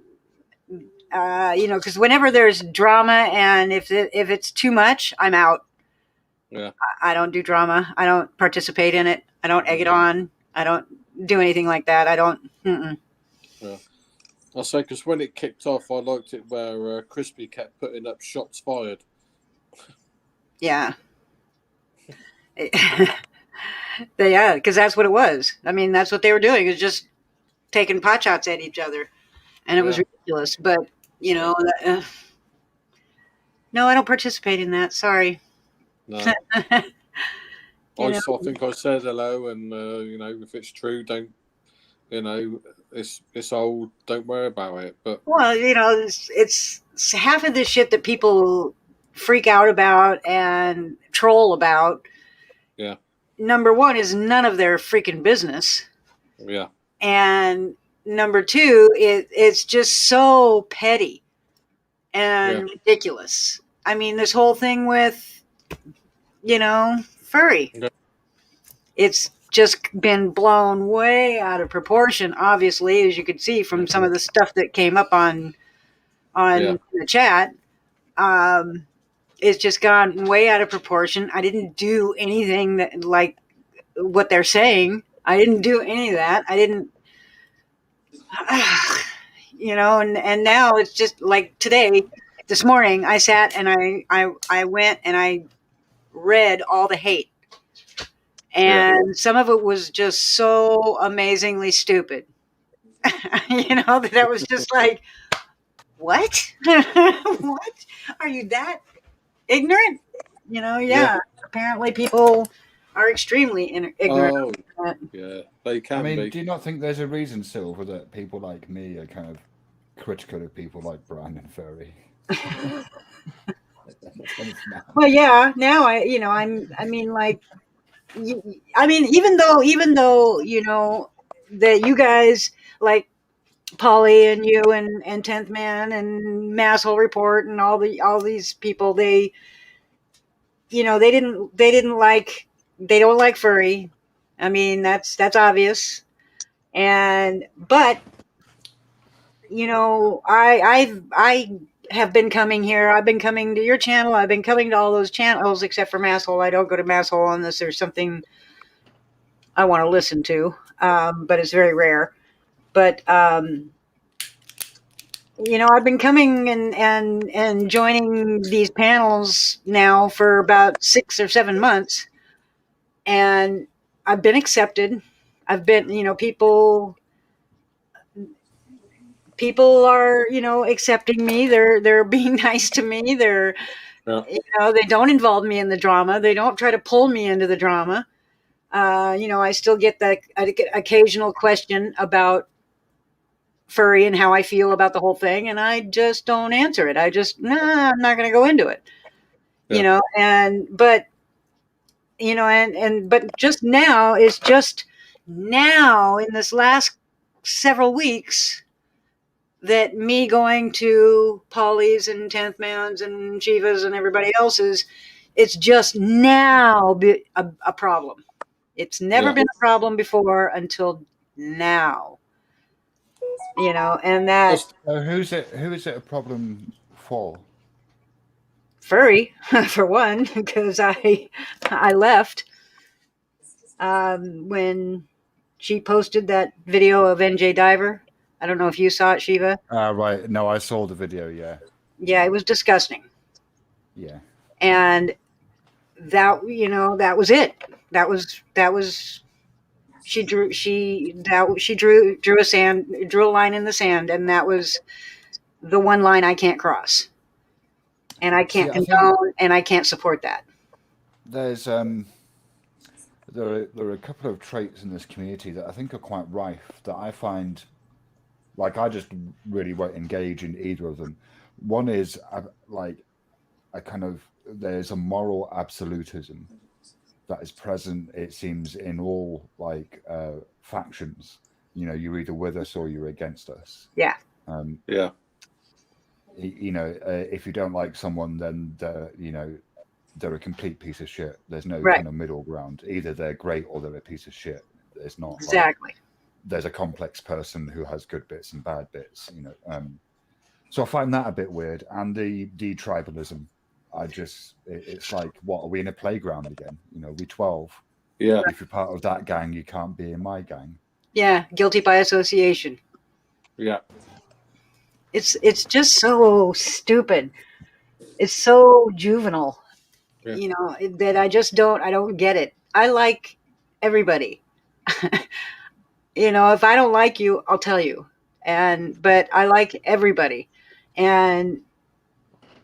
Speaker 1: because whenever there's drama and if it's too much, I'm out.
Speaker 3: Yeah.
Speaker 1: I don't do drama. I don't participate in it. I don't egg it on. I don't do anything like that. I don't.
Speaker 3: Yeah. I'll say because when it kicked off, I liked it where Crispy kept putting up shots fired.
Speaker 1: Yeah. Yeah, because that's what it was. I mean, that's what they were doing, is just taking pot shots at each other, and it was ridiculous. But no, I don't participate in that. Sorry.
Speaker 3: No. I think I said hello, and if it's true, don't. It's old. Don't worry about it. But
Speaker 1: it's half of the shit that people freak out about and troll about.
Speaker 3: Yeah.
Speaker 1: Number one is none of their freaking business.
Speaker 3: Yeah.
Speaker 1: And number two, it's just so petty and ridiculous. I mean, this whole thing with, furry. Yeah. It's just been blown way out of proportion, obviously, as you could see from some of the stuff that came up on the chat. It's just gone way out of proportion. I didn't do anything that like what they're saying. I didn't do any of that. I didn't, and now it's just like this morning, I sat and I went and I read all the hate. And some of it was just so amazingly stupid. That was just like, what? What? Are you that ignorant? Apparently people are extremely ignorant.
Speaker 3: Oh, yeah, they can
Speaker 8: I mean,
Speaker 3: be.
Speaker 8: do you not think there's a reason, Silver, that people like me are kind of critical of people like Brandon Furry?
Speaker 1: Well, yeah. Now I mean, like, I mean, even though that you guys like Polly and you and Tenth Man and Masshole Report and all these people, they they don't like furry. I mean, that's obvious. But I have been coming here. I've been coming to your channel. I've been coming to all those channels except for Masshole. I don't go to Masshole unless there's something I want to listen to, but it's very rare. But I've been coming and joining these panels now for about 6 or 7 months, and I've been accepted. I've been, people are, accepting me. They're being nice to me. They're, they don't involve me in the drama. They don't try to pull me into the drama. I still get that occasional question about furry and how I feel about the whole thing, and I just don't answer it. I'm not going to go into it.
Speaker 3: Yeah.
Speaker 1: But just now, it's just now in this last several weeks that me going to Polly's and Tenth Man's and Shiva's and everybody else's, it's just now a problem. It's never been a problem before until now. And that.
Speaker 8: So who is it a problem for?
Speaker 1: Furry, for one, because I left when she posted that video of NJ Diver. I don't know if you saw it, Shiva.
Speaker 8: Right. No, I saw the video. Yeah.
Speaker 1: Yeah, it was disgusting.
Speaker 8: Yeah.
Speaker 1: And that was it. That was she drew a line in the sand, and that was the one line I can't cross. And I can't condone, and I can't support that.
Speaker 8: There's there are a couple of traits in this community that I think are quite rife that I find, like, I just really won't engage in either of them. One is there's a moral absolutism that is present, it seems, in all factions. You're either with us or you're against us.
Speaker 1: Yeah.
Speaker 3: Yeah.
Speaker 8: If you don't like someone, then they're a complete piece of shit. There's no
Speaker 1: Right.
Speaker 8: kind of middle ground. Either they're great or they're a piece of shit. It's not
Speaker 1: exactly.
Speaker 8: There's a complex person who has good bits and bad bits. So I find that a bit weird. And the tribalism, it's like, what, are we in a playground again? We 12.
Speaker 3: Yeah.
Speaker 8: If you're part of that gang, you can't be in my gang.
Speaker 1: Yeah, guilty by association.
Speaker 3: Yeah.
Speaker 1: It's just so stupid. It's so juvenile.
Speaker 3: Yeah.
Speaker 1: That I don't get it. I like everybody. If I don't like you, I'll tell you. But I like everybody. And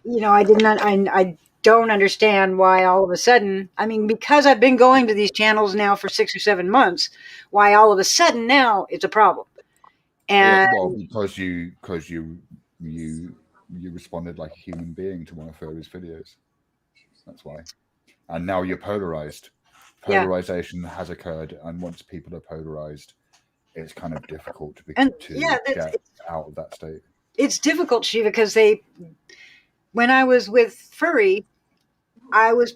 Speaker 1: I don't understand why all of a sudden, because I've been going to these channels now for 6 or 7 months, why all of a sudden now it's a problem. And
Speaker 8: because you responded like a human being to one of Furry's videos. That's why. And now you're polarized. Polarization has occurred, and once people are polarized, it's kind of difficult to get out of that state.
Speaker 1: It's difficult, Shiva, because when I was with Furry, I was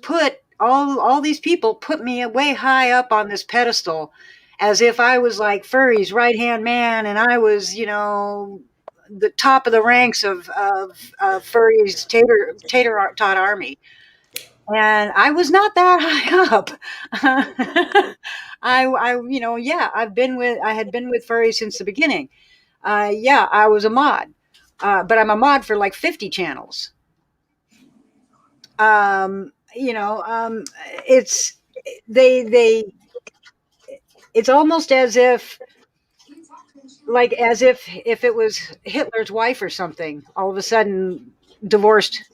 Speaker 1: all these people put me way high up on this pedestal, as if I was like Furry's right-hand man, and I was, the top of the ranks of Furry's tater tot army. And I was not that high up. I had been with Furry since the beginning. I was a mod, but I'm a mod for like 50 channels. It's almost as if if it was Hitler's wife or something, all of a sudden divorced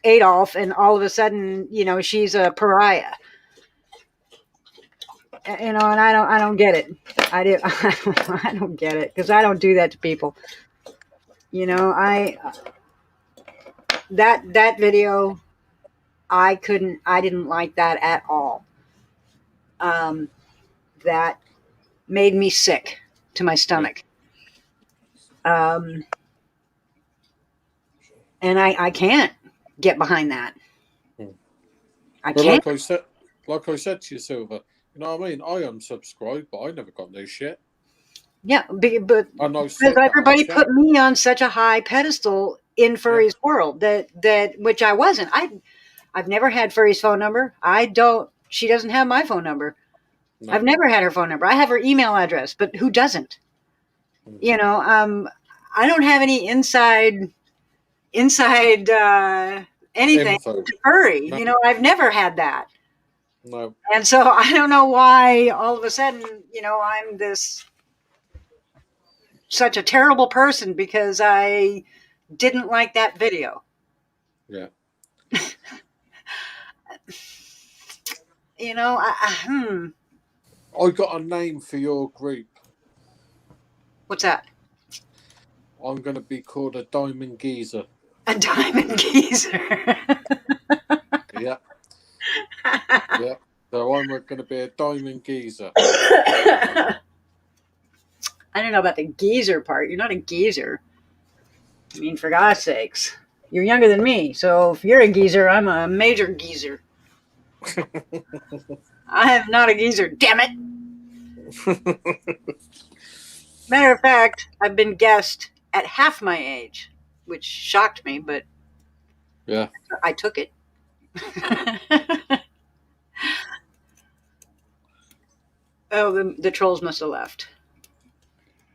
Speaker 1: Adolf, and all of a sudden, she's a pariah. and I don't get it. I don't get it because I don't do that to people. That video, I didn't like that at all. That made me sick to my stomach. And I can't get behind that. I
Speaker 3: But
Speaker 1: can't.
Speaker 3: like I said to you, Silver, you know what I mean? I unsubscribed, but I never got no shit.
Speaker 1: Yeah, but
Speaker 3: I know
Speaker 1: because everybody put me on such a high pedestal in Furry's world that which I wasn't. I've never had Furry's phone number. She doesn't have my phone number. No. I've never had her phone number. I have her email address, but who doesn't? I don't have any inside anything to Furry. No. I've never had that.
Speaker 3: No.
Speaker 1: And so I don't know why all of a sudden, I'm such a terrible person because I didn't like that video.
Speaker 3: Yeah. I got a name for your group.
Speaker 1: What's that?
Speaker 3: I'm going to be called a diamond geezer.
Speaker 1: A diamond geezer.
Speaker 3: Yeah. Yeah. So I'm going to be a diamond geezer.
Speaker 1: I don't know about the geezer part. You're not a geezer. I mean, for God's sakes. You're younger than me, so if you're a geezer, I'm a major geezer. I am not a geezer, damn it. Matter of fact, I've been guessed at half my age, which shocked me, but
Speaker 3: yeah,
Speaker 1: I took it. Oh, the trolls must have left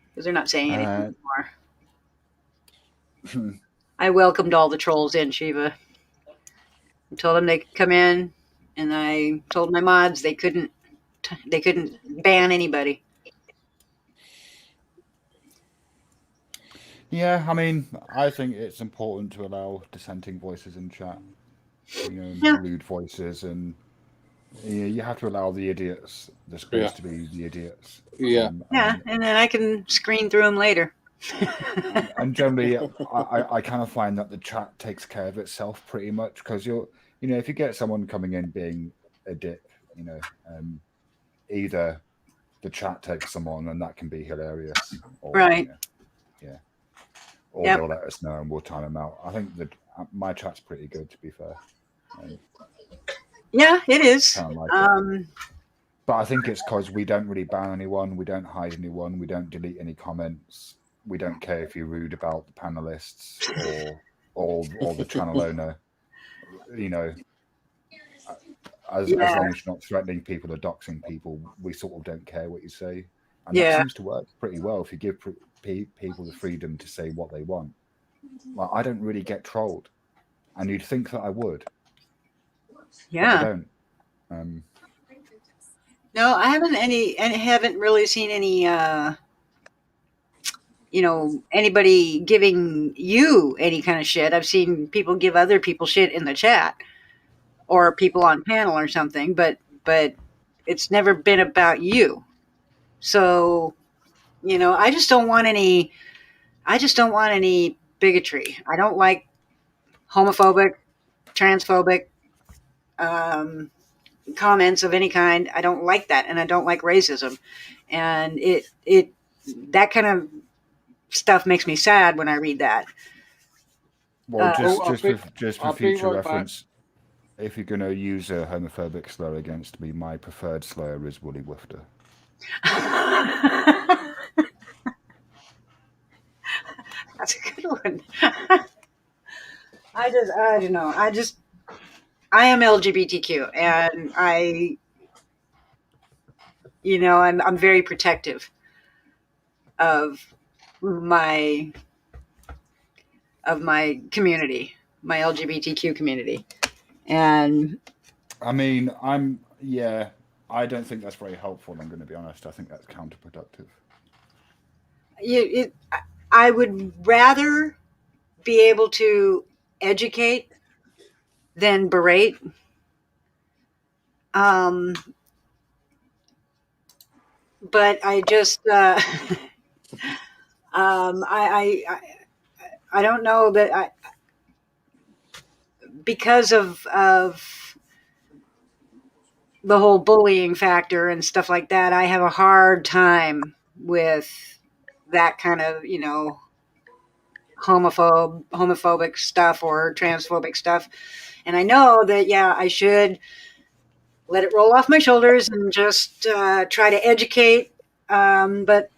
Speaker 1: because they're not saying anything anymore. I welcomed all the trolls in, Shiva. I told them they could come in, and I told my mods they couldn't ban anybody.
Speaker 8: Yeah, I mean, I think it's important to allow dissenting voices in chat. Rude voices, and you have to allow the idiots the space to be the idiots.
Speaker 3: Yeah.
Speaker 1: And then I can screen through them later.
Speaker 8: And generally, I kind of find that the chat takes care of itself pretty much because if you get someone coming in being a dick, either the chat takes them on and that can be hilarious, or,
Speaker 1: right?
Speaker 8: Or they'll let us know and we'll time them out. I think that my chat's pretty good, to be fair.
Speaker 1: Yeah, it is.
Speaker 8: It. But I think it's because we don't really ban anyone, we don't hide anyone, we don't delete any comments. We don't care if you're rude about the panelists or the channel owner. As long as you're not threatening people or doxing people, we sort of don't care what you say. And that seems to work pretty well if you give people the freedom to say what they want. Like, I don't really get trolled, and you'd think that I would.
Speaker 1: Yeah.
Speaker 8: But I don't.
Speaker 1: No, I haven't really seen any anybody giving you any kind of shit. I've seen people give other people shit in the chat or people on panel or something, but it's never been about you. So, I just don't want any bigotry. I don't like homophobic, transphobic comments of any kind. I don't like that, and I don't like racism. And that kind of stuff makes me sad when I read that.
Speaker 8: Well, just for future reference, if you're going to use a homophobic slur against me, my preferred slur is Woolly Wifter.
Speaker 1: That's a good one. I don't know. I am LGBTQ, and I'm very protective of my community, my LGBTQ community. And
Speaker 8: I mean, I don't think that's very helpful, I'm going to be honest. I think that's counterproductive.
Speaker 1: I would rather be able to educate than berate. but I just I don't know that because of the whole bullying factor and stuff like that, I have a hard time with that kind of, homophobic stuff or transphobic stuff. And I know that, yeah, I should let it roll off my shoulders and just try to educate. But,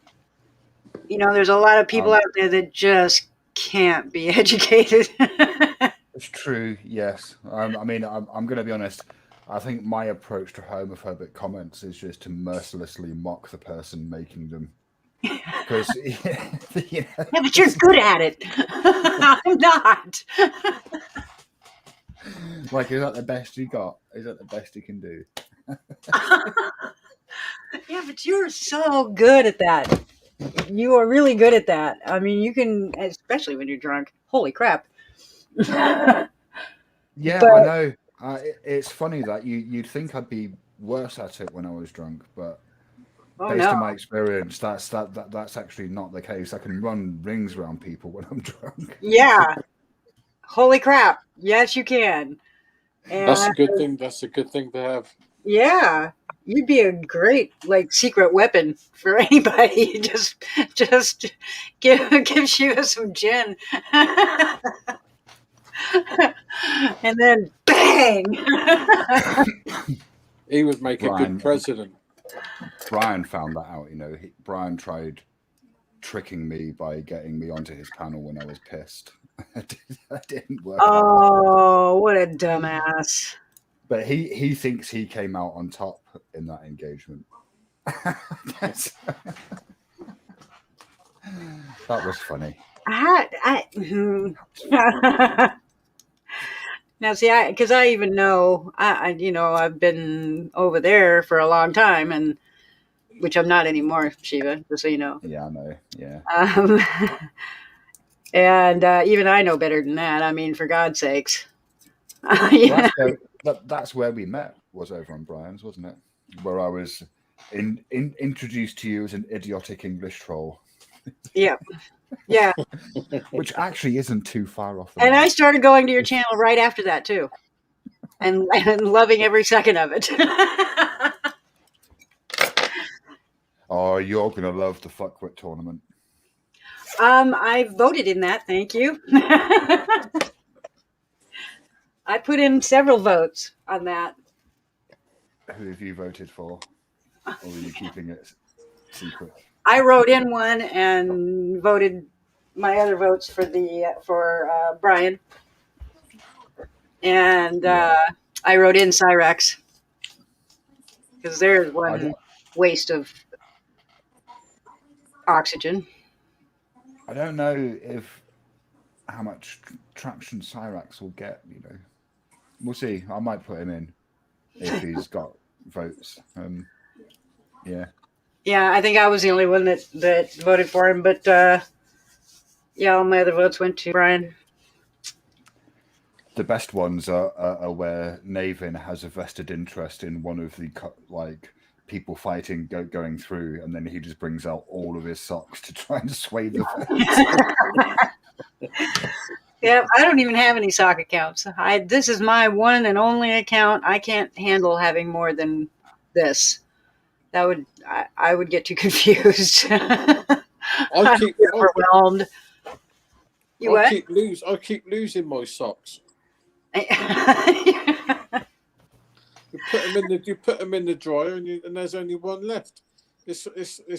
Speaker 1: there's a lot of people out there that just can't be educated.
Speaker 8: It's true, yes. I mean, I'm going to be honest. I think my approach to homophobic comments is just to mercilessly mock the person making them. Because,
Speaker 1: yeah, but you're good at it. I'm not.
Speaker 8: Like, is that the best you got? Is that the best you can do?
Speaker 1: Yeah, but you're so good at that. You are really good at that. I mean, you can, especially when you're drunk. Holy crap.
Speaker 8: Yeah,
Speaker 1: But-
Speaker 8: I know. It's funny that you'd think I'd be worse at it when I was drunk, but based on my experience, that's actually not the case. I can run rings around people when I'm drunk.
Speaker 1: Yeah. Holy crap. Yes, you can. And
Speaker 3: That's a good thing. That's a good thing to have.
Speaker 1: yeah. You'd be a great secret weapon for anybody. Just gives you some gin. And then bang.
Speaker 3: He would make a good president.
Speaker 8: Brian found that out. Brian tried tricking me by getting me onto his panel when I was pissed. That didn't work.
Speaker 1: Oh, what a dumbass!
Speaker 8: But he thinks he came out on top in that engagement. That was funny.
Speaker 1: Now, see, because I even know, I've been over there for a long time, and which I'm not anymore, Shiva, just so you know.
Speaker 8: Yeah, I know. Yeah.
Speaker 1: And even I know better than that. I mean, for God's sakes.
Speaker 8: That's where we met, was over on Brian's, wasn't it? Where I was introduced to you as an idiotic English troll.
Speaker 1: Yeah. Yeah.
Speaker 8: Which actually isn't too far off.
Speaker 1: And I started going to your channel right after that, too. And loving every second of it.
Speaker 8: Oh, you're going to love the Fuckwit tournament.
Speaker 1: I voted in that, thank you. I put in several votes on that.
Speaker 8: Who have you voted for? Or are you keeping it secret?
Speaker 1: I wrote in one and voted my other votes for Brian. And I wrote in Cyrex. Because there's one waste of oxygen.
Speaker 8: I don't know how much traction Cyrax will get, We'll see. I might put him in if he's got votes. Yeah. Yeah,
Speaker 1: I think I was the only one that voted for him, but all my other votes went to Brian.
Speaker 8: The best ones are where Navin has a vested interest in one of the people fighting going through, and then he just brings out all of his socks to try and sway the votes.
Speaker 1: Yeah, I don't even have any sock accounts. This is my one and only account. I can't handle having more than this. I would get too confused.
Speaker 3: I keep
Speaker 1: overwhelmed.
Speaker 3: I keep losing my socks. You put them in the dryer, and there's only one left. It's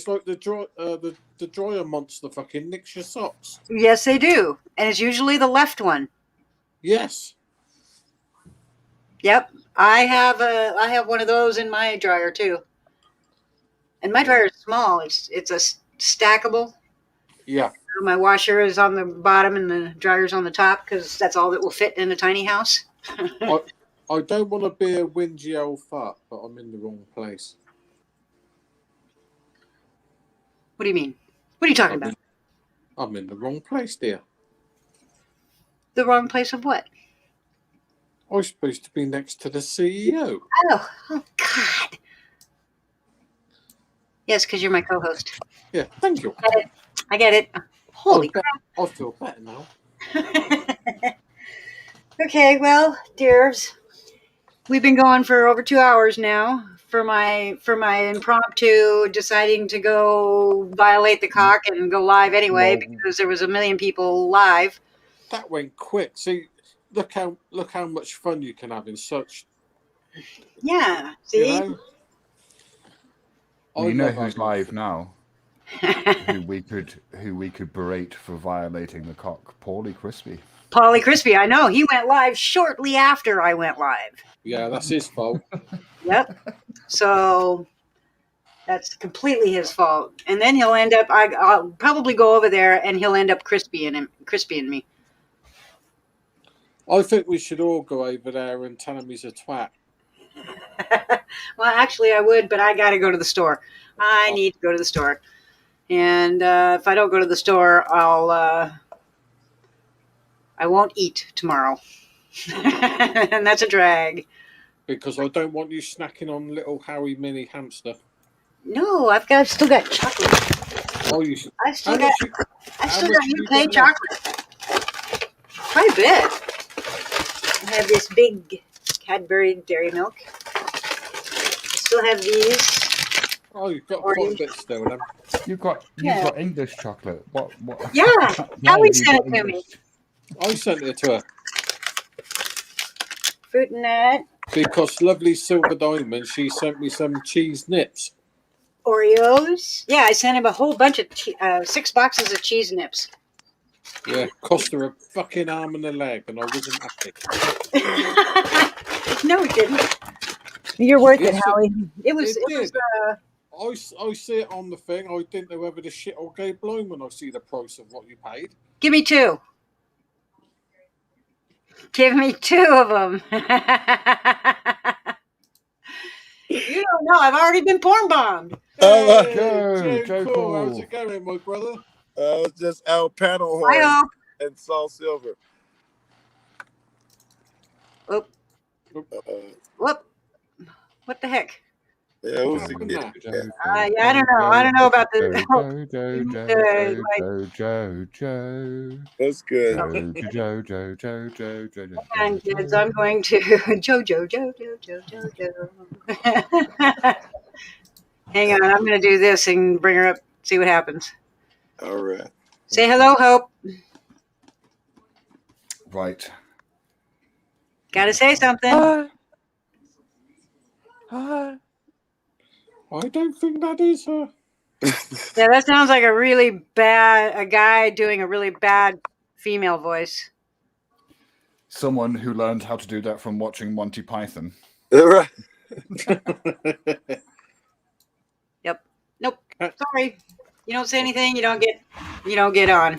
Speaker 3: like the dryer monster fucking nicks your socks.
Speaker 1: Yes, they do, and it's usually the left one.
Speaker 3: Yes.
Speaker 1: Yep, I have one of those in my dryer too, and my dryer is small. It's a stackable.
Speaker 3: Yeah.
Speaker 1: My washer is on the bottom and the dryer's on the top because that's all that will fit in a tiny house.
Speaker 3: I don't want to be a whingy old fart, but I'm in the wrong place.
Speaker 1: What do you mean? What are you talking about?
Speaker 3: I'm in the wrong place, dear.
Speaker 1: The wrong place of what?
Speaker 3: I'm supposed to be next to the CEO.
Speaker 1: Oh God. Yes, because you're my co-host.
Speaker 3: Yeah, thank you.
Speaker 1: I get it. Holy
Speaker 3: crap. I feel better now.
Speaker 1: Okay, well, dears, we've been going for over 2 hours now for my impromptu deciding to go violate the CoC and go live anyway because there was a million people live.
Speaker 3: That went quick. See, look how much fun you can have in such.
Speaker 1: Yeah, see.
Speaker 8: You know who's live now? who we could berate for violating the CoC? Paulie Crispy.
Speaker 1: Paulie Crispy, I know. He went live shortly after I went live.
Speaker 3: Yeah, that's his fault.
Speaker 1: Yep. So that's completely his fault. And then he'll end up, I'll probably go over there and he'll end up crispy in me.
Speaker 3: I think we should all go over there and tell him he's a twat.
Speaker 1: Well, actually I would, but I got to go to the store. I need to go to the store. And if I don't go to the store, I won't eat tomorrow. And that's a drag.
Speaker 3: Because I don't want you snacking on little Harry mini hamster.
Speaker 1: No, I've still got chocolate.
Speaker 3: Oh, you should.
Speaker 1: I've still got UK chocolate. Quite a bit. I have this big Cadbury Dairy Milk. I still have these.
Speaker 3: Oh, you've got quite a bit still. Then.
Speaker 8: You've got English chocolate. What?
Speaker 1: Yeah, Howie sent it to me.
Speaker 3: I sent it to her.
Speaker 1: Fruit and nut.
Speaker 3: Because lovely Silver Diamond, she sent me some cheese nips.
Speaker 1: Oreos. Yeah, I sent him a whole bunch of 6 boxes of cheese nips.
Speaker 3: Yeah, cost her a fucking arm and a leg, and I wasn't happy.
Speaker 1: No, it didn't. You're worth it, Howie. It was.
Speaker 3: I see it on the thing. I didn't know whether the shit or go blown when I see the price of what you paid.
Speaker 1: Give me 2. Give me 2 of them. You don't know. I've already been porn bombed.
Speaker 3: Hey, Joe Cool. How's it going, my brother?
Speaker 9: It's just Al Panel Horn and Saul Silver.
Speaker 1: Whoop. Whoop. What the heck?
Speaker 9: Yeah, it was a good.
Speaker 1: Yeah, I don't know. I don't know about the.
Speaker 8: Joe.
Speaker 9: That's good.
Speaker 1: Joe. And kids, I'm going to Joe. Hang on, I'm going to do this and bring her up. See what happens.
Speaker 9: All right.
Speaker 1: Say hello, Hope.
Speaker 8: Right.
Speaker 1: Got to say something.
Speaker 3: Hi. I don't think that is her.
Speaker 1: Yeah, that sounds like a guy doing a really bad female voice.
Speaker 8: Someone who learned how to do that from watching Monty Python.
Speaker 9: Right.
Speaker 1: Yep. Nope. Sorry. You don't say anything. You don't get on.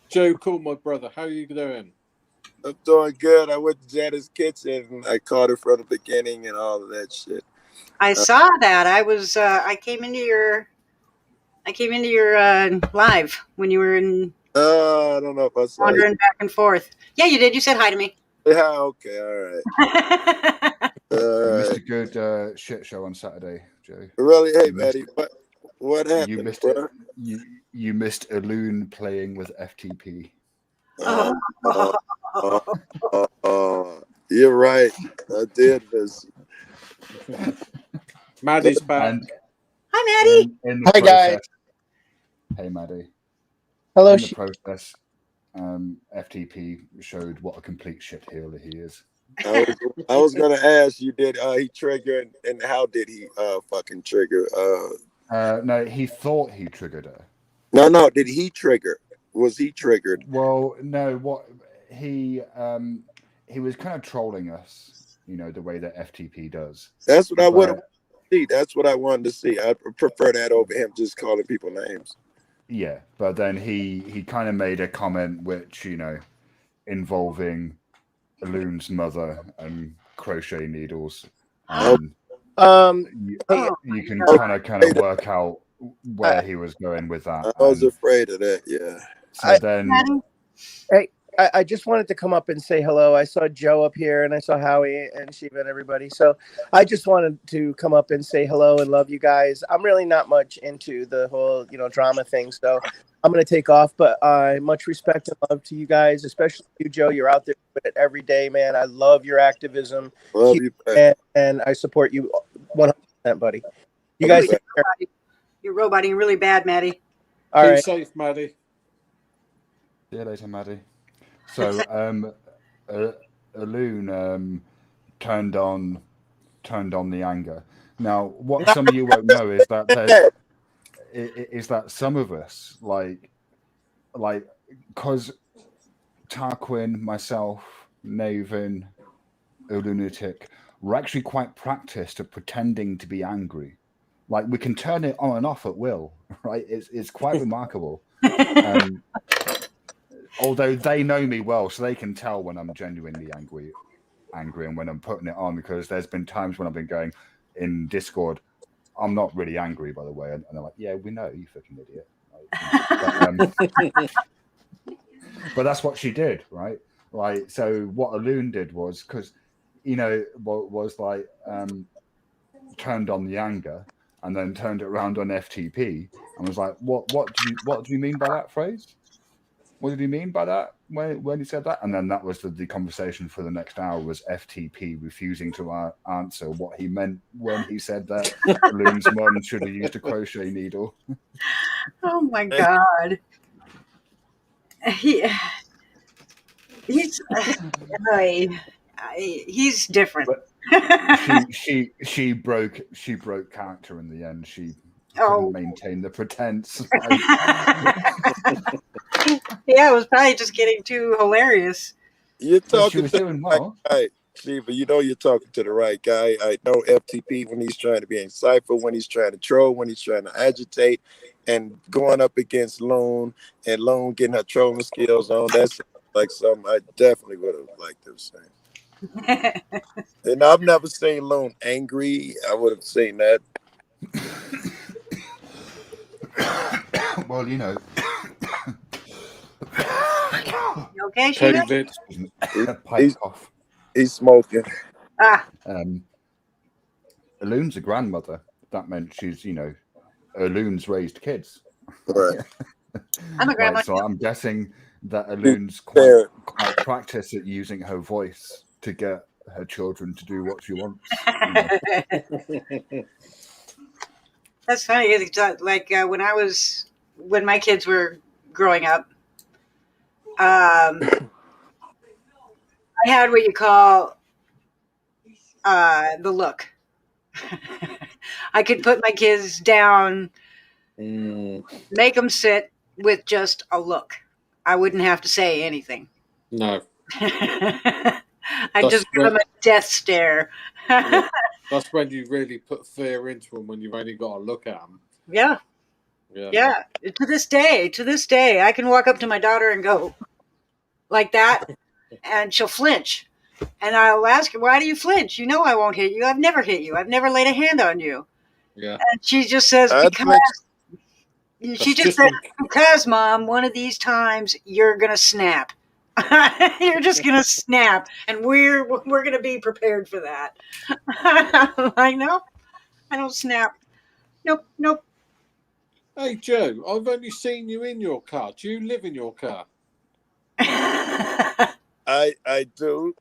Speaker 3: Joe Cool, my brother. How are you doing?
Speaker 9: I'm doing good. I went to Janet's kitchen and I caught her from the beginning and all of that shit.
Speaker 1: I saw that. I came into your live when you were in.
Speaker 9: I don't know if I saw
Speaker 1: wandering back and forth. Yeah, you did. You said hi to me.
Speaker 9: Yeah. Okay. All right.
Speaker 8: You missed a good shit show on Saturday, Joe.
Speaker 9: Really? Hey, Maddie. What happened?
Speaker 8: You missed you missed a loon playing with FTP.
Speaker 9: You're right. I did miss.
Speaker 3: Maddie's back.
Speaker 1: Hi, Maddie.
Speaker 2: Hi, guys.
Speaker 8: Hey, Maddie.
Speaker 2: Hello.
Speaker 8: In the process, FTP showed what a complete shitheel he is.
Speaker 9: I was gonna ask you, did he trigger and how did he fucking trigger?
Speaker 8: No, he thought he triggered her.
Speaker 9: No, did he trigger? Was he triggered?
Speaker 8: Well, no, what he was kind of trolling us, the way that FTP does.
Speaker 9: That's what I would see. That's what I wanted to see. I prefer that over him just calling people names.
Speaker 8: Yeah, but then he kind of made a comment which, involving Loon's mother and crochet needles. You can kind of work out where he was going with that.
Speaker 9: I was afraid of that, yeah.
Speaker 8: So then,
Speaker 2: I just wanted to come up and say hello. I saw Joe up here, and I saw Howie and Shiva and everybody. So I just wanted to come up and say hello and love you guys. I'm really not much into the whole, drama thing, so I'm going to take off. But much respect and love to you guys, especially you, Joe. You're out there doing it every day, man. I love your activism.
Speaker 9: Love you, man.
Speaker 2: And I support you 100%, buddy. You guys take care.
Speaker 1: You're roboting really bad, Maddie.
Speaker 2: All
Speaker 3: Be
Speaker 2: right.
Speaker 3: safe, Maddie.
Speaker 8: See you later, Maddie. So, Alun turned on the anger. Now, what some of you won't know is that some of us, like, because Tarquin, myself, Naven, a lunatic, we're actually quite practiced at pretending to be angry. Like, we can turn it on and off at will, right? It's quite remarkable. Although they know me well, so they can tell when I'm genuinely angry and when I'm putting it on, because there's been times when I've been going in Discord, I'm not really angry, by the way, and they're like, yeah, we know, you fucking idiot. But that's what she did, right? Like, so what Alun did was, because, was like, turned on the anger and then turned it around on FTP and was like, what do you mean by that phrase? What did he mean by that when he said that? And then that was the conversation for the next hour, was FTP refusing to answer what he meant when he said that Alun's mum should have used a crochet needle.
Speaker 1: Oh my God. He's different.
Speaker 8: She broke character in the end. She couldn't maintain the pretense.
Speaker 1: Yeah, it was probably just getting too hilarious.
Speaker 9: You're talking
Speaker 8: she was
Speaker 9: to
Speaker 8: doing
Speaker 9: the
Speaker 8: well.
Speaker 9: right guy, Shiva. You're talking to the right guy. I know FTP when he's trying to be insightful, when he's trying to troll, when he's trying to agitate, and going up against Lone and Lone getting her trolling skills on. That's like something I definitely would have liked to have seen. And I've never seen Lone angry. I would have seen that.
Speaker 8: Well,
Speaker 1: You okay, Sheila?
Speaker 9: He's smoking.
Speaker 8: Alun's a grandmother. That meant she's, Alun's raised kids.
Speaker 9: Right.
Speaker 1: I'm a grandma.
Speaker 8: So I'm guessing that Alun's quite practiced at using her voice to get her children to do what she wants.
Speaker 1: That's funny. Like when my kids were growing up, I had what you call the look. I could put my kids down, make them sit with just a look. I wouldn't have to say anything.
Speaker 3: No.
Speaker 1: I'd just give them a death stare.
Speaker 3: Yeah. That's when you really put fear into them, when you've only got to look at them.
Speaker 1: Yeah. To this day, I can walk up to my daughter and go like that, and she'll flinch. And I'll ask her, why do you flinch? You know I won't hit you. I've never hit you. I've never laid a hand on you.
Speaker 3: Yeah.
Speaker 1: And she just says, because, Mom, one of these times you're going to snap. You're just going to snap. And we're going to be prepared for that. I'm like, no, I don't snap. Nope.
Speaker 3: Hey, Joe, I've only seen you in your car. Do you live in your car?
Speaker 9: I do.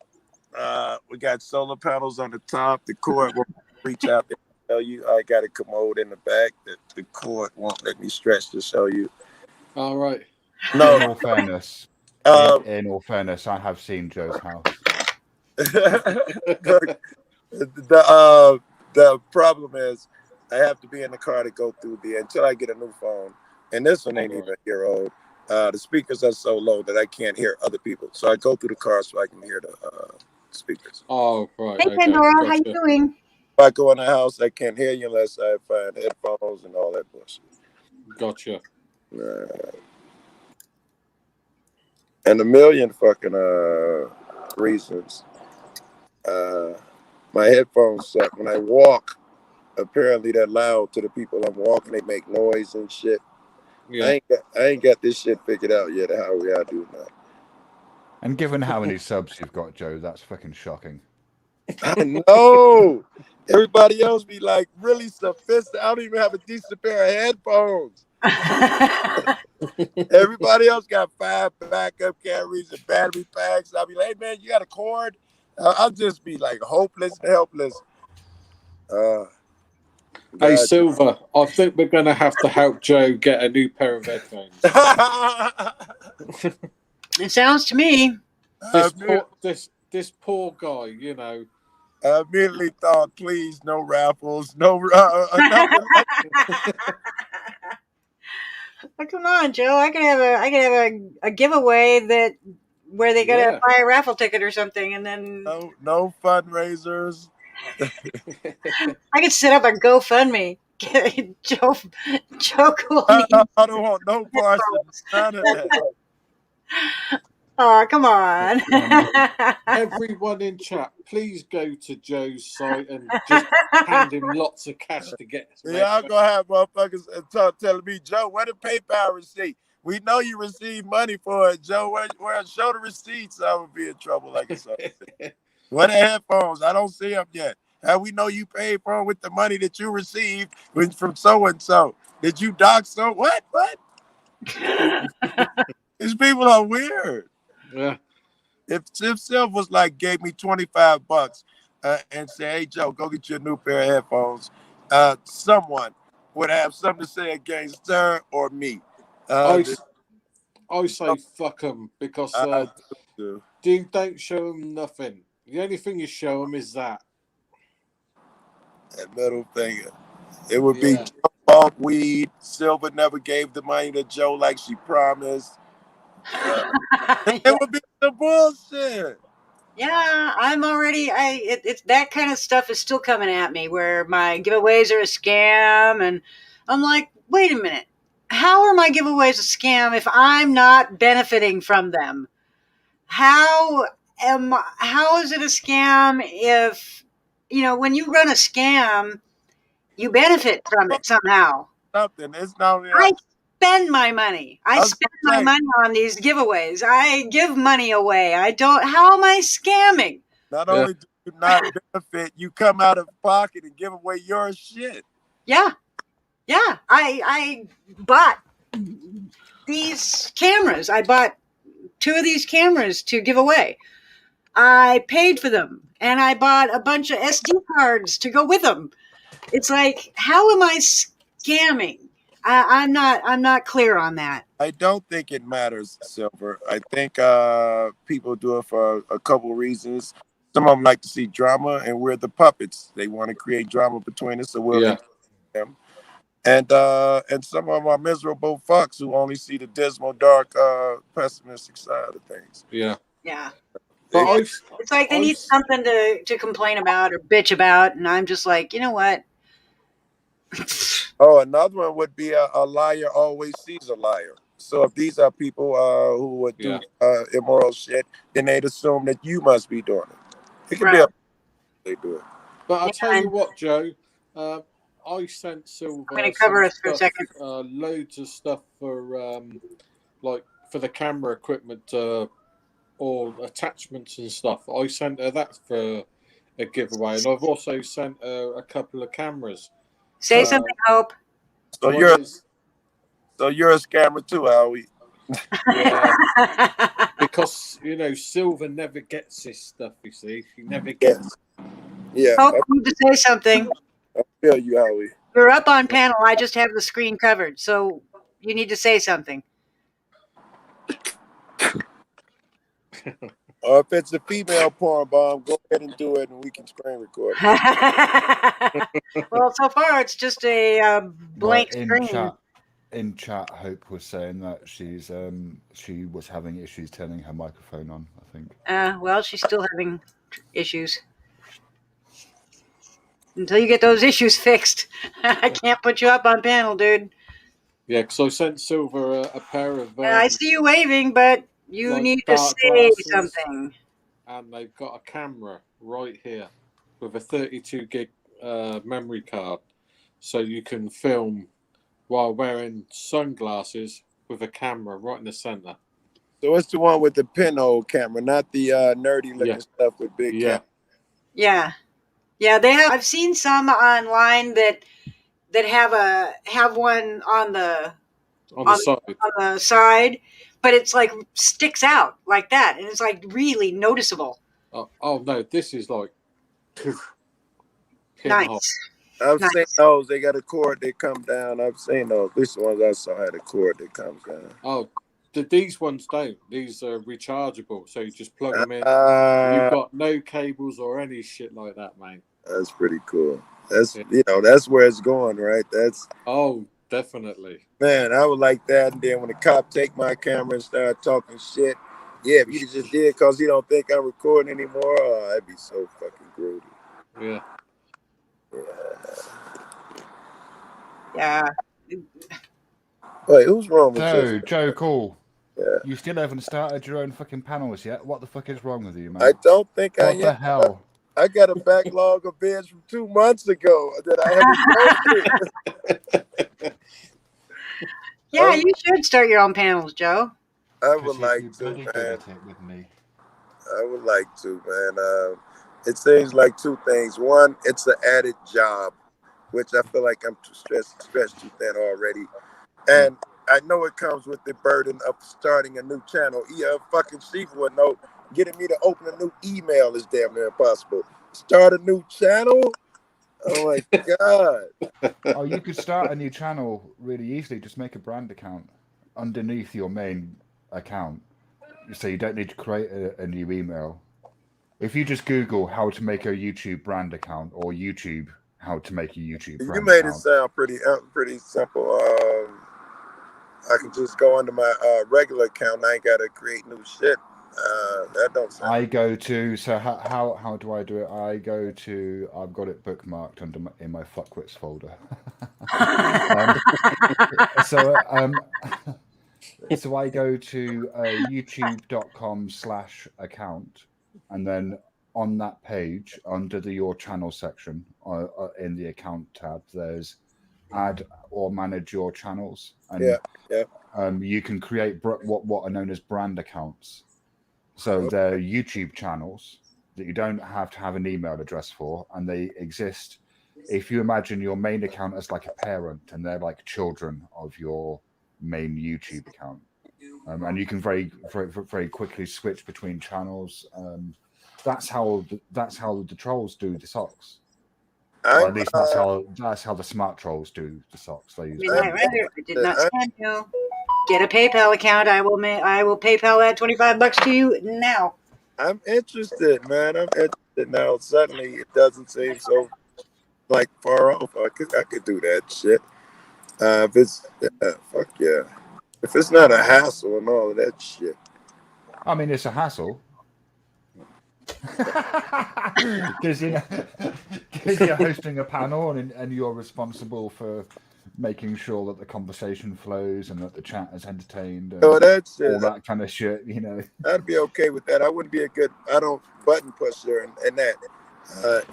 Speaker 9: We got solar panels on the top. The cord won't reach out there to tell you. I got a commode in the back that the cord won't let me stretch to show you.
Speaker 3: All right.
Speaker 8: No. In all fairness, I have seen Joe's house.
Speaker 9: The problem is I have to be in the car to go through until I get a new phone. And this one ain't even a year old. The speakers are so low that I can't hear other people. So I go through the car so I can hear the speakers.
Speaker 3: Oh, right.
Speaker 1: Hey, Pandora, how you doing?
Speaker 9: If I go in the house, I can't hear you unless I find headphones and all that bullshit.
Speaker 3: Gotcha.
Speaker 9: And a million fucking reasons. My headphones suck. When I walk, apparently they're loud to the people I'm walking. They make noise and shit. Yeah. I ain't got this shit figured out yet how we gotta do that.
Speaker 8: And given how many subs you've got, Joe, that's fucking shocking.
Speaker 9: I know. Everybody else be like really sophisticated. I don't even have a decent pair of headphones. Everybody else got 5 backup carries and battery packs. I'll be like, hey, man, you got a cord? I'll just be like hopeless and helpless.
Speaker 3: Hey, Silver, I think we're going to have to help Joe get a new pair of headphones.
Speaker 1: It sounds to me.
Speaker 3: This poor guy, you know.
Speaker 9: I immediately thought, please, no raffles, no.
Speaker 1: Well, come on, Joe. I could have a giveaway where they gotta buy a raffle ticket or something, and then
Speaker 9: no fundraisers.
Speaker 1: I could set up a GoFundMe. Joe Cool.
Speaker 9: I don't want no parts of none of that.
Speaker 1: Oh, come on.
Speaker 3: Everyone in chat, please go to Joe's site and just hand him lots of cash to get.
Speaker 9: Yeah, I'm going to have motherfuckers telling me, Joe, where the PayPal receipt? We know you received money for it, Joe. Where show the receipts? I would be in trouble like this. Where the headphones? I don't see them yet. How we know you paid for them with the money that you received from so-and-so? Did you dock so? What? These people are weird.
Speaker 3: Yeah.
Speaker 9: If Sylv was like, gave me $25 and say, hey, Joe, go get you a new pair of headphones, someone would have something to say against her or me.
Speaker 3: I say fuck them because you don't show them nothing. The only thing you show them is that
Speaker 9: middle finger. It would be Joe bought weed. Silver never gave the money to Joe like she promised. It would be the bullshit.
Speaker 1: Yeah, I'm already. It's that kind of stuff is still coming at me where my giveaways are a scam, and I'm like, wait a minute, how are my giveaways a scam if I'm not benefiting from them? How is it a scam if when you run a scam, you benefit from it somehow?
Speaker 9: Something. It's not.
Speaker 1: I spend my money. I spend my money on these giveaways. I give money away. I don't. How am I scamming?
Speaker 9: Not only do you not benefit, you come out of pocket and give away your shit.
Speaker 1: Yeah. I bought these cameras. I bought 2 of these cameras to give away. I paid for them, and I bought a bunch of SD cards to go with them. It's like, how am I scamming? I'm not clear on that.
Speaker 9: I don't think it matters, Silver. I think people do it for a couple reasons. Some of them like to see drama, and we're the puppets. They want to create drama between us, so we'll them. And some of them are miserable fucks who only see the dismal, dark, pessimistic side of things.
Speaker 1: Yeah. It's like they need something to complain about or bitch about, and I'm just like, you know what?
Speaker 9: Oh, another one would be a liar always sees a liar. So if these are people who would do immoral shit, then they'd assume that you must be doing it. It could be they do it.
Speaker 3: But I'll tell you what, Joe. I sent Silver.
Speaker 1: I'm going to cover us for a second.
Speaker 3: Loads of stuff for like for the camera equipment or attachments and stuff. I sent her that for a giveaway, and I've also sent her a couple of cameras.
Speaker 1: Say something, Hope.
Speaker 9: So you're a scammer too, Howie.
Speaker 3: Yeah. Because Silver never gets this stuff. You see, she never gets.
Speaker 9: Yeah.
Speaker 1: Hope, I need to say something.
Speaker 9: I feel you, Howie.
Speaker 1: You're up on panel. I just have the screen covered, so you need to say something.
Speaker 9: Or if it's a female porn bomb, go ahead and do it, and we can screen record.
Speaker 1: Well, so far it's just a blank screen.
Speaker 8: In chat, Hope was saying that she was having issues turning her microphone on, I think.
Speaker 1: Well, she's still having issues. Until you get those issues fixed, I can't put you up on panel, dude.
Speaker 3: Yeah, because I sent Silver a pair of...
Speaker 1: I see you waving, but you need to say something.
Speaker 3: And they've got a camera right here with a 32 gig memory card. So you can film while wearing sunglasses with a camera right in the center.
Speaker 9: So it's the one with the pinhole camera, not the nerdy looking stuff with big camera.
Speaker 1: Yeah. They have. I've seen some online that have one on the side, but it's like sticks out like that, and it's like really noticeable.
Speaker 3: Oh no, this is like
Speaker 1: nice.
Speaker 9: I've seen those. They got a cord that come down. I've seen those. These ones I saw had a cord that comes down.
Speaker 3: Oh, these ones don't. These are rechargeable, so you just plug them in. You've got no cables or any shit like that, mate.
Speaker 9: That's pretty cool. That's that's where it's going, right? That's
Speaker 3: definitely.
Speaker 9: Man, I would like that. And then when the cop take my camera and start talking shit, if you just did because you don't think I'm recording anymore, that'd be so fucking brutal.
Speaker 3: Yeah.
Speaker 1: Yeah.
Speaker 9: Wait, who's wrong with this?
Speaker 8: Joe, cool.
Speaker 9: Yeah.
Speaker 8: You still haven't started your own fucking panels yet. What the fuck is wrong with you, man?
Speaker 9: I don't think
Speaker 8: What the hell?
Speaker 9: I got a backlog of bids from 2 months ago that I haven't posted.
Speaker 1: Yeah, you should start your own panels, Joe.
Speaker 9: I would like to, man. I would like to, man. It seems like two things. One, it's an added job, which I feel like I'm too stretched too thin already. And I know it comes with the burden of starting a new channel. Fucking Chief would know. Getting me to open a new email is damn near impossible. Start a new channel? Oh my God.
Speaker 8: Oh, you could start a new channel really easily. Just make a brand account underneath your main account. So you don't need to create a new email. If you just Google how to make a YouTube brand account or YouTube how to make a YouTube brand
Speaker 9: account. You made
Speaker 8: it
Speaker 9: sound pretty simple. I can just go under my regular account. I ain't got to create new shit. That don't sound.
Speaker 8: I go to how do I do it? I've got it bookmarked in my fuckwits folder. So I go to youtube.com/account, and then on that page under the Your Channel section in the account tab, there's add or manage your channels, and you can create what are known as brand accounts. So they're YouTube channels that you don't have to have an email address for, and they exist. If you imagine your main account as like a parent, and they're like children of your main YouTube account, and you can very quickly switch between channels. That's how the trolls do the socks. Or at least that's how the smart trolls do the socks. They use.
Speaker 1: I did not scan you. Get a PayPal account. I will PayPal that $25 to you now.
Speaker 9: I'm interested, man. I'm interested now. Suddenly, it doesn't seem so like far off. I could do that shit. If it's fuck yeah. If it's not a hassle and all of that shit.
Speaker 8: I mean, it's a hassle. Because you're hosting a panel and you're responsible for making sure that the conversation flows and that the chat is entertained and all that kind of shit,
Speaker 9: I'd be okay with that. I wouldn't be I don't button pusher and that.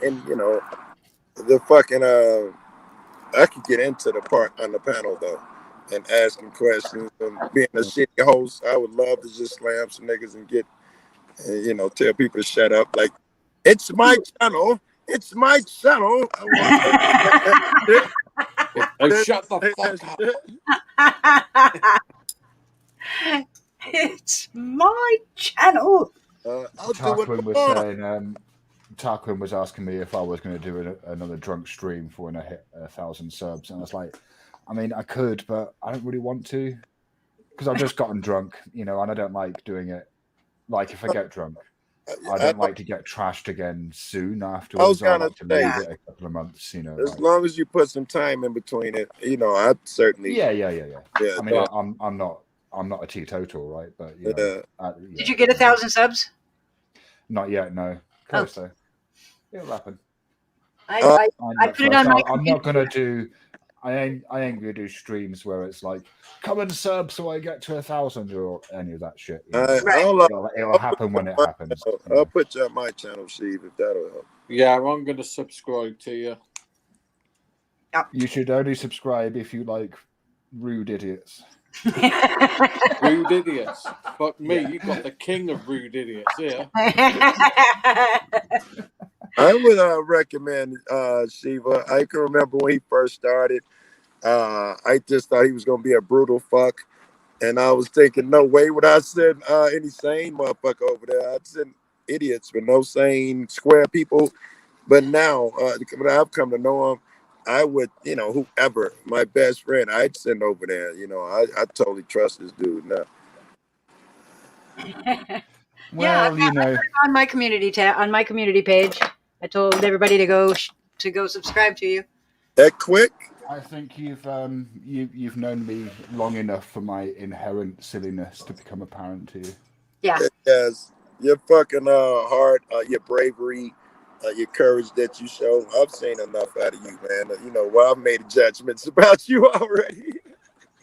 Speaker 9: And the fucking I could get into the part on the panel though and asking questions and being a shitty host. I would love to just slam some niggas and get tell people to shut up. Like, it's my channel. It's my channel.
Speaker 3: Shut the fuck up.
Speaker 1: It's my channel.
Speaker 8: Tarquin was asking me if I was going to do another drunk stream for when I hit 1,000 subs, and I was like, I mean, I could, but I don't really want to because I've just gotten drunk, and I don't like doing it. Like, if I get drunk, I don't like to get trashed again soon afterwards. I like to leave it a couple of months,
Speaker 9: As long as you put some time in between it, I'd certainly.
Speaker 8: Yeah. I mean, I'm not a teetotal, right? But
Speaker 1: Did you get 1,000 subs?
Speaker 8: Not yet, no. Close though. It'll happen.
Speaker 1: I put it on my computer.
Speaker 8: I'm not gonna do. I ain't gonna do streams where it's like, come and sub so I get to 1,000 or any of that shit. It'll happen when it happens.
Speaker 9: I'll put you on my channel, Steve, if that'll help.
Speaker 3: Yeah, I'm gonna subscribe to you.
Speaker 8: You should only subscribe if you like rude idiots.
Speaker 3: Rude idiots. Fuck me, you got the king of rude idiots here.
Speaker 9: I would recommend Shiva. I can remember when he first started. I just thought he was gonna be a brutal fuck, and I was thinking, no way would I send any sane motherfucker over there. I'd send idiots, but no sane square people. But now, when I've come to know him, I would, whoever, my best friend, I'd send over there. I totally trust this dude now.
Speaker 8: Well,
Speaker 1: on my community on my community page, I told everybody to go subscribe to you.
Speaker 9: That quick?
Speaker 8: I think you've known me long enough for my inherent silliness to become apparent to you.
Speaker 1: Yeah.
Speaker 9: Yes, your fucking heart, your bravery, your courage that you show. I've seen enough out of you, man. I've made judgments about you already.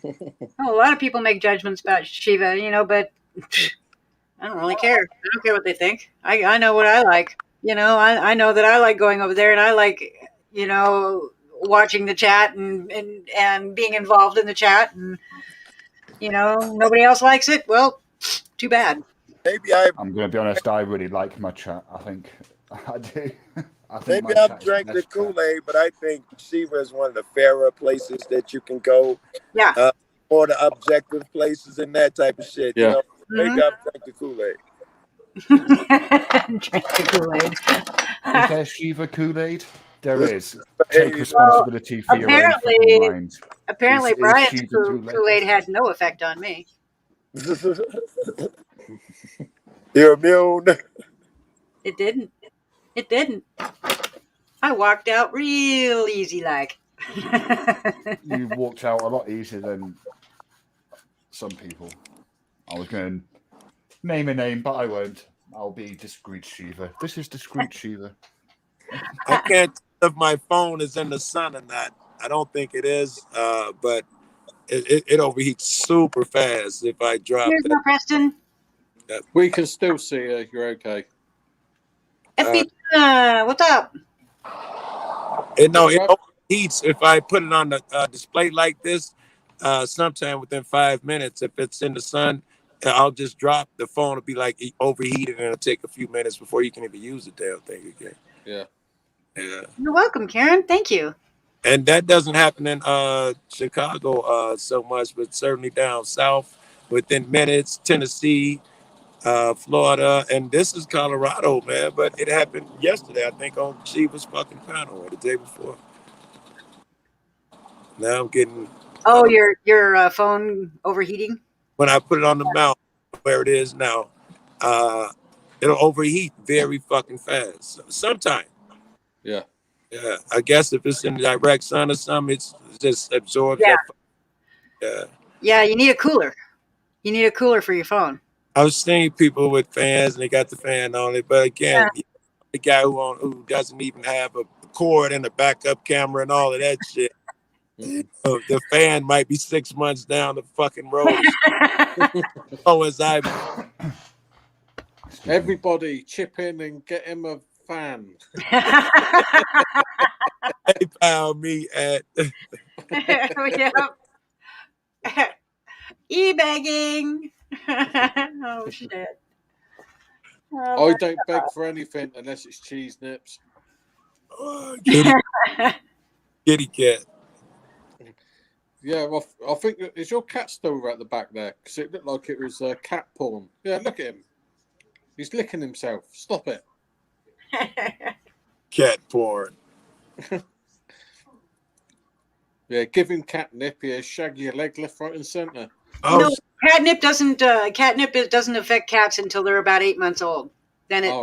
Speaker 1: A lot of people make judgments about Shiva, but I don't really care. I don't care what they think. I know what I like. I know that I like going over there, and I like, watching the chat and being involved in the chat, and nobody else likes it. Well, too bad.
Speaker 9: Maybe
Speaker 8: I'm going to be honest. I really like my chat. I think I do.
Speaker 9: Maybe I've drank the Kool-Aid, but I think Shiva is one of the fairer places that you can go.
Speaker 1: Yeah.
Speaker 9: Or the objective places and that type of shit.
Speaker 3: Yeah.
Speaker 9: Maybe I've drank the Kool-Aid.
Speaker 1: Drink the Kool-Aid.
Speaker 8: Is there Shiva Kool-Aid? There is. Take responsibility for your own fucking mind.
Speaker 1: Apparently, Brian's Kool-Aid had no effect on me.
Speaker 9: You're immune.
Speaker 1: It didn't. It didn't. I walked out real easy like.
Speaker 8: You walked out a lot easier than some people. I was going to name a name, but I won't. I'll be discreet Shiva. This is discreet Shiva.
Speaker 9: I can't tell if my phone is in the sun or not. I don't think it is, but it overheats super fast if I drop
Speaker 1: Here's
Speaker 9: it.
Speaker 1: Preston.
Speaker 3: We can still see you. You're okay.
Speaker 1: What's up?
Speaker 9: It overheats if I put it on the display like this. Sometime within 5 minutes, if it's in the sun, I'll just drop the phone. It'll be like overheated, and it'll take a few minutes before you can even use the damn thing again.
Speaker 3: Yeah.
Speaker 1: You're welcome, Karen. Thank you.
Speaker 9: And that doesn't happen in Chicago so much, but certainly down south, within minutes, Tennessee, Florida, and this is Colorado, man. But it happened yesterday, I think, on Shiva's fucking panel, or the day before. Now I'm getting.
Speaker 1: Oh, your phone overheating?
Speaker 9: When I put it on the mount where it is now, it'll overheat very fucking fast. Sometime.
Speaker 3: Yeah.
Speaker 9: Yeah. I guess if it's in the direct sun or something, it's just absorbs.
Speaker 1: Yeah.
Speaker 9: Yeah.
Speaker 1: Yeah, you need a cooler. You need a cooler for your phone.
Speaker 9: I was seeing people with fans and they got the fan on it, but again, the guy who doesn't even have a cord and a backup camera and all of that shit. The fan might be 6 months down the fucking road. Oh, as I.
Speaker 3: Everybody chip in and get him a fan.
Speaker 9: PayPal me at.
Speaker 1: E-begging. Oh shit.
Speaker 3: I don't beg for anything unless it's cheese nips.
Speaker 9: Kitty cat.
Speaker 3: Yeah, well, I think is your cat still at the back there? Because it looked like it was cat porn. Yeah, look at him. He's licking himself. Stop it.
Speaker 9: Cat porn.
Speaker 3: Yeah, give him catnip. Yeah, shag your leg left, right, and centre.
Speaker 1: Oh, no, catnip doesn't affect cats until they're about 8 months old. Then it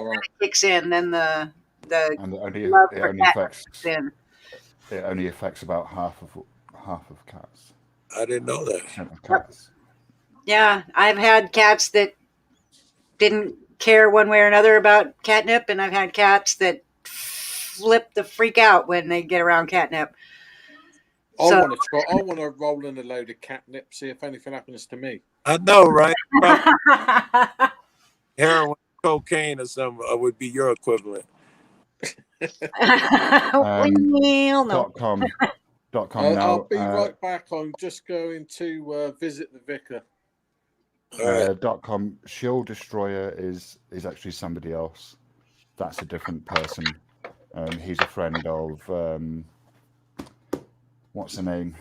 Speaker 1: kicks in. Then the
Speaker 8: it only affects about half of cats.
Speaker 9: I didn't know that.
Speaker 8: Cats.
Speaker 1: Yeah, I've had cats that didn't care one way or another about catnip, and I've had cats that flip the freak out when they get around catnip.
Speaker 3: I want to roll in a load of catnip, see if anything happens to me.
Speaker 9: I know, right? Heroin, cocaine, or something would be your equivalent.
Speaker 1: Well, no.
Speaker 8: .com. .com now.
Speaker 3: I'll be right back. I'm just going to visit the vicar.
Speaker 8: .com. Shield Destroyer is actually somebody else. That's a different person. He's a friend of what's her name?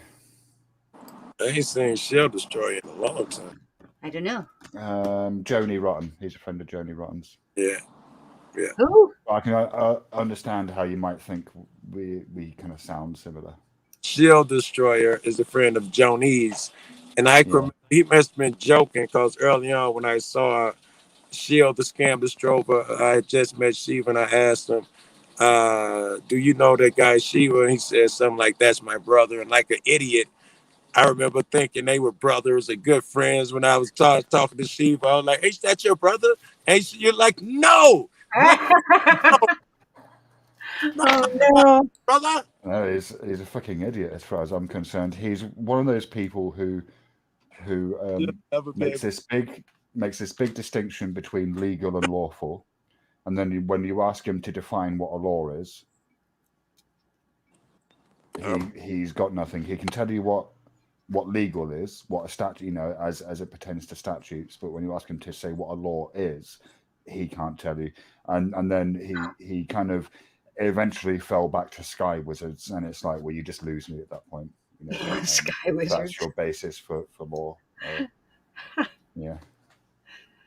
Speaker 9: I ain't seen Shield Destroyer in a long time.
Speaker 1: I don't know.
Speaker 8: Joni Rotten. He's a friend of Joni Rotten's.
Speaker 9: Yeah.
Speaker 1: Who?
Speaker 8: I can understand how you might think we kind of sound similar.
Speaker 9: Shield Destroyer is a friend of Joni's, and he must have been joking because early on when I saw Shield the Scam Destroyer, I had just met Shiva and I asked him, do you know that guy Shiva? And he said something like, that's my brother. And like an idiot, I remember thinking they were brothers and good friends when I was talking to Shiva. I was like, hey, is that your brother? And you're like, no.
Speaker 1: Oh no,
Speaker 9: brother.
Speaker 8: No, he's a fucking idiot as far as I'm concerned. He's one of those people who makes this big distinction between legal and lawful, and then when you ask him to define what a law is, he's got nothing. He can tell you what legal is, what a statute, as it pertains to statutes, but when you ask him to say what a law is, he can't tell you. And then he kind of eventually fell back to Sky Wizards, and it's like, well, you just lose me at that point.
Speaker 1: Sky Wizards.
Speaker 8: That's your basis for law. Yeah.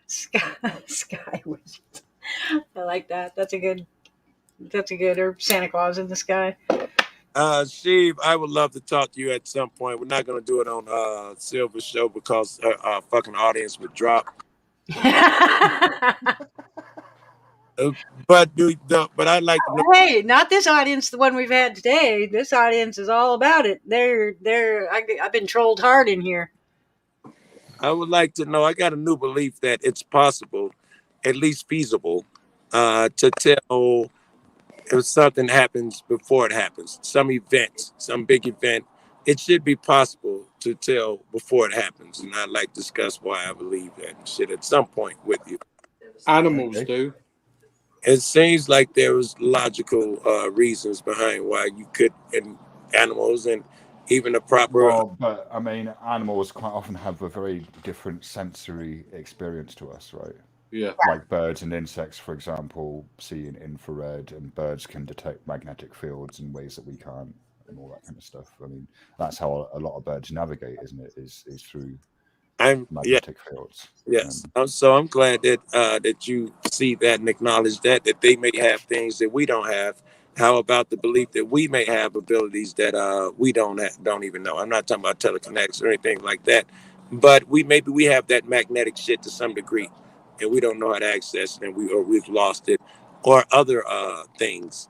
Speaker 1: Sky Wizards. I like that. That's a good. Or Santa Claus in the sky.
Speaker 9: Steve, I would love to talk to you at some point. We're not going to do it on Silver Show because our fucking audience would drop. But I'd like to know.
Speaker 1: Hey, not this audience, the one we've had today. This audience is all about it. I've been trolled hard in here.
Speaker 9: I would like to know. I got a new belief that it's possible, at least feasible, to tell if something happens before it happens. Some event, some big event. It should be possible to tell before it happens, and I'd like to discuss why I believe that shit at some point with you.
Speaker 3: Animals do.
Speaker 9: It seems like there was logical reasons behind why you could, in animals and even a proper.
Speaker 8: Well, but I mean, animals quite often have a very different sensory experience to us, right?
Speaker 3: Yeah.
Speaker 8: Like birds and insects, for example, see in infrared, and birds can detect magnetic fields in ways that we can't, and all that kind of stuff. I mean, that's how a lot of birds navigate, isn't it? Is through magnetic fields.
Speaker 9: Yes. So I'm glad that you see that and acknowledge that they may have things that we don't have. How about the belief that we may have abilities that we don't even know? I'm not talking about telekinetics or anything like that, but maybe we have that magnetic shit to some degree, and we don't know how to access it, and we've lost it, or other things.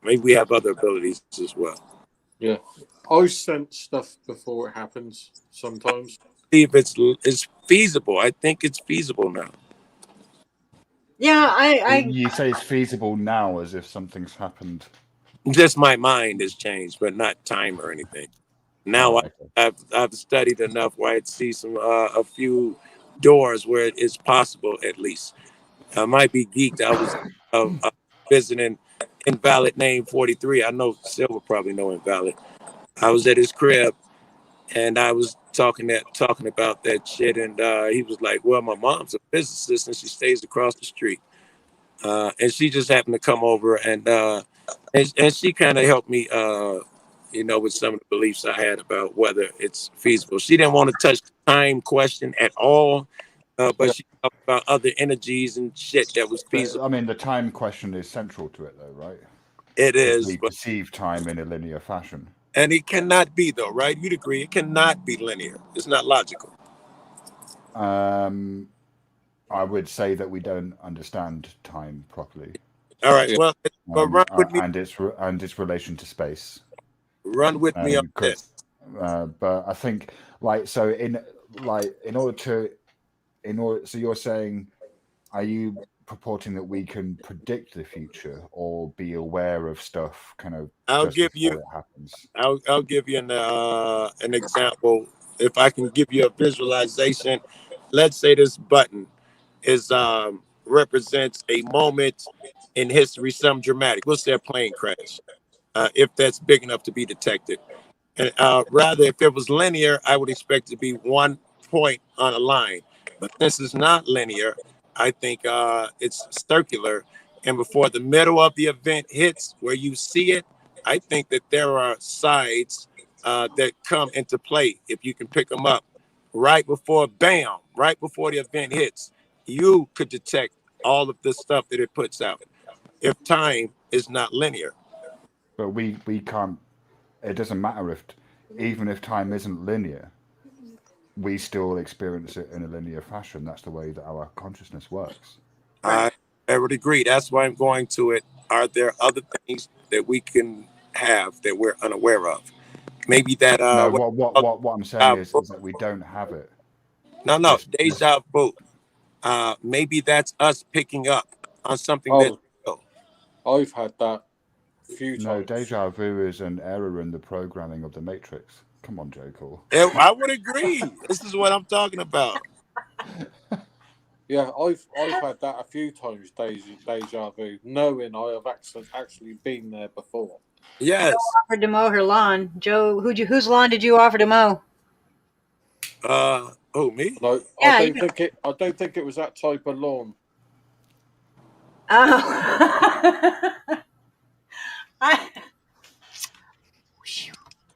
Speaker 9: Maybe we have other abilities as well.
Speaker 3: Yeah. I sense stuff before it happens sometimes.
Speaker 9: See if it's feasible. I think it's feasible now.
Speaker 1: Yeah,
Speaker 8: You say it's feasible now, as if something's happened.
Speaker 9: Just my mind has changed, but not time or anything. Now I've studied enough where I'd see a few doors where it's possible. At least I might be geeked. I was visiting Invalid Name 43. I know Silver probably know Invalid. I was at his crib, and I was talking about that shit, and he was like, "Well, my mom's a physicist, and she stays across the street, and she just happened to come over, and she kind of helped me, with some of the beliefs I had about whether it's feasible. She didn't want to touch the time question at all, but she talked about other energies and shit that was feasible.
Speaker 8: I mean, the time question is central to it, though, right?
Speaker 9: It is.
Speaker 8: We perceive time in a linear fashion.
Speaker 9: And it cannot be, though, right? You'd agree. It cannot be linear. It's not logical.
Speaker 8: I would say that we don't understand time properly.
Speaker 9: All right. Well, but run with me.
Speaker 8: And its relation to space.
Speaker 9: Run with me on this.
Speaker 8: But I think, so you're saying, are you purporting that we can predict the future or be aware of stuff kind of before it happens?
Speaker 9: I'll give you an example. If I can give you a visualization, let's say this button represents a moment in history, some dramatic. We'll say a plane crash. if that's big enough to be detected. And rather, if it was linear, I would expect it to be 1 point on a line. But since it's not linear, I think it's circular. And before the middle of the event hits where you see it, I think that there are sides that come into play if you can pick them up right before, bam, right before the event hits. You could detect all of the stuff that it puts out if time is not linear.
Speaker 8: But we can't. It doesn't matter even if time isn't linear, we still experience it in a linear fashion. That's the way that our consciousness works.
Speaker 9: I would agree. That's why I'm going to it. Are there other things that we can have that we're unaware of? Maybe that.
Speaker 8: No, what I'm saying is that we don't have it.
Speaker 9: No, deja vu. Maybe that's us picking up on something that's real.
Speaker 3: I've had that a few times.
Speaker 8: No, deja vu is an error in the programming of the Matrix. Come on, Joe Cool.
Speaker 9: I would agree. This is what I'm talking about.
Speaker 3: Yeah, I've had that a few times, deja vu, knowing I have actually been there before.
Speaker 9: Yes.
Speaker 1: Joe offered to mow her lawn. Joe, whose lawn did you offer to mow?
Speaker 9: Me?
Speaker 3: No,
Speaker 1: Yeah,
Speaker 3: I don't think it was that type of lawn.
Speaker 1: Oh.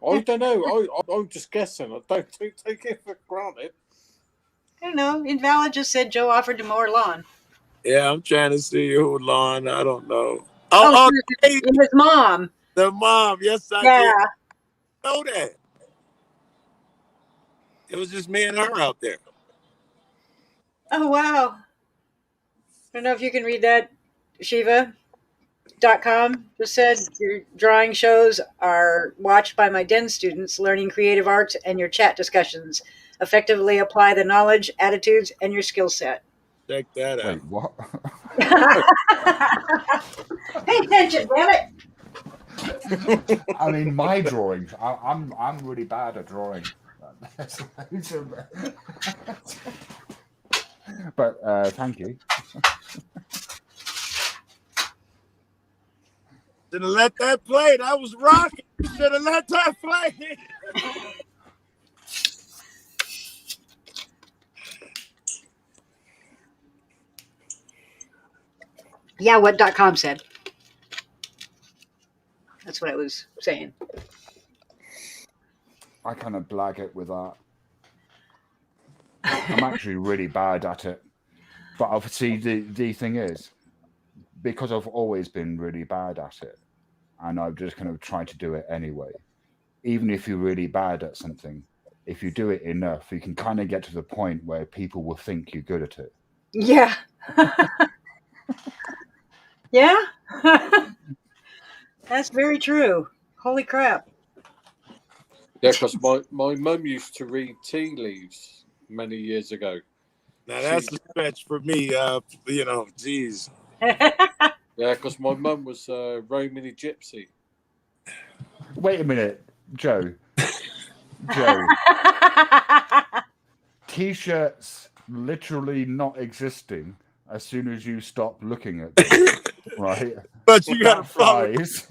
Speaker 3: I don't know. I'm just guessing. I don't take it for granted.
Speaker 1: I don't know. Invalid just said Joe offered to mow her lawn.
Speaker 9: Yeah, I'm trying to see who lawn. I don't know.
Speaker 1: His mom.
Speaker 9: The mom. Yes, I
Speaker 1: Yeah.
Speaker 9: did know that. It was just me and her out there.
Speaker 1: Oh, wow. I don't know if you can read that. Shiva.com just said your drawing shows are watched by my den students learning creative arts, and your chat discussions effectively apply the knowledge, attitudes, and your skill set.
Speaker 9: Check that out.
Speaker 8: Wait, what?
Speaker 1: Pay attention, damn it.
Speaker 8: I mean, my drawings. I'm really bad at drawing. But thank you.
Speaker 9: Should have let that play. That was rocking. You should have let that play.
Speaker 1: Yeah, what.com said. That's what I was saying.
Speaker 8: I kind of blag it with that. I'm actually really bad at it. But obviously, the thing is, because I've always been really bad at it, and I've just kind of tried to do it anyway. Even if you're really bad at something, if you do it enough, you can kind of get to the point where people will think you're good at it.
Speaker 1: Yeah. Yeah. That's very true. Holy crap.
Speaker 3: Yeah, because my mum used to read tea leaves many years ago.
Speaker 9: Now that's a stretch for me. Geez.
Speaker 3: Yeah, because my mum was Romany Gypsy.
Speaker 8: Wait a minute, Joe. T-shirts literally not existing as soon as you stop looking at them, right?
Speaker 9: But you got to
Speaker 8: flies.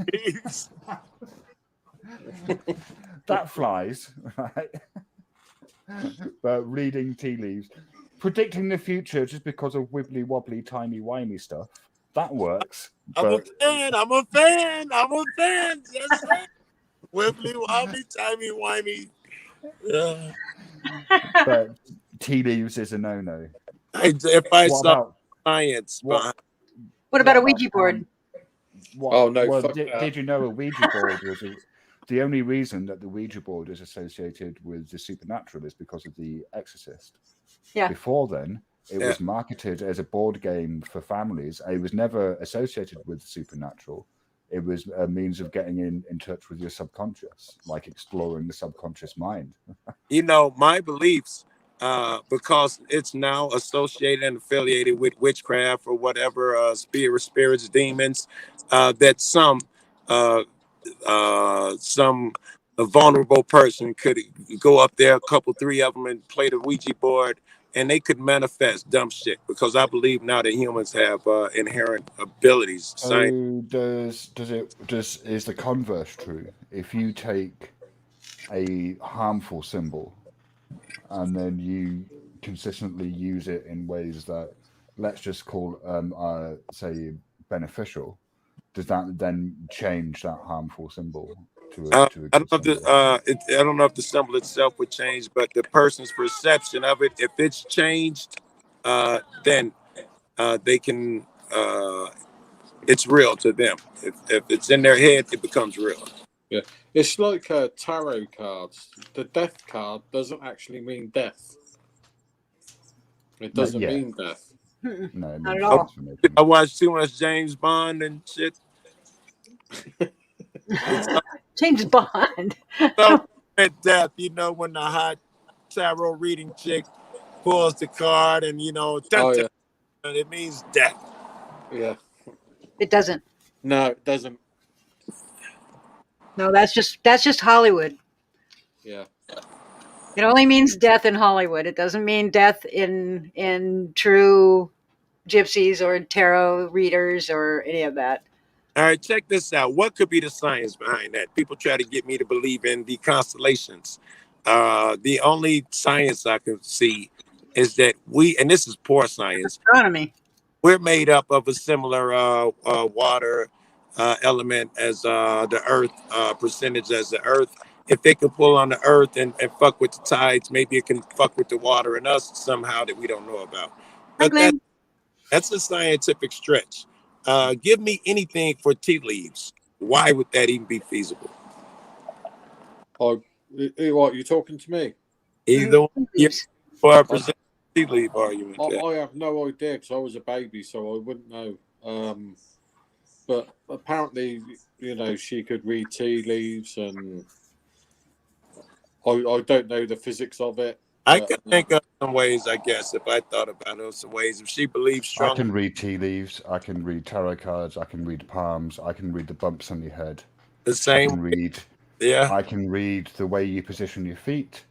Speaker 8: That flies, right? But reading tea leaves, predicting the future just because of wibbly wobbly, timey wimey stuff, that works.
Speaker 9: I'm a fan. Yes, sir. Wibbly wobbly, timey wimey. Yeah.
Speaker 8: But tea leaves is a no-no.
Speaker 9: If I saw science,
Speaker 1: what about a Ouija board?
Speaker 3: Oh no!
Speaker 8: Well, did you know a Ouija board was the only reason that the Ouija board is associated with the supernatural is because of The Exorcist.
Speaker 1: Yeah.
Speaker 8: Before then, it was marketed as a board game for families. It was never associated with the supernatural. It was a means of getting in touch with your subconscious, like exploring the subconscious mind.
Speaker 9: My beliefs, because it's now associated and affiliated with witchcraft or whatever, spirits, demons, that some vulnerable person could go up there, a couple, three of them, and play the Ouija board and they could manifest dumb shit, because I believe now that humans have inherent abilities.
Speaker 8: So is the converse true? If you take a harmful symbol and then you consistently use it in ways that, let's just call say beneficial, does that then change that harmful symbol to a
Speaker 9: I
Speaker 8: good
Speaker 9: don't know if
Speaker 8: symbol?
Speaker 9: I don't know if the symbol itself would change, but the person's perception of it, if it's changed, then they can. It's real to them. If it's in their head, it becomes real.
Speaker 3: Yeah, it's like tarot cards. The death card doesn't actually mean death. It doesn't mean death.
Speaker 8: No, it
Speaker 1: Not
Speaker 8: means
Speaker 1: at all.
Speaker 8: transformation.
Speaker 9: I watched too much James Bond and shit.
Speaker 1: James Bond.
Speaker 9: So at death, you know, when the hot tarot reading chick pulls the card, and
Speaker 3: Oh,
Speaker 9: it means death.
Speaker 3: Yeah.
Speaker 1: It doesn't.
Speaker 3: No, it doesn't.
Speaker 1: No, that's just Hollywood.
Speaker 3: Yeah.
Speaker 1: It only means death in Hollywood. It doesn't mean death in true gypsies or tarot readers or any of that.
Speaker 9: All right, check this out. What could be the science behind that? People try to get me to believe in the constellations. The only science I can see is that and this is poor science,
Speaker 1: Astronomy.
Speaker 9: We're made up of a similar water element as the earth, percentage as the earth. If they can pull on the earth and fuck with the tides, maybe it can fuck with the water and us somehow that we don't know about. But that's a scientific stretch. Give me anything for tea leaves. Why would that even be feasible?
Speaker 3: What, you're talking to me?
Speaker 9: Either for a percentage tea leaf argument.
Speaker 3: I have no idea, because I was a baby, so I wouldn't know. But apparently, she could read tea leaves, and I don't know the physics of it.
Speaker 9: I could think of some ways, I guess, if I thought about it, some ways. If she believes strongly.
Speaker 8: I can read tea leaves. I can read tarot cards. I can read palms. I can read the bumps on your head.
Speaker 9: The same.
Speaker 8: I can read.
Speaker 9: Yeah.
Speaker 8: I can read the way you position your feet.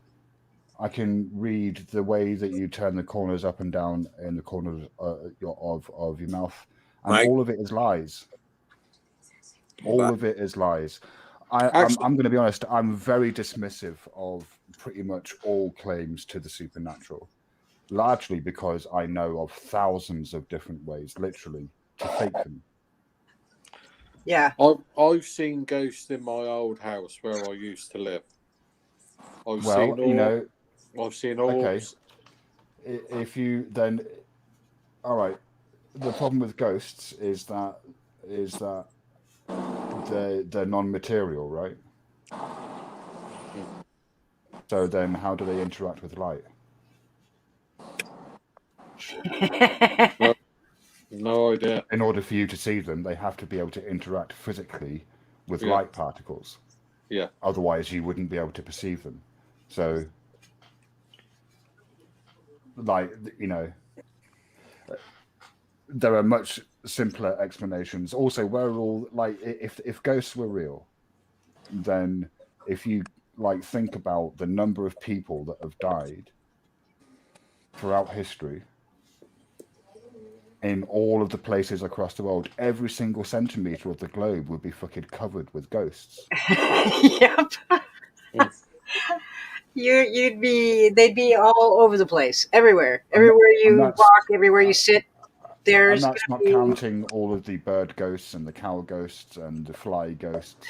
Speaker 8: I can read the way that you turn the corners up and down in the corners of your mouth, and all of it is lies. All of it is lies. I'm going to be honest. I'm very dismissive of pretty much all claims to the supernatural, largely because I know of thousands of different ways, literally, to fake them.
Speaker 1: Yeah.
Speaker 3: I've seen ghosts in my old house where I used to live. I've seen all.
Speaker 8: Okay. If you then, all right. The problem with ghosts is that they're non-material, right? So then, how do they interact with light?
Speaker 3: No idea.
Speaker 8: In order for you to see them, they have to be able to interact physically with light particles.
Speaker 3: Yeah.
Speaker 8: Otherwise, you wouldn't be able to perceive them. So, there are much simpler explanations. Also, if ghosts were real, then if you think about the number of people that have died throughout history in all of the places across the world, every single centimeter of the globe would be fucking covered with ghosts.
Speaker 1: Yep. They'd be all over the place, everywhere you walk, everywhere you sit.
Speaker 8: And that's not counting all of the bird ghosts and the cow ghosts and the fly ghosts.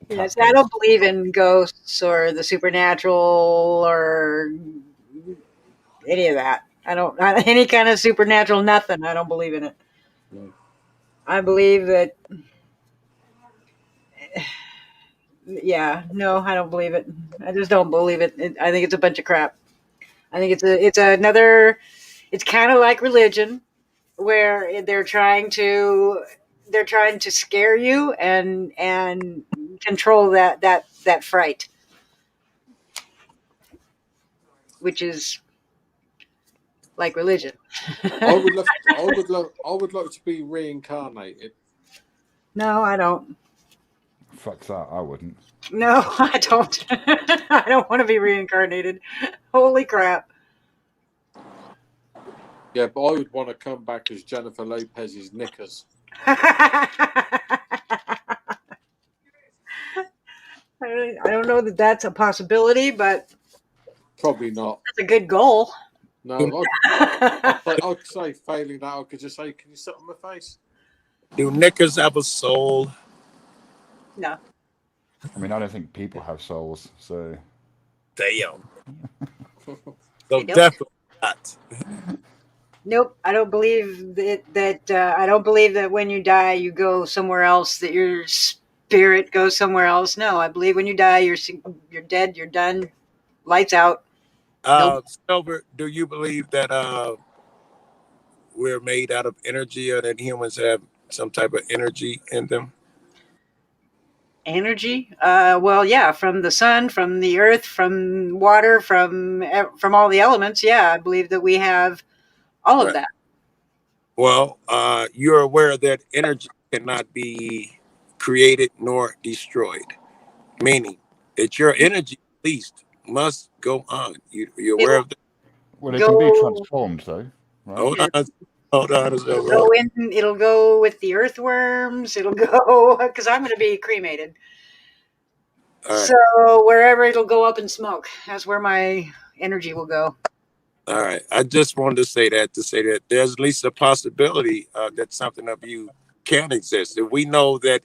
Speaker 1: Yes, I don't believe in ghosts or the supernatural or any of that. Not any kind of supernatural nothing. I don't believe in it. I believe that. Yeah, no, I don't believe it. I just don't believe it. I think it's a bunch of crap. I think it's kind of like religion, where they're trying to scare you and control that fright, which is like religion.
Speaker 3: I would love to be reincarnated.
Speaker 1: No, I don't.
Speaker 8: Fuck that, I wouldn't.
Speaker 1: No, I don't. I don't want to be reincarnated. Holy crap.
Speaker 3: Yeah, but I would want to come back as Jennifer Lopez's knickers.
Speaker 1: I don't know that that's a possibility, but
Speaker 3: Probably not.
Speaker 1: that's a good goal.
Speaker 3: No, I'd say failing that, I could just say, can you sit on my face?
Speaker 9: Do knickers have a soul?
Speaker 1: No.
Speaker 8: I mean, I don't think people have souls, so.
Speaker 9: Damn. So
Speaker 1: Nope.
Speaker 9: definitely not.
Speaker 1: Nope, I don't believe that. I don't believe that when you die, you go somewhere else. That your spirit goes somewhere else. No, I believe when you die, you're dead. You're done. Lights out. Nope.
Speaker 9: Silver, do you believe that we're made out of energy, or that humans have some type of energy in them?
Speaker 1: Energy. Well, yeah, from the sun, from the earth, from water, from all the elements. Yeah, I believe that we have all of that.
Speaker 9: Well, you're aware that energy cannot be created nor destroyed, meaning that your energy at least must go on. You're aware of that?
Speaker 8: Well, it can be transformed, though. Right?
Speaker 9: Hold on.
Speaker 1: It'll go with the earthworms. It'll go because I'm going to be cremated.
Speaker 9: Right.
Speaker 1: So wherever it'll go up in smoke, that's where my energy will go.
Speaker 9: All right. I just wanted to say that there's at least a possibility that something of you can exist. If we know that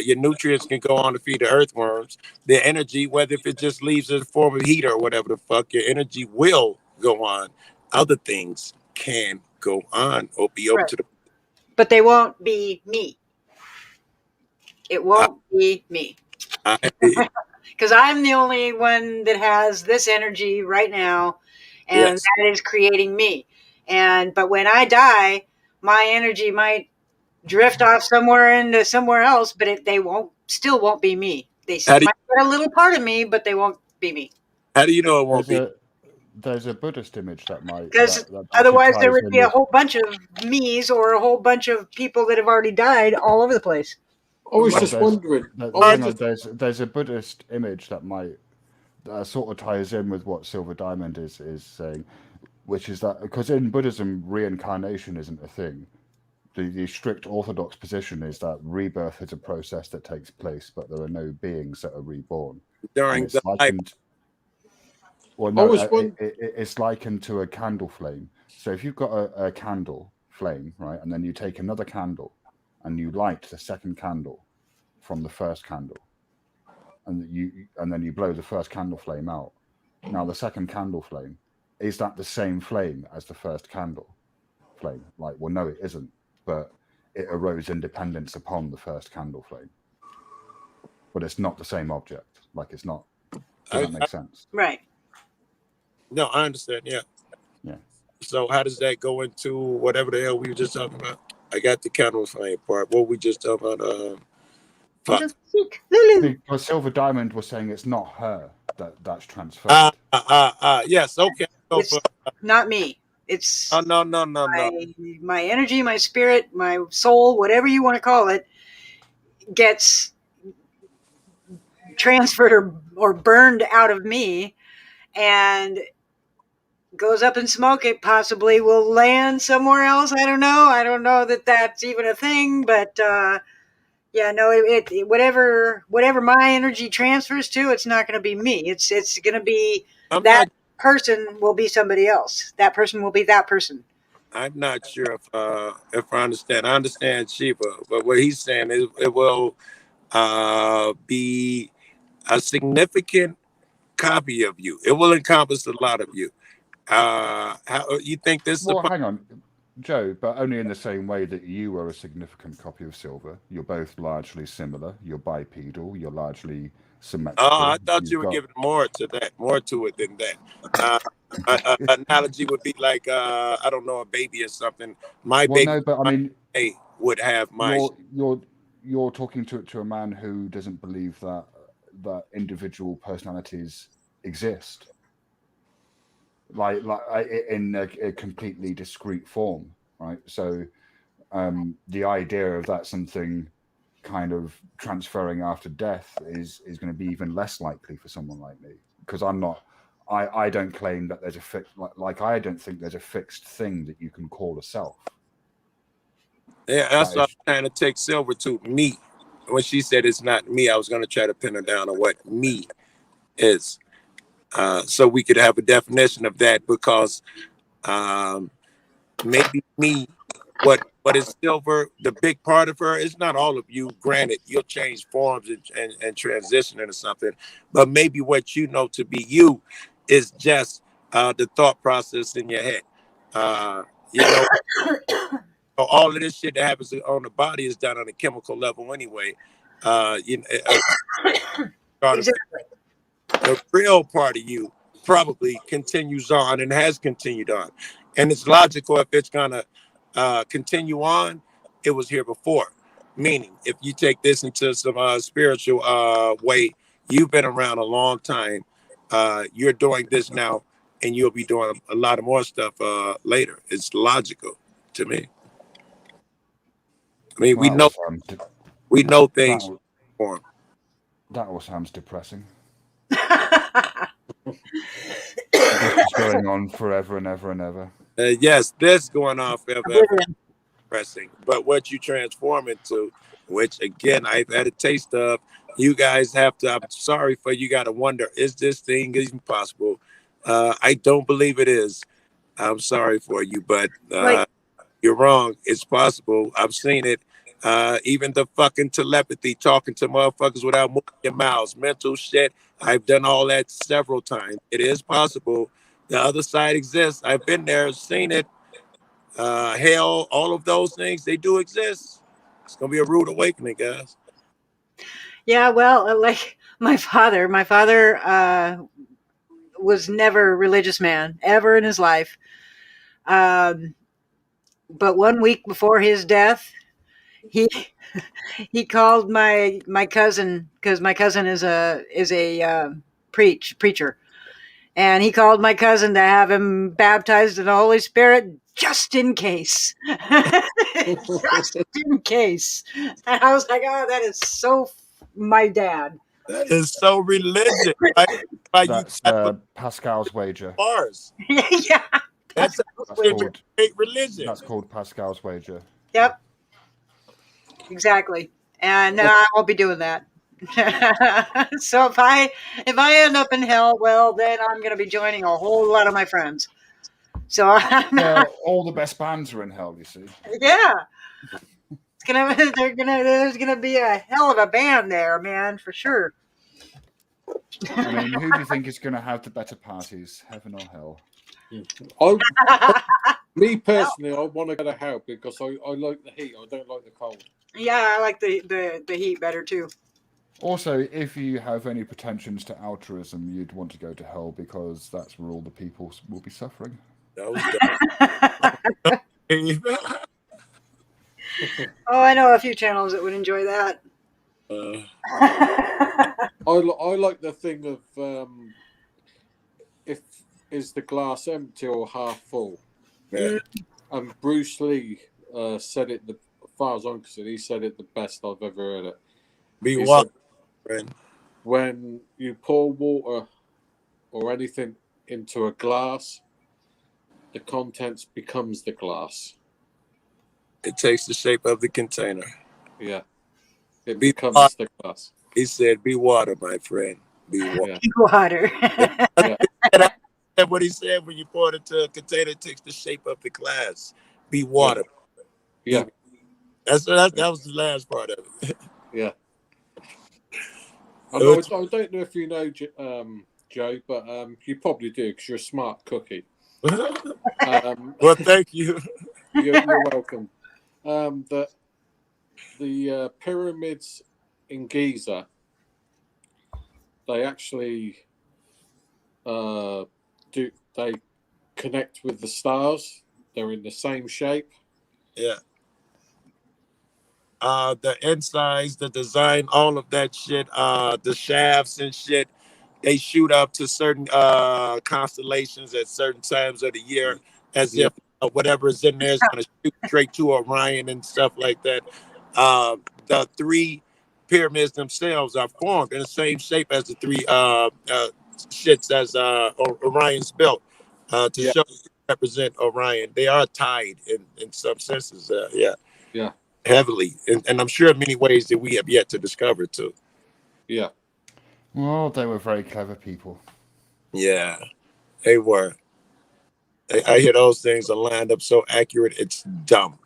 Speaker 9: your nutrients can go on to feed the earthworms, the energy, whether if it just leaves in the form of heat or whatever the fuck, your energy will go on. Other things can go on or be open to the.
Speaker 1: But they won't be me. It won't be me. Because I'm the only one that has this energy right now, and that is creating me. But when I die, my energy might drift off somewhere into somewhere else, but they still won't be me. They might get a little part of me, but they won't be me.
Speaker 9: How do you know it won't be?
Speaker 8: There's a Buddhist image that might.
Speaker 1: Because otherwise there would be a whole bunch of me's or a whole bunch of people that have already died all over the place.
Speaker 3: I was just wondering.
Speaker 8: There's a Buddhist image that might sort of ties in with what Silver Diamond is saying, which is that because in Buddhism reincarnation isn't a thing. The strict orthodox position is that rebirth is a process that takes place, but there are no beings that are reborn.
Speaker 9: During the likened,
Speaker 8: it's likened to a candle flame. So if you've got a candle flame, right, and then you take another candle and you light the second candle from the first candle, and then you blow the first candle flame out. Now the second candle flame, is that the same flame as the first candle flame? Like, well, no, it isn't. But it arose independence upon the first candle flame. But it's not the same object. Like, it's not. Does that make sense?
Speaker 1: Right.
Speaker 9: No, I understand. Yeah.
Speaker 8: Yeah.
Speaker 9: So how does that go into whatever the hell we were just talking about? I got the candle flame part. What we just talking about?
Speaker 8: Because Silver Diamond was saying it's not her that's transferred.
Speaker 9: Yes. Okay.
Speaker 1: It's not me. It's
Speaker 9: no.
Speaker 1: My energy, my spirit, my soul, whatever you want to call it, gets transferred or burned out of me and goes up in smoke. It possibly will land somewhere else. I don't know that that's even a thing, but it whatever my energy transfers to, it's not going to be me. It's going to be person will be somebody else. That person will be that person.
Speaker 9: I'm not sure if I understand. I understand Shiva, but what he's saying is it will be a significant copy of you. It will encompass a lot of you. How you think this?
Speaker 8: Well, hang on, Joe, but only in the same way that you are a significant copy of Silver. You're both largely similar. You're bipedal. You're largely symmetrical.
Speaker 9: Oh, I thought you were giving more to it than that. An analogy would be like I don't know, a baby or something. Would have my.
Speaker 8: You're talking to a man who doesn't believe that individual personalities exist, like in a completely discrete form, right? So the idea of that something kind of transferring after death is going to be even less likely for someone like me, because I'm not. I don't claim that there's a fixed, like I don't think there's a fixed thing that you can call a self.
Speaker 9: Yeah, that's what I'm trying to take Silver to, me. When she said it's not me, I was going to try to pin her down on what me is, so we could have a definition of that, because maybe me, what is Silver, the big part of her, is not all of you. Granted, you'll change forms and transition into something, but maybe what you know to be you is just the thought process in your head. You know, all of this shit that happens on the body is done on a chemical level anyway.
Speaker 1: Exactly.
Speaker 9: The real part of you probably continues on and has continued on, and it's logical if it's gonna continue on. It was here before. Meaning, if you take this into some spiritual way, you've been around a long time. You're doing this now, and you'll be doing a lot of more stuff later. It's logical to me. I mean, we know things.
Speaker 8: That all sounds depressing. This is going on forever and ever and ever.
Speaker 9: Yes, this going on forever. Depressing. But what you transform into, which again I've had a taste of, you guys have to. I'm sorry for you. Got to wonder: is this thing even possible? I don't believe it is. I'm sorry for you, but you're wrong. It's possible. I've seen it. Even the fucking telepathy, talking to motherfuckers without moving your mouths, mental shit. I've done all that several times. It is possible. The other side exists. I've been there, seen it. Hell, all of those things, they do exist. It's gonna be a rude awakening, guys.
Speaker 1: Yeah, well, like my father was never a religious man ever in his life. But 1 week before his death, he called my cousin, because my cousin is a preacher, and he called my cousin to have him baptized in the Holy Spirit just in case. Just in case. And I was like, oh, that is so my dad.
Speaker 9: That is so religious.
Speaker 8: That's Pascal's wager.
Speaker 9: Bars.
Speaker 1: Yeah.
Speaker 9: That's
Speaker 8: called
Speaker 9: religion.
Speaker 8: That's called Pascal's wager.
Speaker 1: Yep. Exactly. And I won't be doing that. So if I end up in hell, well, then I'm going to be joining a whole lot of my friends. So
Speaker 8: all the best bands are in hell, you see.
Speaker 1: Yeah. There's gonna be a hell of a band there, man, for sure.
Speaker 8: I mean, who do you think is going to have the better parties, heaven or hell?
Speaker 3: Me personally, I want to go to hell because I like the heat. I don't like the cold.
Speaker 1: Yeah, I like the heat better too.
Speaker 8: Also, if you have any pretensions to altruism, you'd want to go to hell because that's where all the people will be suffering.
Speaker 1: Oh, I know a few channels that would enjoy that.
Speaker 3: I like the thing of if is the glass empty or half full.
Speaker 9: Yeah.
Speaker 3: And Bruce Lee said it, as far as I'm concerned, he said it the best I've ever heard it.
Speaker 9: Be what, friend?
Speaker 3: When you pour water or anything into a glass, the contents becomes the glass.
Speaker 9: It takes the shape of the container.
Speaker 3: Yeah. It becomes the glass.
Speaker 9: He said, be water, my friend. Be water.
Speaker 1: Yeah. Be water.
Speaker 9: Yeah. That's what he said when you pour it into a container, it takes the shape of the glass. Be water.
Speaker 3: Yeah.
Speaker 9: That was the last part of it.
Speaker 3: Yeah. I don't know if you know, Joe, but you probably do because you're a smart cookie.
Speaker 9: Well, thank you.
Speaker 3: You're welcome. The pyramids in Giza, they actually they connect with the stars. They're in the same shape.
Speaker 9: Yeah. The insides, the design, all of that shit, the shafts and shit, they shoot up to certain constellations at certain times of the year, as if whatever is in there is going to shoot straight to Orion and stuff like that. the 3 pyramids themselves are formed in the same shape as the 3 shits as Orion's belt to show represent Orion. They are tied in some senses.
Speaker 3: Yeah.
Speaker 9: Heavily, and I'm sure in many ways that we have yet to discover too.
Speaker 3: Yeah.
Speaker 8: Well, they were very clever people.
Speaker 9: Yeah, they were. I hear those things are lined up so accurate, it's dumb.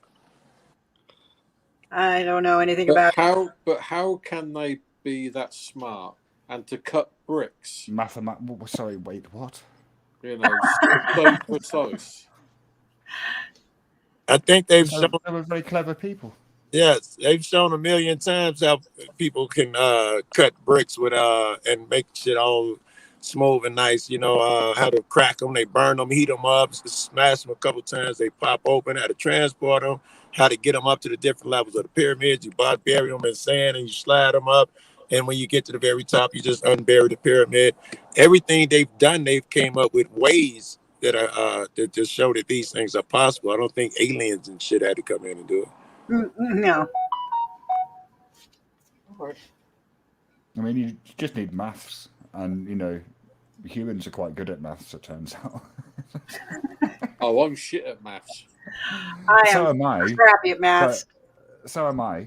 Speaker 1: I don't know anything
Speaker 3: But
Speaker 1: about
Speaker 3: how? But how can they be that smart and to cut bricks?
Speaker 8: Sorry, wait, what?
Speaker 3: You know, so precise.
Speaker 9: I think they've shown
Speaker 8: They were very clever people.
Speaker 9: Yes, they've shown a million times how people can cut bricks with and make shit all smooth and nice. You know how to crack them, they burn them, heat them up, smash them a couple times, they pop open. How to transport them, how to get them up to the different levels of the pyramids. You bury them in sand and you slide them up, and when you get to the very top, you just unbury the pyramid. Everything they've done, they've came up with ways that are that just show that these things are possible. I don't think aliens and shit had to come in and do it.
Speaker 1: No.
Speaker 8: I mean, you just need maths, and you know, humans are quite good at maths. It turns out.
Speaker 3: Oh, I'm shit at maths.
Speaker 8: So am I.
Speaker 1: Scrappy at maths.
Speaker 8: So am I.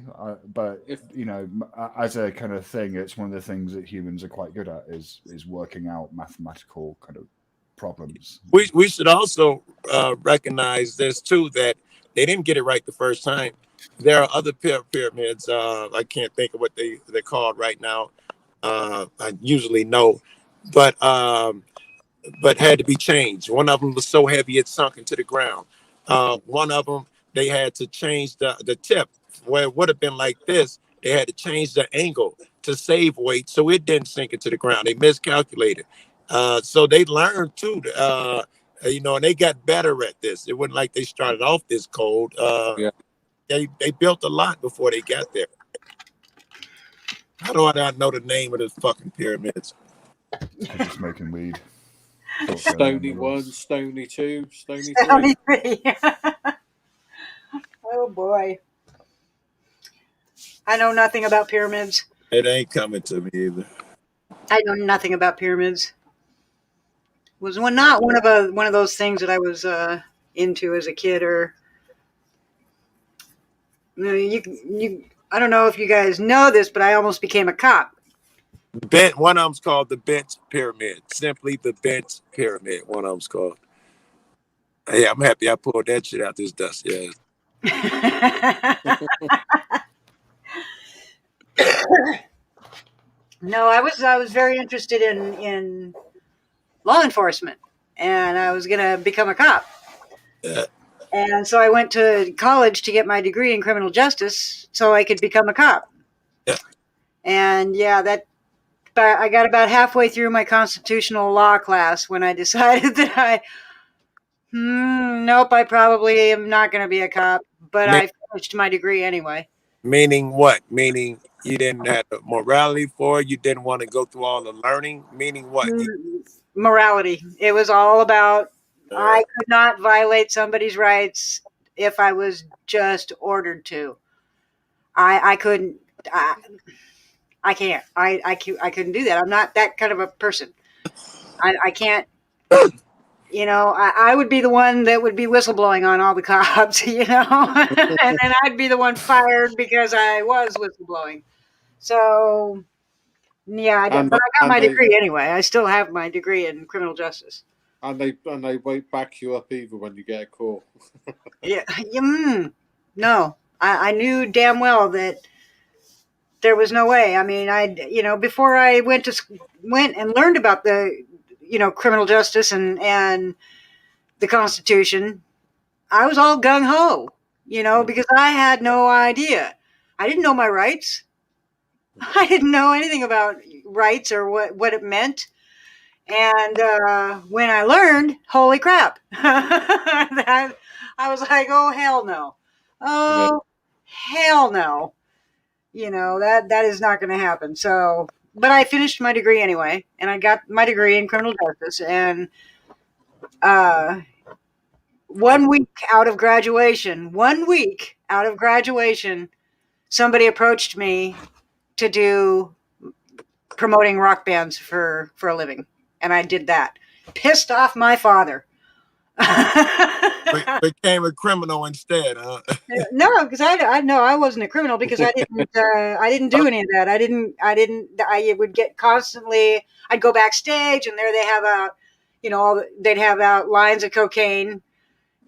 Speaker 8: But if you know, as a kind of thing, it's one of the things that humans are quite good at is working out mathematical kind of problems.
Speaker 9: We should also recognize this too, that they didn't get it right the first time. There are other pyramids. I can't think of what they're called right now. I usually know, but had to be changed. One of them was so heavy it sunk into the ground. One of them, they had to change the tip where it would have been like this. They had to change the angle to save weight so it didn't sink into the ground. They miscalculated. So they learned too, you know, and they got better at this. It wasn't like they started off this cold. They built a lot before they got there. How do I not know the name of the fucking pyramids?
Speaker 8: Because you're smoking weed.
Speaker 3: Stony 1, Stony 2, Stony 3.
Speaker 1: Stony 3. Oh boy. I know nothing about pyramids.
Speaker 9: It ain't coming to me either.
Speaker 1: I know nothing about pyramids. Was not one of those things that I was into as a kid, or you. I don't know if you guys know this, but I almost became a cop.
Speaker 9: One of them's called the Bent Pyramid. Simply the Bent Pyramid. One of them's called. Hey, I'm happy I pulled that shit out this dust. Yeah.
Speaker 1: No, I was very interested in law enforcement, and I was gonna become a cop.
Speaker 9: Yeah.
Speaker 1: And so I went to college to get my degree in criminal justice so I could become a cop.
Speaker 9: Yeah.
Speaker 1: And I got about halfway through my constitutional law class when I decided that nope, I probably am not going to be a cop, but I finished my degree anyway.
Speaker 9: Meaning what? Meaning you didn't have the morality for it? You didn't want to go through all the learning? Meaning what?
Speaker 1: Morality. It was all about I could not violate somebody's rights if I was just ordered to. I couldn't. I can't. I couldn't do that. I'm not that kind of a person. I can't. You know, I would be the one that would be whistleblowing on all the cops, you know, and then I'd be the one fired because I was whistleblowing. So, yeah, but I got my degree anyway. I still have my degree in criminal justice.
Speaker 3: And they won't back you up either when you get a call.
Speaker 1: Yeah, no, I knew damn well that there was no way. I mean, before I went and learned about the, criminal justice and the Constitution, I was all gung ho, because I had no idea. I didn't know my rights. I didn't know anything about rights or what it meant. And when I learned, holy crap, I was like, oh, hell no. Oh, hell no. That is not going to happen. So, but I finished my degree anyway, and I got my degree in criminal justice. And 1 week out of graduation, somebody approached me to do promoting rock bands for a living, and I did that. Pissed off my father.
Speaker 9: Became a criminal instead, huh?
Speaker 1: No, because I know I wasn't a criminal because I didn't do any of that. I would get constantly. I'd go backstage, and there they have out, they'd have out lines of cocaine.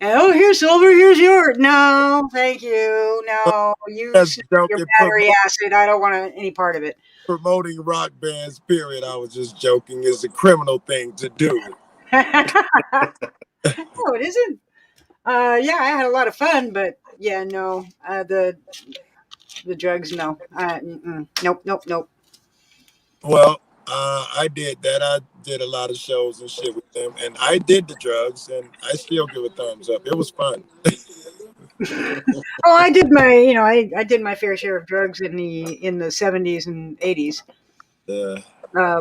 Speaker 1: And, oh, here's Silver. Here's yours. No, thank you. No, you sniff your battery acid. I don't want any part of it.
Speaker 9: Promoting rock bands, period. I was just joking. Is a criminal thing to do.
Speaker 1: No, it isn't. Yeah, I had a lot of fun, but yeah, no, the drugs, no. Nope.
Speaker 9: Well, I did that. I did a lot of shows and shit with them, and I did the drugs, and I still give a thumbs up. It was fun.
Speaker 1: Oh, I did my, I did my fair share of drugs in the 70s and 80s.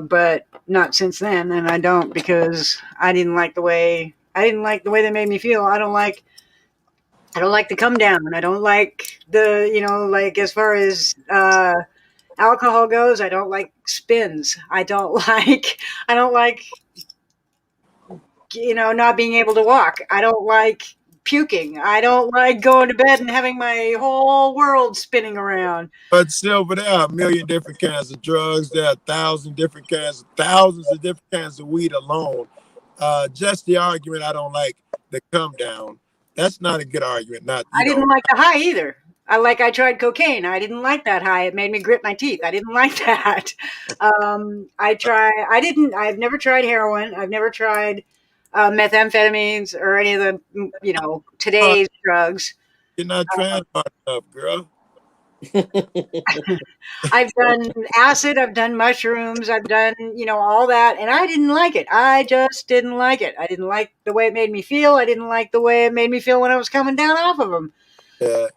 Speaker 1: But not since then, and I don't, because I didn't like the way they made me feel. I don't like the come down. I don't like the, like as far as alcohol goes, I don't like spins. I don't like not being able to walk. I don't like puking. I don't like going to bed and having my whole world spinning around.
Speaker 9: But Silver, there are a million different kinds of drugs. There are thousands of different kinds of weed alone. Just the argument I don't like the come down. That's not a good argument.
Speaker 1: I didn't like the high either. I tried cocaine. I didn't like that high. It made me grit my teeth. I didn't like that. I've never tried heroin. I've never tried methamphetamines or any of the, today's drugs.
Speaker 9: You're not trying hard enough, girl.
Speaker 1: I've done acid, I've done mushrooms, I've done, all that, and I didn't like it. I just didn't like it. I didn't like the way it made me feel. I didn't like the way it made me feel when I was coming down off of them.
Speaker 9: Yeah.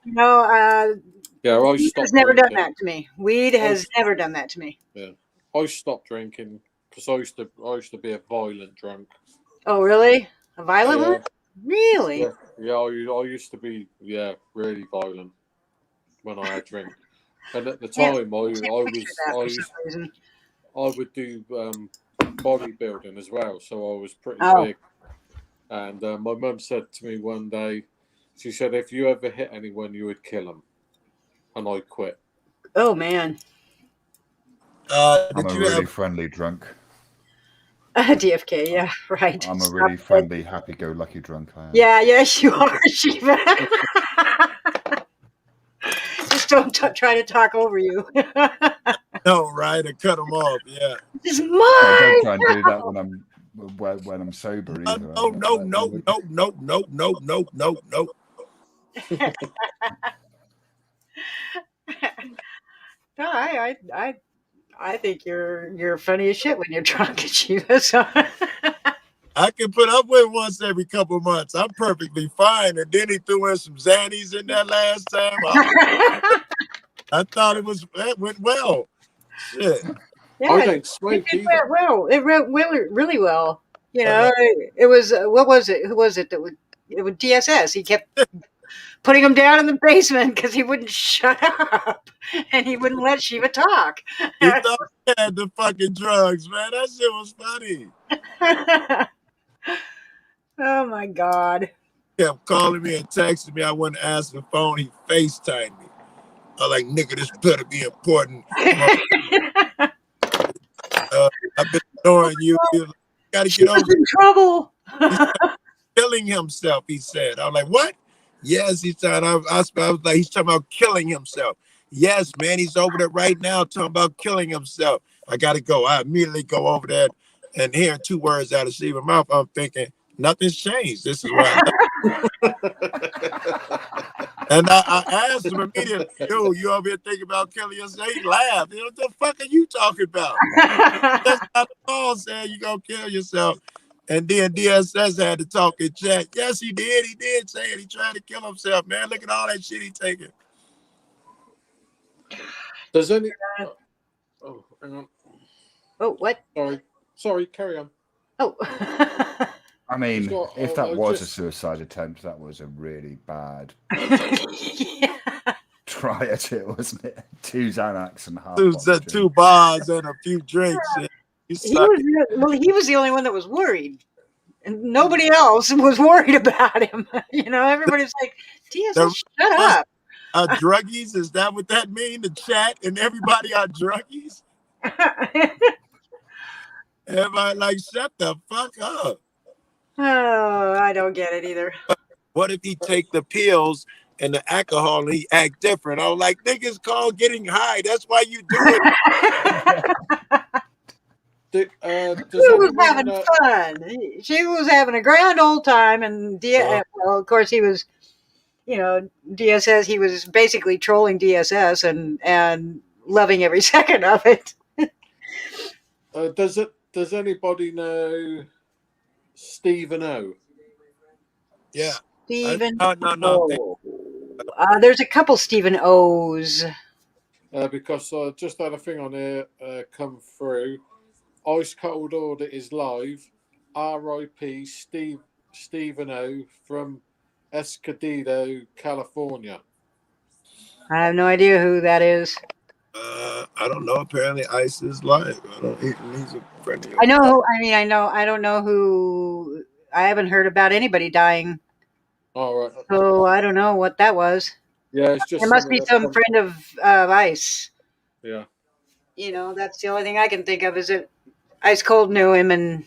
Speaker 1: Weed has never done that to me. Weed has never done that to me.
Speaker 3: Yeah, I stopped drinking because I used to be a violent drunk.
Speaker 1: Oh, really? A violent one? Really?
Speaker 3: Yeah. I used to be really violent when I had drink, and at the time I would do bodybuilding as well, so I was pretty big. And my mum said to me one day, she said, if you ever hit anyone, you would kill them. And I quit.
Speaker 1: Oh, man.
Speaker 8: I'm a really friendly drunk.
Speaker 1: DFK, yeah, right.
Speaker 8: I'm a really friendly, happy-go-lucky drunk. I am.
Speaker 1: Yeah, yes, you are, Shiva. Just don't try to talk over you.
Speaker 9: No, right? And cut them off, yeah.
Speaker 1: This is mine.
Speaker 8: I don't try and do that when I'm sober either.
Speaker 9: No.
Speaker 1: No, I think you're funny as shit when you're drunk, Shiva. So.
Speaker 9: I can put up with once every couple of months. I'm perfectly fine. And then he threw in some Xannies in there last time. I thought it went well. Shit.
Speaker 1: Yeah, it went well. It went really well. It was what was it? Who was it that would? It was DSS. He kept putting him down in the basement because he wouldn't shut up and he wouldn't let Shiva talk.
Speaker 9: He thought he had the fucking drugs, man. That shit was funny.
Speaker 1: Oh my God.
Speaker 9: He kept calling me and texting me. I wouldn't answer the phone. He FaceTimed me. I was like, nigga, this better be important. I've been ignoring you. You gotta get over
Speaker 1: in trouble.
Speaker 9: He's killing himself, he said. I was like, what? Yes, he said. I was like, he's talking about killing himself. Yes, man, he's over there right now talking about killing himself. I gotta go. I immediately go over there and hearing two words out of Shiva's mouth. I'm thinking, nothing's changed. This is why. And I asked him immediately, dude, you over here thinking about killing yourself? He laughed. What the fuck are you talking about? That's not the call saying you gonna kill yourself. And then DSS had to talk in chat. Yes, he did. He did say it. He tried to kill himself, man. Look at all that shit he taking.
Speaker 3: Does any... Oh, hang on.
Speaker 1: Oh, what?
Speaker 3: Sorry, carry on.
Speaker 1: Oh.
Speaker 8: I mean, if that was a suicide attempt, that was a really bad sobriety, wasn't it? 2 Xanax and half.
Speaker 9: Two bars and a few drinks. Yeah. You suck it.
Speaker 1: He was the only one that was worried. And nobody else was worried about him. Everybody's like, DSS, shut up.
Speaker 9: Druggies, is that what that mean? The chat and everybody are druggies? Everybody like, shut the fuck up.
Speaker 1: Oh, I don't get it either.
Speaker 9: What if he take the pills and the alcohol and he act different? I was like, niggas call getting high. That's why you do it.
Speaker 1: She was having fun. She was having a grand old time, and well, of course, he was, DSS. He was basically trolling DSS and loving every second of it.
Speaker 3: Does anybody know Stephen O?
Speaker 9: Yeah.
Speaker 1: Stephen.
Speaker 9: No.
Speaker 1: There's a couple Stephen O's.
Speaker 3: Because I just had a thing on here come through. Ice Cold Order is live. R.I.P. Stephen O from Escondido, California.
Speaker 1: I have no idea who that is.
Speaker 9: I don't know. Apparently, Ice is live. He's a friend of yours.
Speaker 1: I know. I don't know who. I haven't heard about anybody dying.
Speaker 3: All right.
Speaker 1: So I don't know what that was.
Speaker 3: Yeah, it's just.
Speaker 1: It must be some friend of Ice.
Speaker 3: Yeah.
Speaker 1: That's the only thing I can think of is that Ice Cold knew him and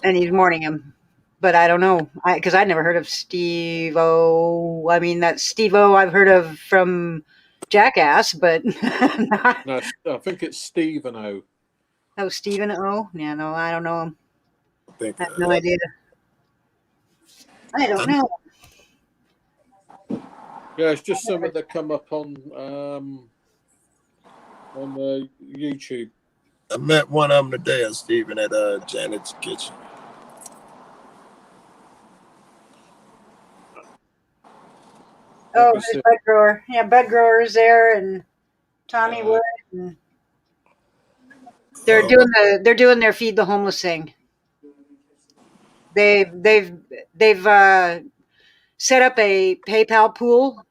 Speaker 1: he's mourning him. But I don't know, because I never heard of Steve-O. I mean, that Steve-O I've heard of from Jackass, but...
Speaker 3: No, I think it's Stephen O.
Speaker 1: Oh, Stephen O? Yeah, no, I don't know him. I have no idea. I don't know.
Speaker 3: Yeah, it's just something that come up on the YouTube.
Speaker 9: I met one of them today, Stephen, at Janet's kitchen.
Speaker 1: Oh, there's Bud Grower. Yeah, Bud Grower's there, and Tommy Wood. And they're doing their feed the homeless thing. They've set up a PayPal pool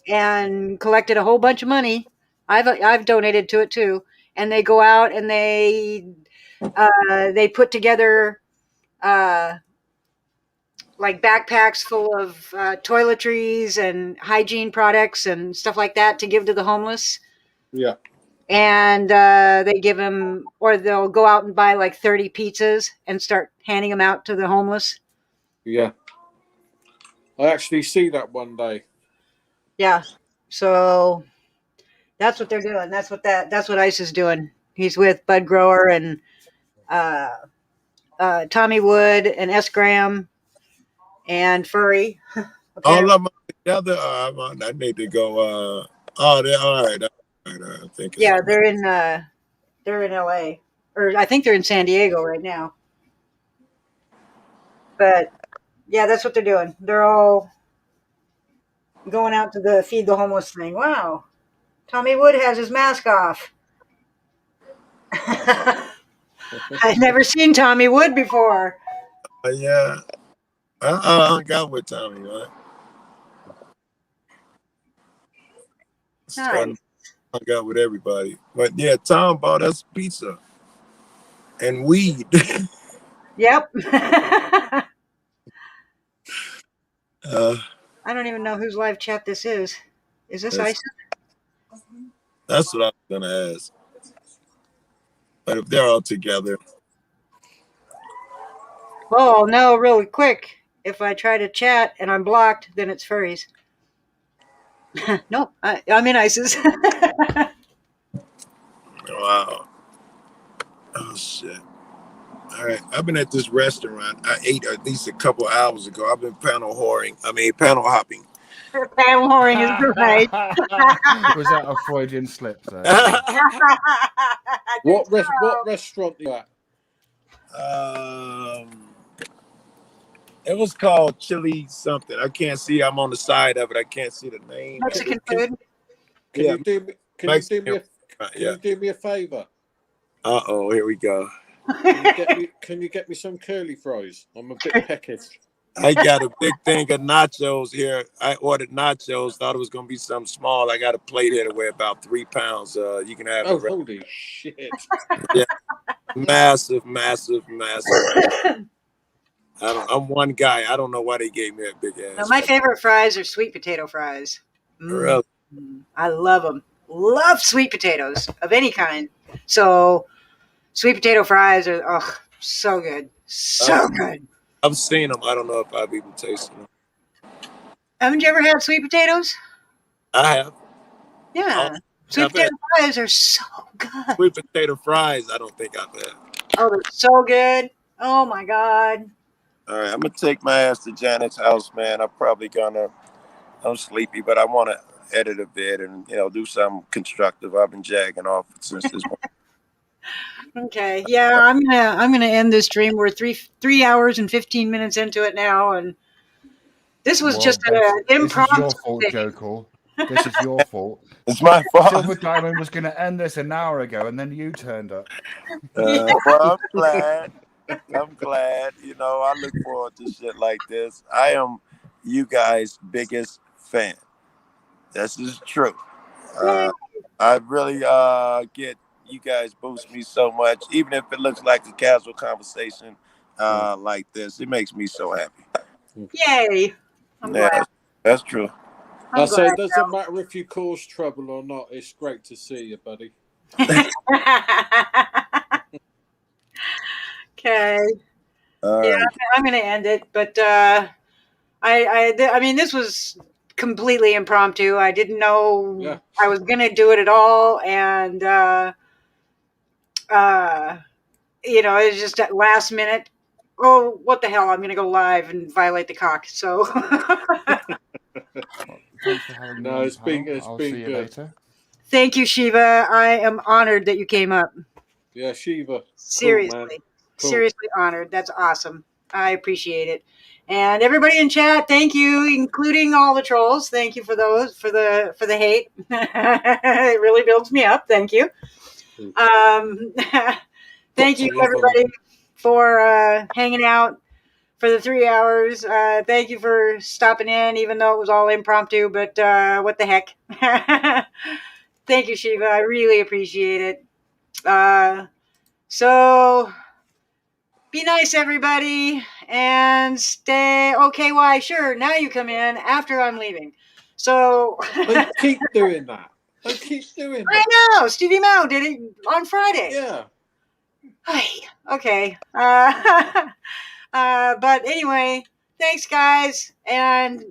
Speaker 1: and collected a whole bunch of money. I've donated to it too, and they go out and they put together like backpacks full of toiletries and hygiene products and stuff like that to give to the homeless.
Speaker 3: Yeah.
Speaker 1: And they give them, or they'll go out and buy like 30 pizzas and start handing them out to the homeless.
Speaker 3: Yeah. I actually see that one day.
Speaker 1: Yeah. So that's what they're doing. That's what Ice is doing. He's with Bud Grower and Tommy Wood and S. Graham and Furry.
Speaker 9: All of them together. I need to go. They're all right. I think.
Speaker 1: Yeah, they're in LA, or I think they're in San Diego right now. But yeah, that's what they're doing. They're all going out to the feed the homeless thing. Wow, Tommy Wood has his mask off. I've never seen Tommy Wood before.
Speaker 9: Yeah. I hung out with Tommy, right?
Speaker 1: Nice.
Speaker 9: Hung out with everybody. But yeah, Tom bought us pizza and weed.
Speaker 1: Yep.
Speaker 9: I
Speaker 1: don't even know whose live chat this is. Is this Isis?
Speaker 9: That's what I was gonna ask. But if they're all together.
Speaker 1: Oh no, really quick. If I try to chat and I'm blocked, then it's furries. Nope, I'm in ISIS.
Speaker 9: Wow. Oh shit. All right. I've been at this restaurant. I ate at least a couple hours ago. I've been panel hopping.
Speaker 1: Panel whoring is great.
Speaker 8: Was that a Freudian slip? So?
Speaker 3: What restaurant are you at?
Speaker 9: It was called Chili something. I can't see. I'm on the side of it. I can't see the name.
Speaker 1: Mexican food.
Speaker 3: Can you do me a favor?
Speaker 9: Uh-oh, here we go.
Speaker 3: Can you get me some curly fries? I'm a bit peckish.
Speaker 9: I got a big thing of nachos here. I ordered nachos. Thought it was gonna be something small. I got a plate here to weigh about 3 pounds. You can have
Speaker 3: Oh,
Speaker 9: the rest.
Speaker 3: holy shit!
Speaker 9: Yeah, massive, massive, massive. I'm one guy. I don't know why they gave me that big
Speaker 1: Now,
Speaker 9: ass.
Speaker 1: my favorite fries are sweet potato fries.
Speaker 9: Really?
Speaker 1: I love them. Love sweet potatoes of any kind. So sweet potato fries are so good. So good.
Speaker 9: I've seen them. I don't know if I've even tasted them.
Speaker 1: Haven't you ever had sweet potatoes?
Speaker 9: I have.
Speaker 1: Yeah. Sweet
Speaker 9: I've
Speaker 1: potato
Speaker 9: had
Speaker 1: fries are so good.
Speaker 9: sweet potato fries. I don't think I've had.
Speaker 1: Oh, they're so good. Oh my God.
Speaker 9: All right, I'm gonna take my ass to Janet's house, man. I'm sleepy, but I want to edit a bit and do something constructive. I've been jagging off since this morning.
Speaker 1: Okay. Yeah, I'm gonna end this stream. We're 3 hours and 15 minutes into it now, and this was just an impromptu.
Speaker 8: This is your fault, Jokel. This is your fault.
Speaker 9: It's my fault.
Speaker 8: Silver Diamond was going to end this an hour ago, and then you turned up.
Speaker 9: Well, I'm glad. I'm glad. I look forward to shit like this. I am you guys' biggest fan. This is true. I really get you guys boost me so much, even if it looks like a casual conversation like this. It makes me so happy.
Speaker 1: Yay! I'm glad.
Speaker 9: That's true.
Speaker 3: I say it doesn't matter if you cause trouble or not. It's great to see you, buddy.
Speaker 1: Okay. Yeah, I'm going to end it, but I mean, this was completely impromptu. I didn't know I was going to do it at all, and it was just at last minute. Oh, what the hell! I'm going to go live and violate the CoC. So.
Speaker 8: Thanks for having me.
Speaker 3: It's been
Speaker 8: I'll see you
Speaker 3: good.
Speaker 8: later.
Speaker 1: Thank you, Shiva. I am honored that you came up.
Speaker 3: Yeah, Shiva.
Speaker 1: Seriously,
Speaker 3: Cool.
Speaker 1: Seriously honored. That's awesome. I appreciate it. And everybody in chat, thank you, including all the trolls. Thank you for those for the hate. It really builds me up. Thank you. Thank you everybody for hanging out for the 3 hours. Thank you for stopping in, even though it was all impromptu. But what the heck? Thank you, Shiva. I really appreciate it. So be nice, everybody, and stay OKY. Sure, now you come in after I'm leaving. So
Speaker 3: I keep doing that.
Speaker 1: I know. Stevie Mao did it on Friday.
Speaker 3: Yeah.
Speaker 1: Okay. But anyway, thanks, guys, and